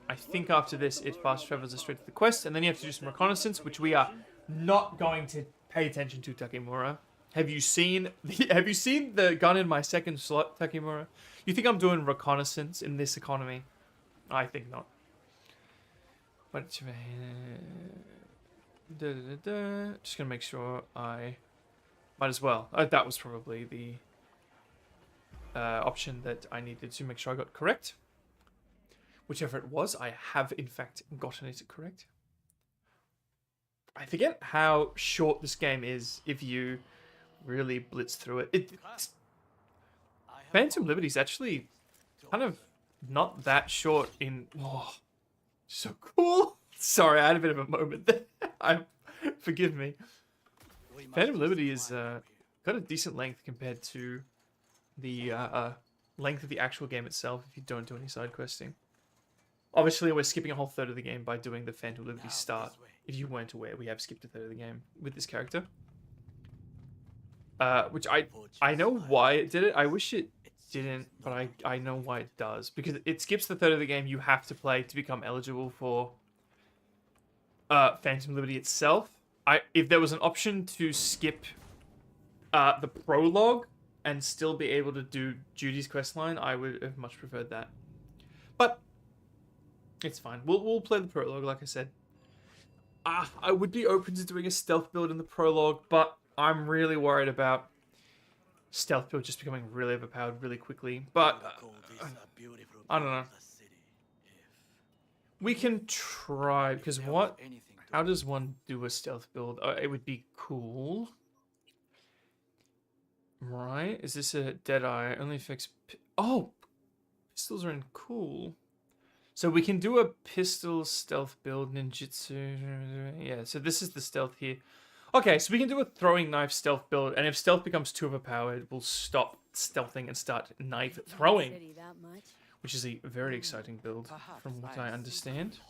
I think after this, it fast travels us straight to the quest, and then you have to do some reconnaissance, which we are not going to pay attention to, Takemura. Have you seen the gun in my second slot, Takimura? You think I'm doing reconnaissance in this economy? I think not. But just gonna make sure I might as well. That was probably the option that I needed to make sure I got correct. Whichever it was, I have in fact gotten it correct. I forget how short this game is if you really blitz through it. Phantom Liberty is actually kind of not that short in... Oh, so cool. Sorry, I had a bit of a moment there. Forgive me. Phantom Liberty is got a decent length compared to the length of the actual game itself if you don't do any side questing. Obviously, we're skipping a whole third of the game by doing the Phantom Liberty start. If you weren't aware, we have skipped a third of the game with this character. Which I know why it did it. I wish it didn't, but I know why it does. Because it skips the third of the game you have to play to become eligible for Phantom Liberty itself. If there was an option to skip the prologue and still be able to do Judy's questline, I would have much preferred that. But it's fine. We'll play the prologue, like I said. I would be open to doing a stealth build in the prologue, but I'm really worried about stealth build just becoming really overpowered really quickly. But I don't know. We can try, because how does one do a stealth build? It would be cool. Right? Is this a Deadeye? Only affects... Oh! Pistols are in cool. So we can do a pistol stealth build, ninjutsu. Yeah, so this is the stealth here. Okay, so we can do a throwing knife stealth build, and if stealth becomes too overpowered, we'll stop stealthing and start knife throwing. Which is a very exciting build, from what I understand.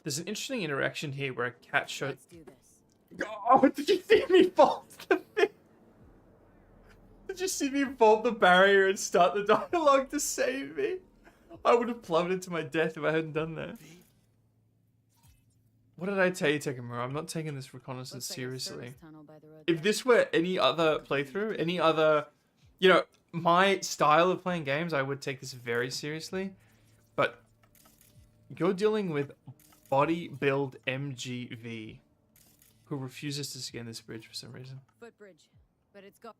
There's an interesting interaction here where a cat shows... Oh, did you see me vault the thing? Did you see me vault the barrier and start the dialogue to save me? I would have plummeted to my death if I hadn't done that. What did I tell you, Tekimura? I'm not taking this reconnaissance seriously. If this were any other playthrough, any other... You know, my style of playing games, I would take this very seriously. But you're dealing with Body LMG, who refuses to scan this bridge for some reason. Footbridge, but it's got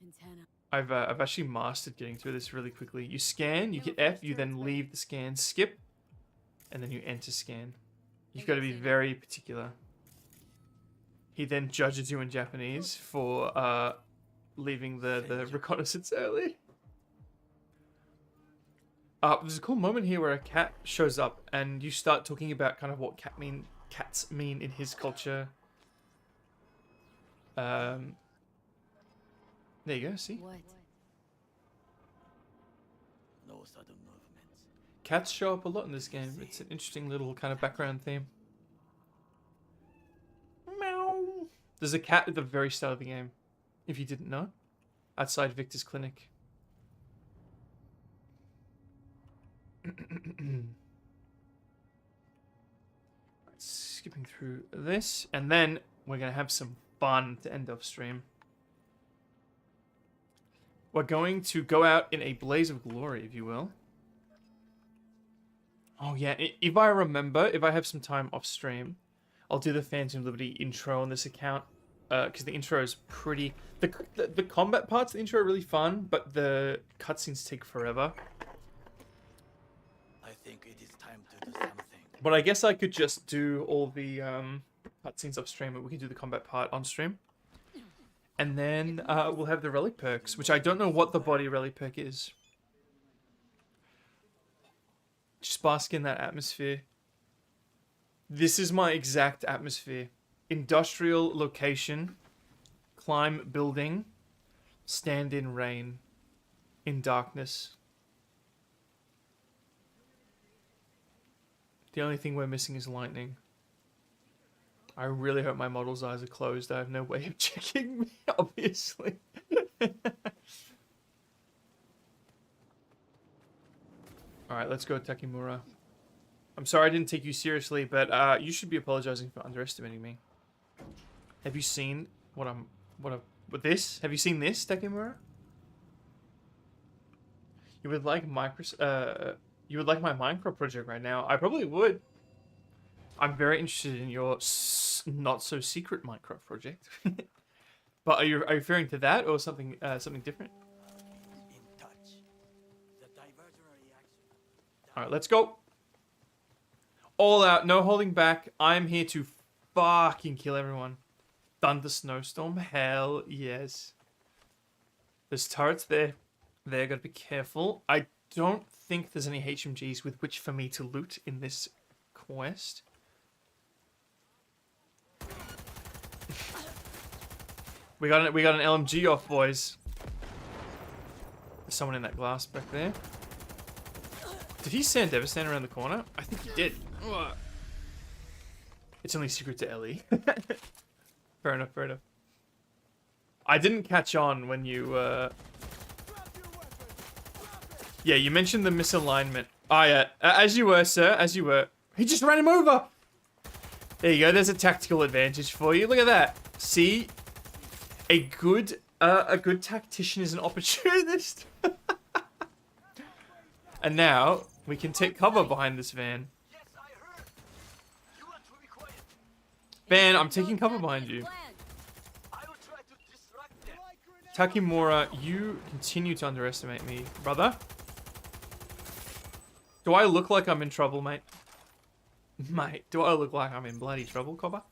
antenna. I've actually mastered getting through this really quickly. You scan, you hit F, you then leave the scan, skip, and then you enter scan. You've got to be very particular. He then judges you in Japanese for leaving the reconnaissance early. There's a cool moment here where a cat shows up and you start talking about kind of what cats mean in his culture. There you go, see? What? No sudden movements. Cats show up a lot in this game. It's an interesting little kind of background theme. Meow. There's a cat at the very start of the game, if you didn't know. Outside Victor's clinic. Skipping through this, and then we're going to have some fun to end off stream. We're going to go out in a blaze of glory, if you will. Oh yeah, if I remember, if I have some time off stream, I'll do the Phantom Liberty intro on this account. Because the intro is pretty... The combat parts of the intro are really fun, but the cutscenes take forever. I think it is time to do something. But I guess I could just do all the cutscenes off stream, but we can do the combat part on stream. And then we'll have the relic perks, which I don't know what the body relic perk is. Just bask in that atmosphere. This is my exact atmosphere. Industrial location. Climb building. Stand in rain. In darkness. The only thing we're missing is lightning. I really hope my model's eyes are closed. I have no way of checking me, obviously. Alright, let's go, Takimura. I'm sorry I didn't take you seriously, but you should be apologizing for underestimating me. Have you seen what this? Have you seen this, Takimura? You would like my Minecraft project right now? I probably would. I'm very interested in your not so secret Minecraft project. But are you referring to that or something something different? In touch. The diversionary action. All right, let's go. All out, no holding back. I'm here to fucking kill everyone. Thunder snowstorm, hell yes. There's turrets there. There, gotta be careful. I don't think there's any HMGs with which for me to loot in this quest. we got an LMG off, boys. There's someone in that glass back there. Did he stand Devastator around the corner? I think he did. Ugh. It's only secret to Ellie. Fair enough, fair enough. I didn't catch on when you, Yeah, you mentioned the misalignment. Oh, yeah. As you were, sir. As you were. He just ran him over! There you go. There's a tactical advantage for you. Look at that. See? A good tactician is an opportunist. And now, we can take cover behind this van. Van, I'm taking cover behind you. Takimura, you continue to underestimate me, brother. Do I look like I'm in trouble, mate? Mate, do I look like I'm in bloody trouble, Cobber?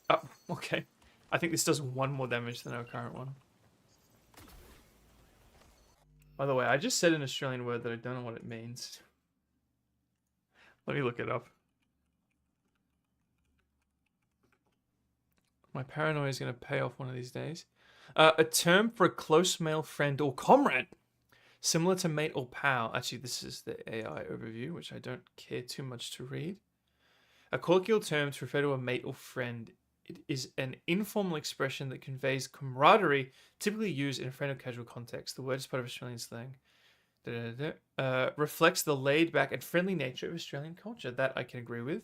Oh, okay. I think this does 1 more damage than our current one. By the way, I just said an Australian word that I don't know what it means. Let me look it up. My paranoia is going to pay off one of these days. A term for a close male friend or comrade. Similar to mate or pal. Actually, this is the AI overview, which I don't care too much to read. A colloquial term to refer to a mate or friend. It is an informal expression that conveys camaraderie, typically used in a friend or casual context. The word is part of Australian slang. Reflects the laid-back and friendly nature of Australian culture. That I can agree with.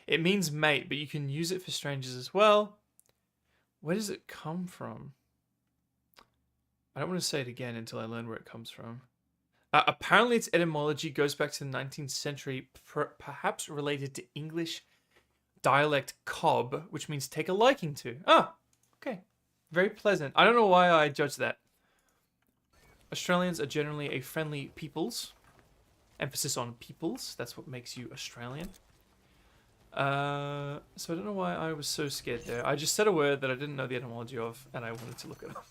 It means mate, but you can use it for strangers as well. Where does it come from? I don't want to say it again until I learn where it comes from. Apparently its etymology goes back to the 19th century, perhaps related to English dialect cob, which means take a liking to. Ah, okay. Very pleasant. I don't know why I judged that. Australians are generally a friendly peoples. Emphasis on peoples. That's what makes you Australian. So I don't know why I was so scared there. I just said a word that I didn't know the etymology of, and I wanted to look it up.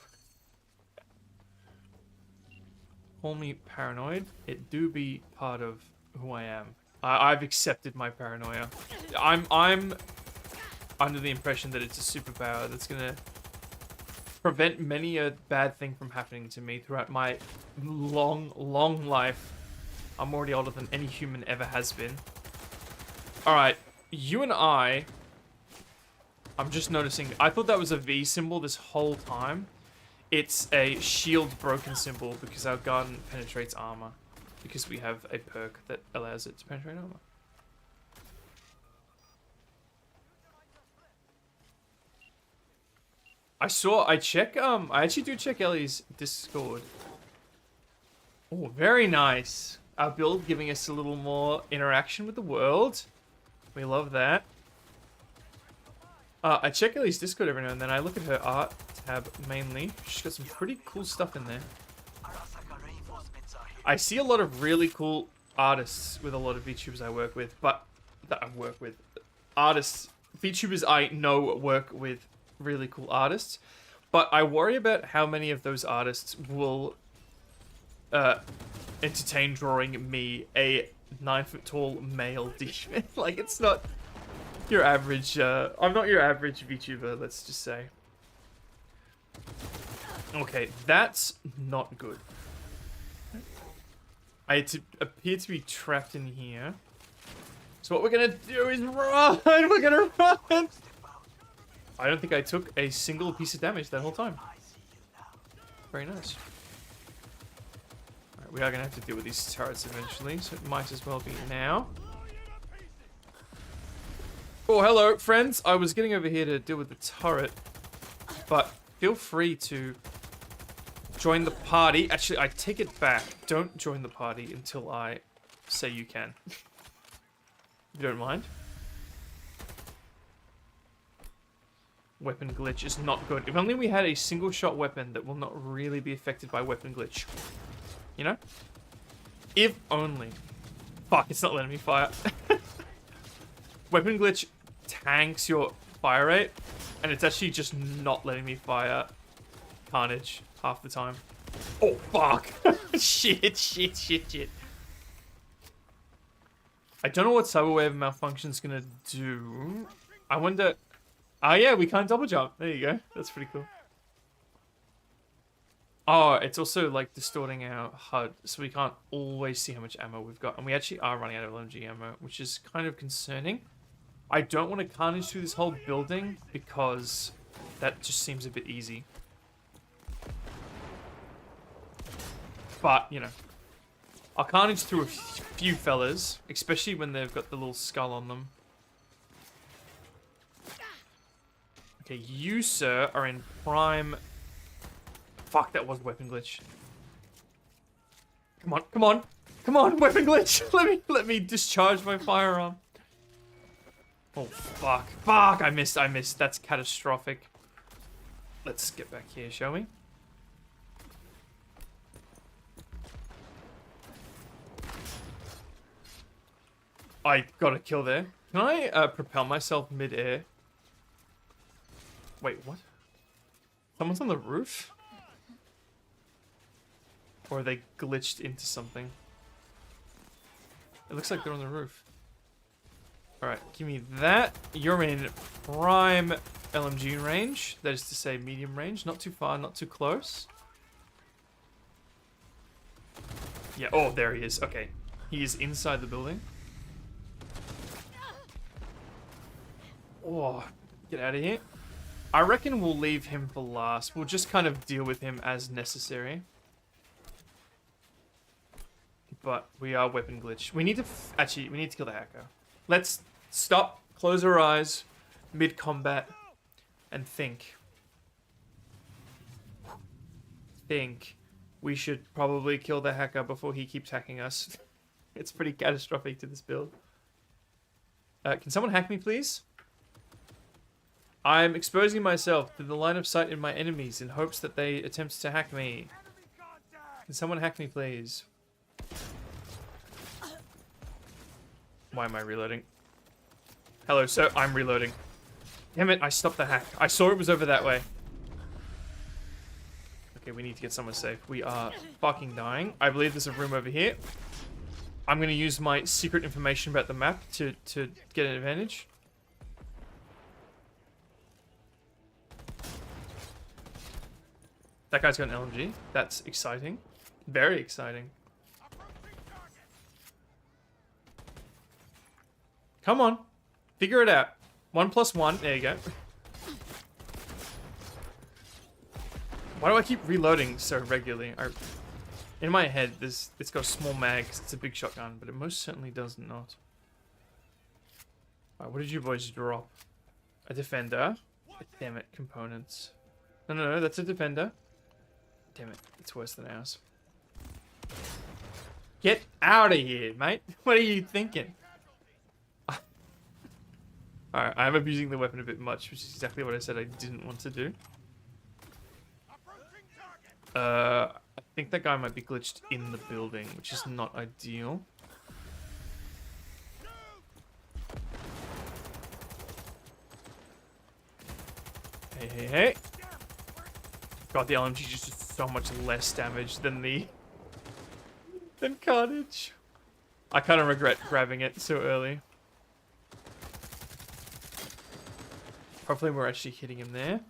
Call me paranoid. It do be part of who I am. I've accepted my paranoia. I'm under the impression that it's a superpower that's gonna prevent many a bad thing from happening to me throughout my long life. I'm already older than any human ever has been. Alright, you and I'm just noticing, I thought that was a V symbol this whole time. It's a shield broken symbol because our gun penetrates armor. Because we have a perk that allows it to penetrate armor. I actually do check Ellie's Discord. Oh, very nice. Our build giving us a little more interaction with the world. We love that. I check Ellie's Discord every now and then. I look at her art tab mainly. She's got some pretty cool stuff in there. I see a lot of really cool artists with a lot of VTubers I work with, artists, VTubers I know work with really cool artists, but I worry about how many of those artists will entertain drawing me, a 9-foot tall male demon. Like, it's not your average, I'm not your average VTuber, let's just say. Okay, that's not good. I appear to be trapped in here. So what we're gonna do is run! We're gonna run! I don't think I took a single piece of damage that whole time. Very nice. Alright, We are going to have to deal with these turrets eventually, so it might as well be now. Oh, hello, friends. I was getting over here to deal with the turret, but feel free to join the party. Actually, I take it back. Don't join the party until I say you can. If you don't mind. Weapon glitch is not good. If only we had a single shot weapon that will not really be affected by weapon glitch. You know? If only. Fuck, it's not letting me fire. Weapon glitch tanks your fire rate, and it's actually just not letting me fire Carnage half the time. Oh, fuck. Shit. I don't know what Cyberwave Malfunction's gonna do. I wonder... Oh, yeah, we can't double jump. There you go. That's pretty cool. Oh, it's also, like, distorting our HUD, so we can't always see how much ammo we've got. And we actually are running out of LMG ammo, which is kind of concerning. I don't want to carnage through this whole building, because that just seems a bit easy. But, you know. I'll carnage through a few fellas, especially when they've got the little skull on them. Okay, you, sir, are in prime... Fuck, that was weapon glitch. Come on, weapon glitch! Let me discharge my firearm. Oh, fuck. I missed. That's catastrophic. Let's get back here, shall we? I got a kill there. Can I propel myself mid-air? Wait, what? Someone's on the roof? Or are they glitched into something? It looks like they're on the roof. Alright, give me that. You're in prime LMG range. That is to say medium range. Not too far, not too close. Yeah, oh, there he is. Okay. He is inside the building. Oh, get out of here. I reckon we'll leave him for last. We'll just kind of deal with him as necessary. But we are weapon glitch. We need to actually, we need to kill the hacker. Let's stop, close our eyes, mid-combat, and think. We should probably kill the hacker before he keeps hacking us. It's pretty catastrophic to this build. Can someone hack me, please? I'm exposing myself to the line of sight in my enemies in hopes that they attempt to hack me. Can someone hack me, please? Why am I reloading? Hello, sir. I'm reloading. Damn it, I stopped the hack. I saw it was over that way. Okay, we need to get somewhere safe. We are fucking dying. I believe there's a room over here. I'm going to use my secret information about the map to get an advantage. That guy's got an LMG. That's exciting. Very exciting. Come on. Figure it out. 1 + 1. There you go. Why do I keep reloading so regularly? In my head, it's got a small mag because it's a big shotgun, but it most certainly does not. Alright, what did you boys drop? A defender? Damn it, components. No, that's a defender. Damn it, it's worse than ours. Get out of here, mate. What are you thinking? Alright, I'm abusing the weapon a bit much, which is exactly what I said I didn't want to do. I think that guy might be glitched in the building, which is not ideal. Hey. God, the LMG just does so much less damage than Carnage. I kind of regret grabbing it so early. Hopefully we're actually hitting him there.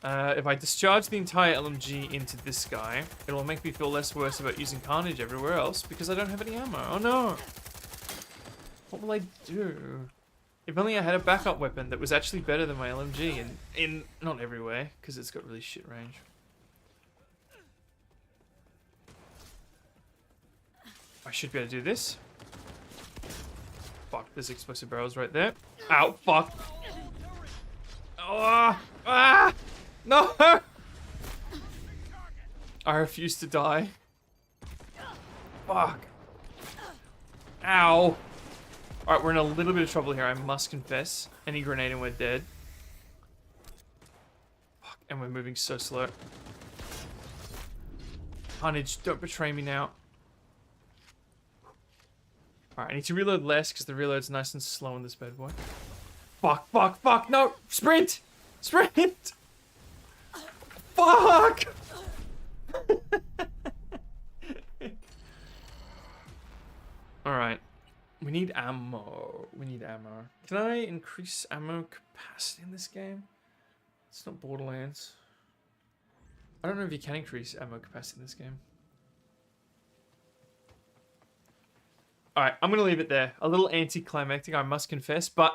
If I discharge the entire LMG into this guy, it'll make me feel less worse about using Carnage everywhere else because I don't have any ammo. Oh no! What will I do? If only I had a backup weapon that was actually better than my LMG in not every way, because it's got really shit range. I should be able to do this. Fuck, there's explosive barrels right there. Ow, fuck. Oh, ah, no! I refuse to die. Fuck. Ow. Alright, we're in a little bit of trouble here, I must confess. Any grenade and we're dead. Fuck, and we're moving so slow. Carnage, don't betray me now. Alright, I need to reload less because the reload's nice and slow in this bad boy. Fuck, fuck, fuck, no! Sprint! Sprint! Fuck! Alright. We need ammo. We need ammo. Can I increase ammo capacity in this game? It's not Borderlands. I don't know if you can increase ammo capacity in this game. Alright, I'm going to leave it there. A little anticlimactic, I must confess, but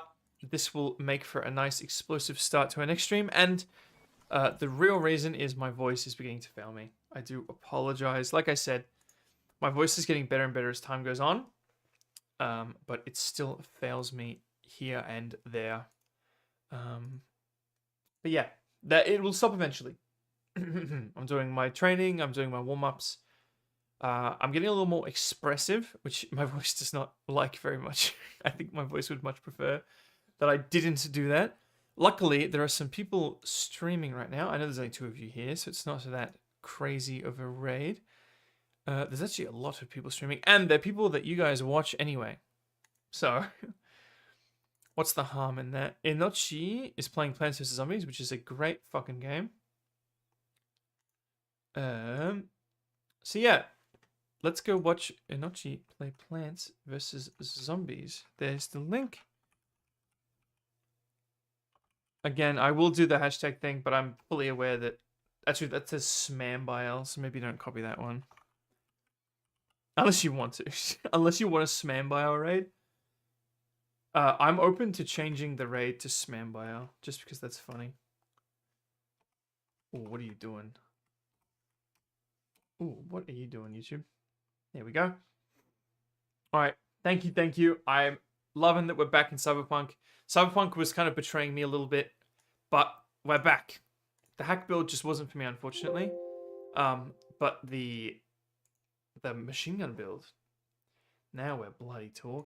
this will make for a nice explosive start to our next stream, and the real reason is my voice is beginning to fail me. I do apologize. Like I said, my voice is getting better and better as time goes on, but it still fails me here and there. But yeah, it will stop eventually. I'm doing my training, I'm doing my warm-ups. I'm getting a little more expressive, which my voice does not like very much. I think my voice would much prefer that I didn't do that. Luckily, there are some people streaming right now. I know there's only 2 of you here, so it's not that crazy of a raid. There's actually a lot of people streaming, and they're people that you guys watch anyway. So, what's the harm in that? Inochi is playing Plants vs. Zombies, which is a great fucking game. So yeah, let's go watch Inochi play Plants vs. Zombies. There's the link. Again, I will do the hashtag thing, but I'm fully aware that... Actually, that says Sambi'el, so maybe don't copy that one. Unless you want to. Unless you want a Sambi'el raid. I'm open to changing the raid to Sambi'el, just because that's funny. Oh, what are you doing? Oh, what are you doing, YouTube? There we go. Alright, thank you, thank you. I'm loving that we're back in Cyberpunk. Cyberpunk was kind of betraying me a little bit, but we're back. The hack build just wasn't for me, unfortunately. But the machine gun build, now we're bloody talking.